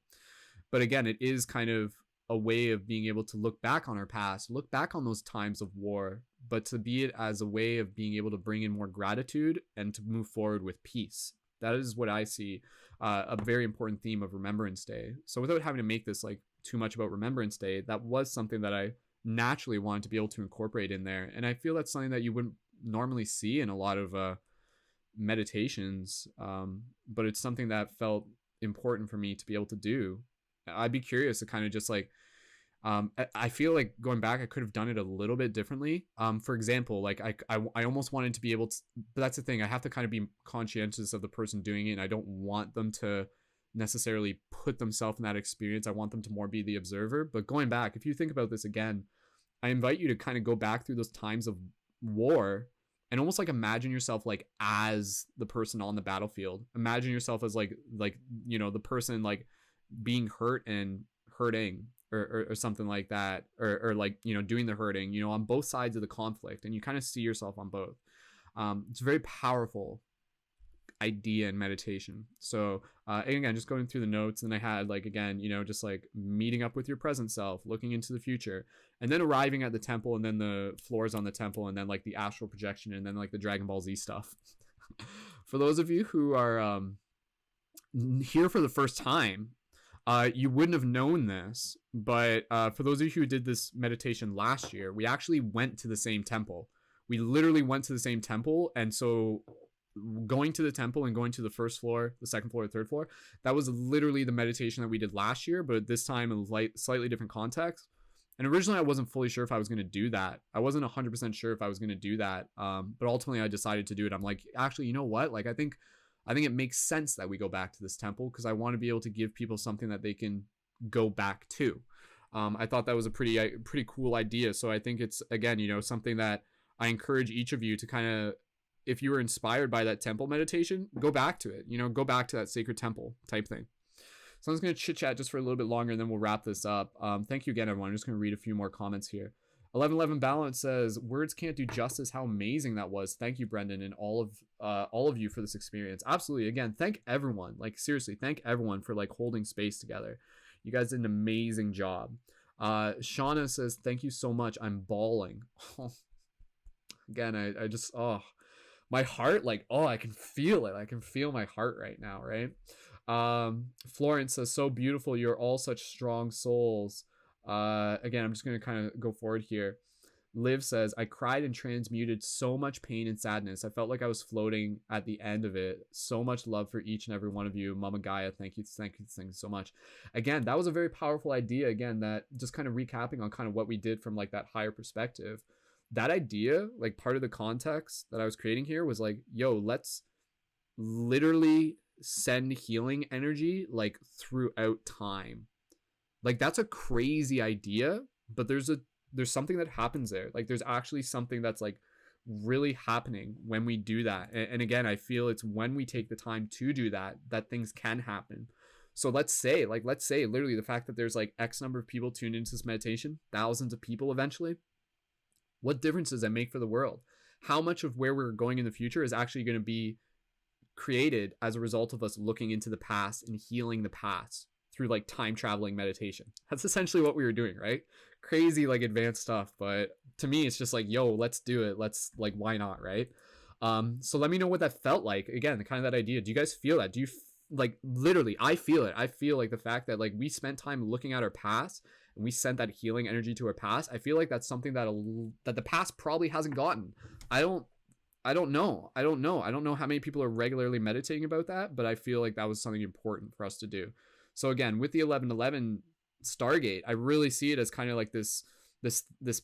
But again, it is kind of a way of being able to look back on our past, look back on those times of war, but to be it as a way of being able to bring in more gratitude and to move forward with peace. That is what I see a very important theme of Remembrance Day. So without having to make this like too much about Remembrance Day, that was something that I naturally wanted to be able to incorporate in there. And I feel that's something that you wouldn't normally see in a lot of meditations, but it's something that felt important for me to be able to do. I'd be curious to kind of just like I feel like going back I could have done it a little bit differently. For example, like I almost wanted to be able to, but that's the thing, I have to kind of be conscientious of the person doing it, and I don't want them to necessarily put themselves in that experience. I want them to more be the observer. But going back, if you think about this again, I invite you to kind of go back through those times of war and almost like imagine yourself like as the person on the battlefield. Imagine yourself as like you know, the person like being hurt and hurting or something like that, or like, you know, doing the hurting, you know, on both sides of the conflict, and you kind of see yourself on both. It's a very powerful idea in meditation. So and again, just going through the notes, and I had like, again, you know, just like meeting up with your present self, looking into the future, and then arriving at the temple, and then the floors on the temple, and then like the astral projection, and then like the Dragon Ball Z stuff. For those of you who are here for the first time, you wouldn't have known this, but for those of you who did this meditation last year, we actually went to the same temple. We literally went to the same temple, and so going to the temple and going to the first floor, the second floor, the third floor, that was literally the meditation that we did last year, but this time in slightly different context. And originally I wasn't fully sure if I was going to do that. I wasn't 100% sure if I was going to do that. But ultimately I decided to do it. I'm like, actually, you know what? Like, I think it makes sense that we go back to this temple, because I want to be able to give people something that they can go back to. I thought that was a pretty cool idea. So I think it's, again, you know, something that I encourage each of you to kind of, if you were inspired by that temple meditation, go back to it, you know, go back to that sacred temple type thing. So I'm just going to chit chat just for a little bit longer, and then we'll wrap this up. Thank you again, everyone. I'm just going to read a few more comments here. 1111 Balance says, words can't do justice how amazing that was. Thank you, Brendan, and all of you for this experience. Absolutely. Again, thank everyone. Like, seriously, thank everyone for like holding space together. You guys did an amazing job. Shauna says, thank you so much. I'm bawling. Again, I just, my heart, like, I can feel it. I can feel my heart right now, right? Florence says, so beautiful. You're all such strong souls. Again, I'm just going to kind of go forward here. Liv says, I cried and transmuted so much pain and sadness. I felt like I was floating at the end of it. So much love for each and every one of you. Mama Gaia, thank you so much. Again, that was a very powerful idea. Again, that just kind of recapping on kind of what we did from like that higher perspective. That idea, like part of the context that I was creating here was like, yo, let's literally send healing energy like throughout time. Like, that's a crazy idea, but there's something that happens there. Like, there's actually something that's like really happening when we do that. And again, I feel it's when we take the time to do that things can happen. So let's say literally the fact that there's like X number of people tuned into this meditation, thousands of people eventually, What difference does that make for the world? How much of where we're going in the future is actually going to be created as a result of us looking into the past and healing the past through like time traveling meditation? That's essentially what we were doing, right? Crazy, like advanced stuff. But to me, it's just like, yo, let's do it. Let's like, why not, right? So let me know what that felt like. Again, kind of that idea. Do you guys feel that? Do you like literally? I feel it. I feel like the fact that like we spent time looking at our past and we sent that healing energy to our past. I feel like that's something that the past probably hasn't gotten. I don't know. I don't know how many people are regularly meditating about that, but I feel like that was something important for us to do. So again, with the 1111 Stargate, I really see it as kind of like this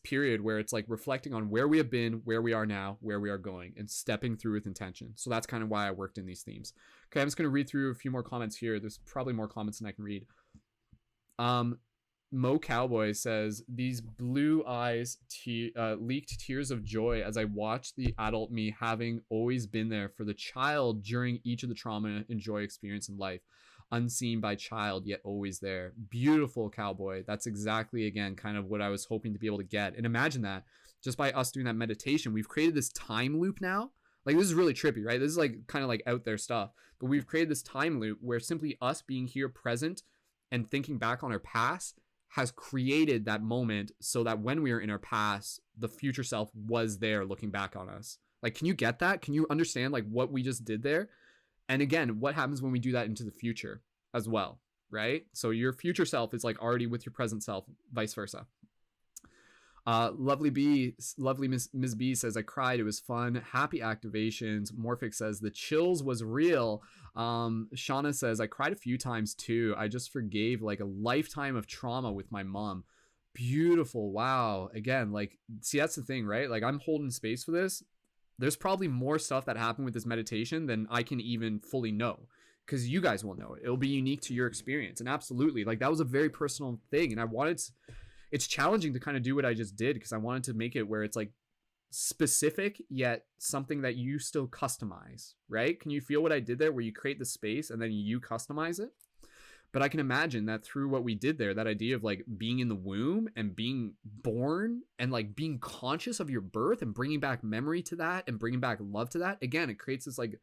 period where it's like reflecting on where we have been, where we are now, where we are going, and stepping through with intention. So that's kind of why I worked in these themes. Okay, I'm just going to read through a few more comments here. There's probably more comments than I can read. Mo Cowboy says, these blue eyes leaked tears of joy as I watched the adult me having always been there for the child during each of the trauma and joy experience in life. Unseen by child, yet always there. Beautiful, Cowboy. That's exactly, again, kind of what I was hoping to be able to get. And imagine that just by us doing that meditation, we've created this time loop now. Like, this is really trippy, right? This is like kind of like out there stuff. But we've created this time loop where simply us being here present and thinking back on our past has created that moment so that when we are in our past, the future self was there looking back on us. Like, can you get that? Can you understand like what we just did there? And again, what happens when we do that into the future as well, right? So your future self is like already with your present self, vice versa. Lovely Miss B says, I cried. It was fun. Happy activations. Morphic says, the chills was real. Shauna says, I cried a few times too. I just forgave like a lifetime of trauma with my mom. Beautiful. Wow. Again, like, see, that's the thing, right? Like, I'm holding space for this. There's probably more stuff that happened with this meditation than I can even fully know, because you guys will know it. It'll be unique to your experience. And absolutely, like, that was a very personal thing. And I wanted to, it's challenging to kind of do what I just did, because I wanted to make it where it's like specific, yet something that you still customize, right? Can you feel what I did there, where you create the space and then you customize it? But I can imagine that through what we did there, that idea of like being in the womb and being born and like being conscious of your birth and bringing back memory to that and bringing back love to that. Again, it creates this like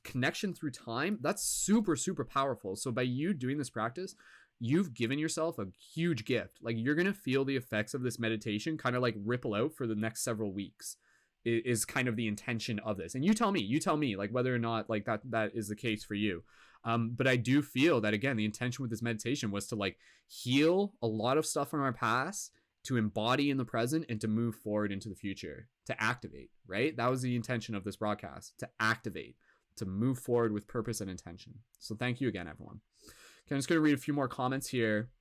connection through time. That's super, super powerful. So by you doing this practice, you've given yourself a huge gift. Like, you're going to feel the effects of this meditation kind of like ripple out for the next several weeks is kind of the intention of this. And you tell me like whether or not like that is the case for you. But I do feel that, again, the intention with this meditation was to like heal a lot of stuff from our past, to embody in the present, and to move forward into the future, to activate, right? That was the intention of this broadcast, to activate, to move forward with purpose and intention. So thank you again, everyone. Okay, I'm just going to read a few more comments here.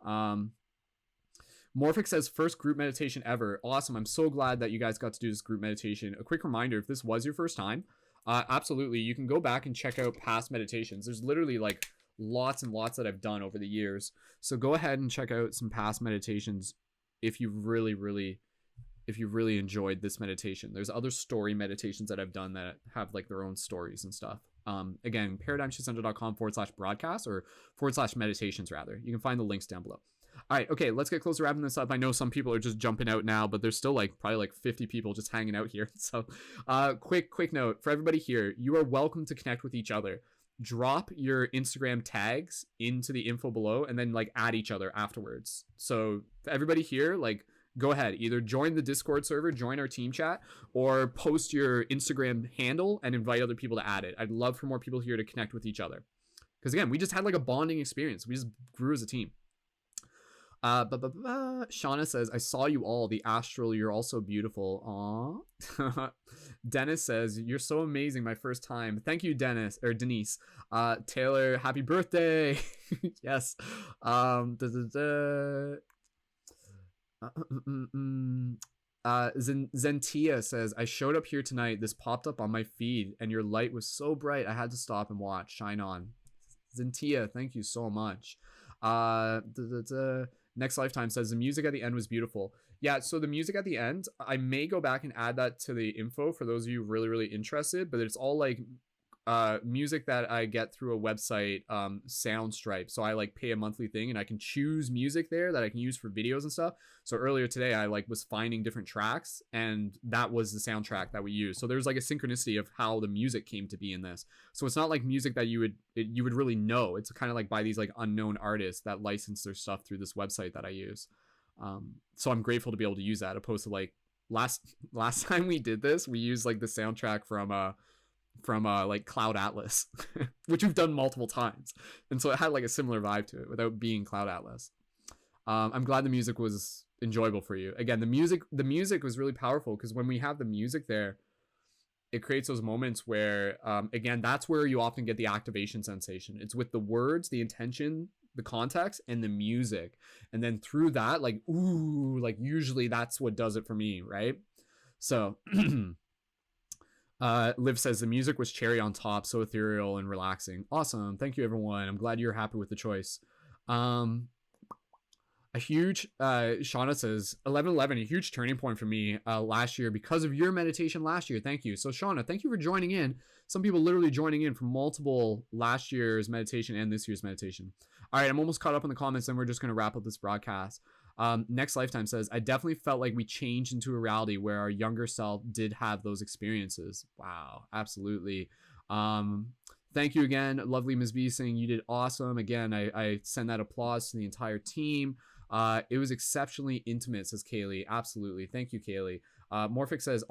Morphic says, first group meditation ever. Awesome. I'm so glad that you guys got to do this group meditation. A quick reminder, if this was your first time, absolutely, you can go back and check out past meditations. There's literally like lots and lots that I've done over the years. So go ahead and check out some past meditations if you really enjoyed this meditation. There's other story meditations that I've done that have like their own stories and stuff. Again, paradigmshiftcenter.com/broadcast or /meditations rather. You can find the links down below. All right, okay, let's get close to wrapping this up. I know some people are just jumping out now, but there's still like probably like 50 people just hanging out here. So quick note for everybody here, you are welcome to connect with each other. Drop your Instagram tags into the info below and then like add each other afterwards. So for everybody here, like, go ahead, either join the Discord server, join our team chat, or post your Instagram handle and invite other people to add it. I'd love for more people here to connect with each other, because again, we just had like a bonding experience. We just grew as a team. Shauna says, I saw you all, the astral, you're also beautiful. Aw. Dennis says, you're so amazing, my first time. Thank you, Dennis, or Denise. Taylor, happy birthday. Yes. Zentia says, I showed up here tonight, this popped up on my feed, and your light was so bright I had to stop and watch. Shine on. Zentia, thank you so much. Next Lifetime says, the music at the end was beautiful. Yeah, so the music at the end, I may go back and add that to the info for those of you really interested, but it's all like music that I get through a website, Soundstripe. So I like pay a monthly thing and I can choose music there that I can use for videos and stuff. So earlier today I like was finding different tracks and that was the soundtrack that we used. So there's like a synchronicity of how the music came to be in this. So it's not like music that you would really know. It's kind of like by these like unknown artists that license their stuff through this website that I use. So I'm grateful to be able to use that, opposed to like last time we did this, we used like the soundtrack from like Cloud Atlas, which we've done multiple times, and so it had like a similar vibe to it without being Cloud Atlas. I'm glad the music was enjoyable for you. Again, the music was really powerful because when we have the music there, it creates those moments where again, that's where you often get the activation sensation. It's with the words, the intention, the context, and the music, and then through that, like, ooh, like usually that's what does it for me, right? So Liv says the music was cherry on top, so ethereal and relaxing. Awesome. Thank you, everyone. I'm glad you're happy with the choice. A huge Shauna says 11/11, a huge turning point for me last year because of your meditation last year. Thank you. So Shauna, thank you for joining in. Some people literally joining in from multiple last year's meditation and this year's meditation. All right, I'm almost caught up in the comments and we're just going to wrap up this broadcast. Next Lifetime says, I definitely felt like we changed into a reality where our younger self did have those experiences. Wow, absolutely. Thank you again, lovely Ms. B, saying you did awesome. Again, I send that applause to the entire team. It was exceptionally intimate, says Kaylee. Absolutely. Thank you, Kaylee. Morphic says,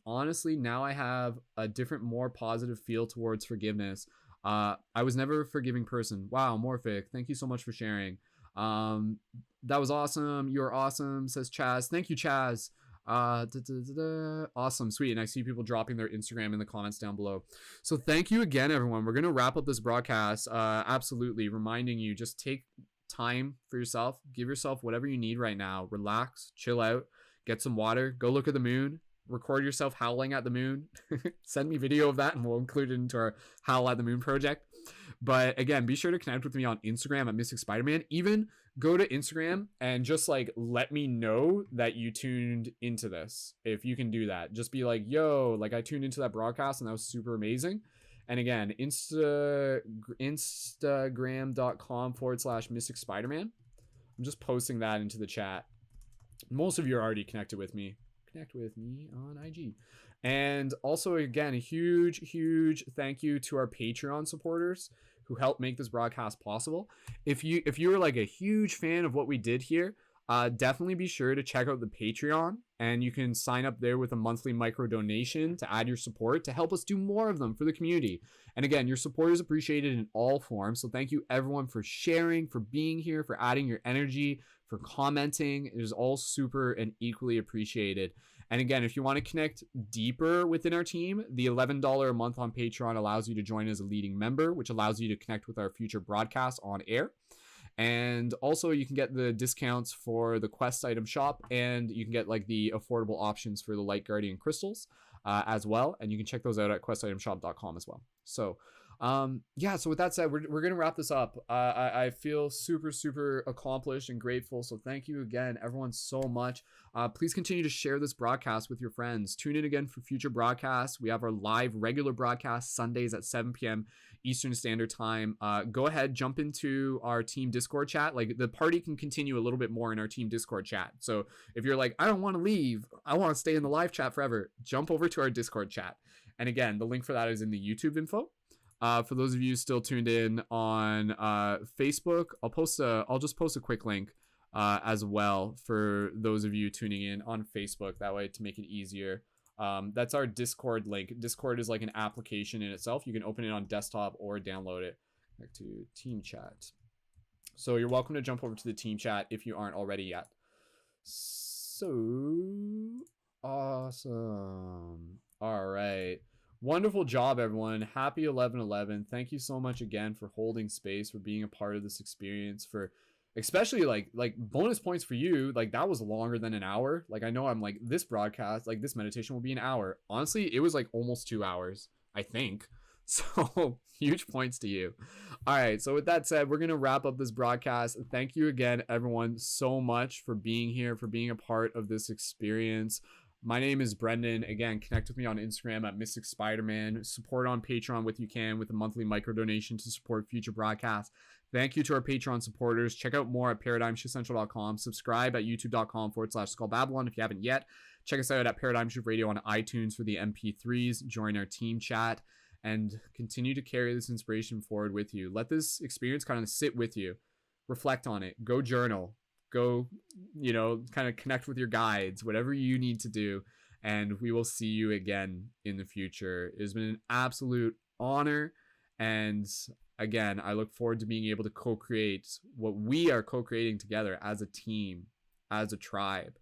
honestly, now I have a different, more positive feel towards forgiveness. I was never a forgiving person. Wow, Morphic, thank you so much for sharing. That was awesome. You're awesome, says Chaz. Thank you, Chaz. Awesome, sweet. And I see people dropping their Instagram in the comments down below. So thank you again, everyone. We're going to wrap up this broadcast. Absolutely reminding you, just take time for yourself. Give yourself whatever you need right now. Relax, chill out, get some water, go look at the moon, record yourself howling at the moon. Send me video of that and we'll include it into our Howl at the Moon project. But again, be sure to connect with me on Instagram at Mystic Spider-Man. Even go to Instagram and just like let me know that you tuned into this. If you can do that, just be like, yo, like I tuned into that broadcast and that was super amazing. And again, instagram.com/Mystic Spider-Man. I'm just posting that into the chat. Most of you are already connected with me. Connect with me on IG. And also, again, a huge thank you to our Patreon supporters who helped make this broadcast possible. If you're like a huge fan of what we did here, definitely be sure to check out the Patreon, and you can sign up there with a monthly micro donation to add your support to help us do more of them for the community. And again, your support is appreciated in all forms. So thank you everyone for sharing, for being here, for adding your energy, for commenting. It is all super and equally appreciated. And again, if you want to connect deeper within our team, the $11 a month on Patreon allows you to join as a leading member, which allows you to connect with our future broadcasts on air. And also you can get the discounts for the quest item shop, and you can get like the affordable options for the Light Guardian crystals as well. And you can check those out at questitemshop.com as well. So yeah, so with that said, we're gonna wrap this up. I feel super accomplished and grateful, so thank you again everyone so much. Please continue to share this broadcast with your friends. Tune in again for future broadcasts. We have our live regular broadcast Sundays at 7 p.m. Eastern Standard Time. Go ahead, jump into our team Discord chat. Like, the party can continue a little bit more in our team Discord chat. So if you're like, I don't want to leave, I want to stay in the live chat forever, jump over to our Discord chat. And again, the link for that is in the YouTube info. For those of you still tuned in on Facebook, I'll just post a quick link as well for those of you tuning in on Facebook, that way to make it easier. That's our Discord link. Discord is like an application in itself. You can open it on desktop or download it. Back to team chat. So you're welcome to jump over to the team chat if you aren't already yet. So awesome. All right. Wonderful job, everyone. Happy 11/11. Thank you so much again for holding space, for being a part of this experience, for especially like bonus points for you. Like, that was longer than an hour. Like, I know I'm like, this broadcast, like this meditation will be an hour. Honestly, it was like almost 2 hours, I think. So huge points to you. All right. So with that said, we're going to wrap up this broadcast. Thank you again, everyone, so much for being here, for being a part of this experience. My name is Brendan. Again, connect with me on Instagram at Mystic Spider-Man. Support on Patreon with you can with a monthly micro donation to support future broadcasts. Thank you to our Patreon supporters. Check out more at paradigmshiftcentral.com. Subscribe at youtube.com/SkullBabylon if you haven't yet. Check us out at Paradigm Shift Radio on iTunes for the MP3s. Join our team chat and continue to carry this inspiration forward with you. Let this experience kind of sit with you. Reflect on it. Go journal. Go, kind of connect with your guides, whatever you need to do. And we will see you again in the future. It has been an absolute honor. And again, I look forward to being able to co-create what we are co-creating together as a team, as a tribe,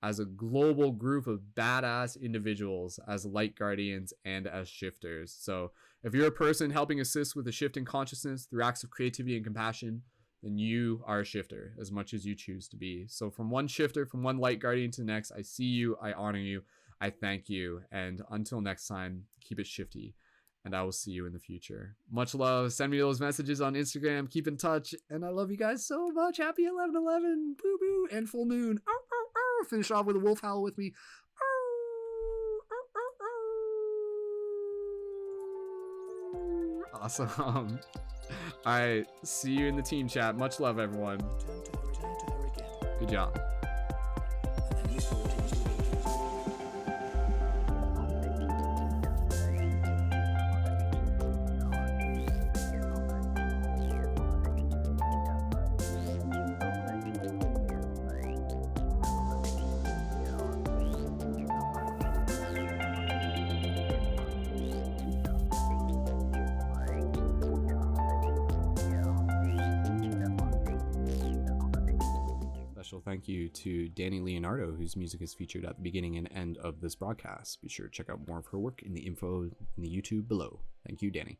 as a global group of badass individuals, as light guardians and as shifters. So if you're a person helping assist with the shift in consciousness through acts of creativity and compassion, then you are a shifter as much as you choose to be. So from one shifter, from one light guardian to the next, I see you, I honor you, I thank you. And until next time, keep it shifty. And I will see you in the future. Much love. Send me those messages on Instagram. Keep in touch. And I love you guys so much. Happy 11/11. Boo boo. And full moon. Ow, ow, ow. Finish off with a wolf howl with me. Awesome. All right. See you in the team chat. Much love, everyone. Good job. Thank you to Danny Leonardo, whose music is featured at the beginning and end of this broadcast. Be sure to check out more of her work in the info in the YouTube below. Thank you, Danny.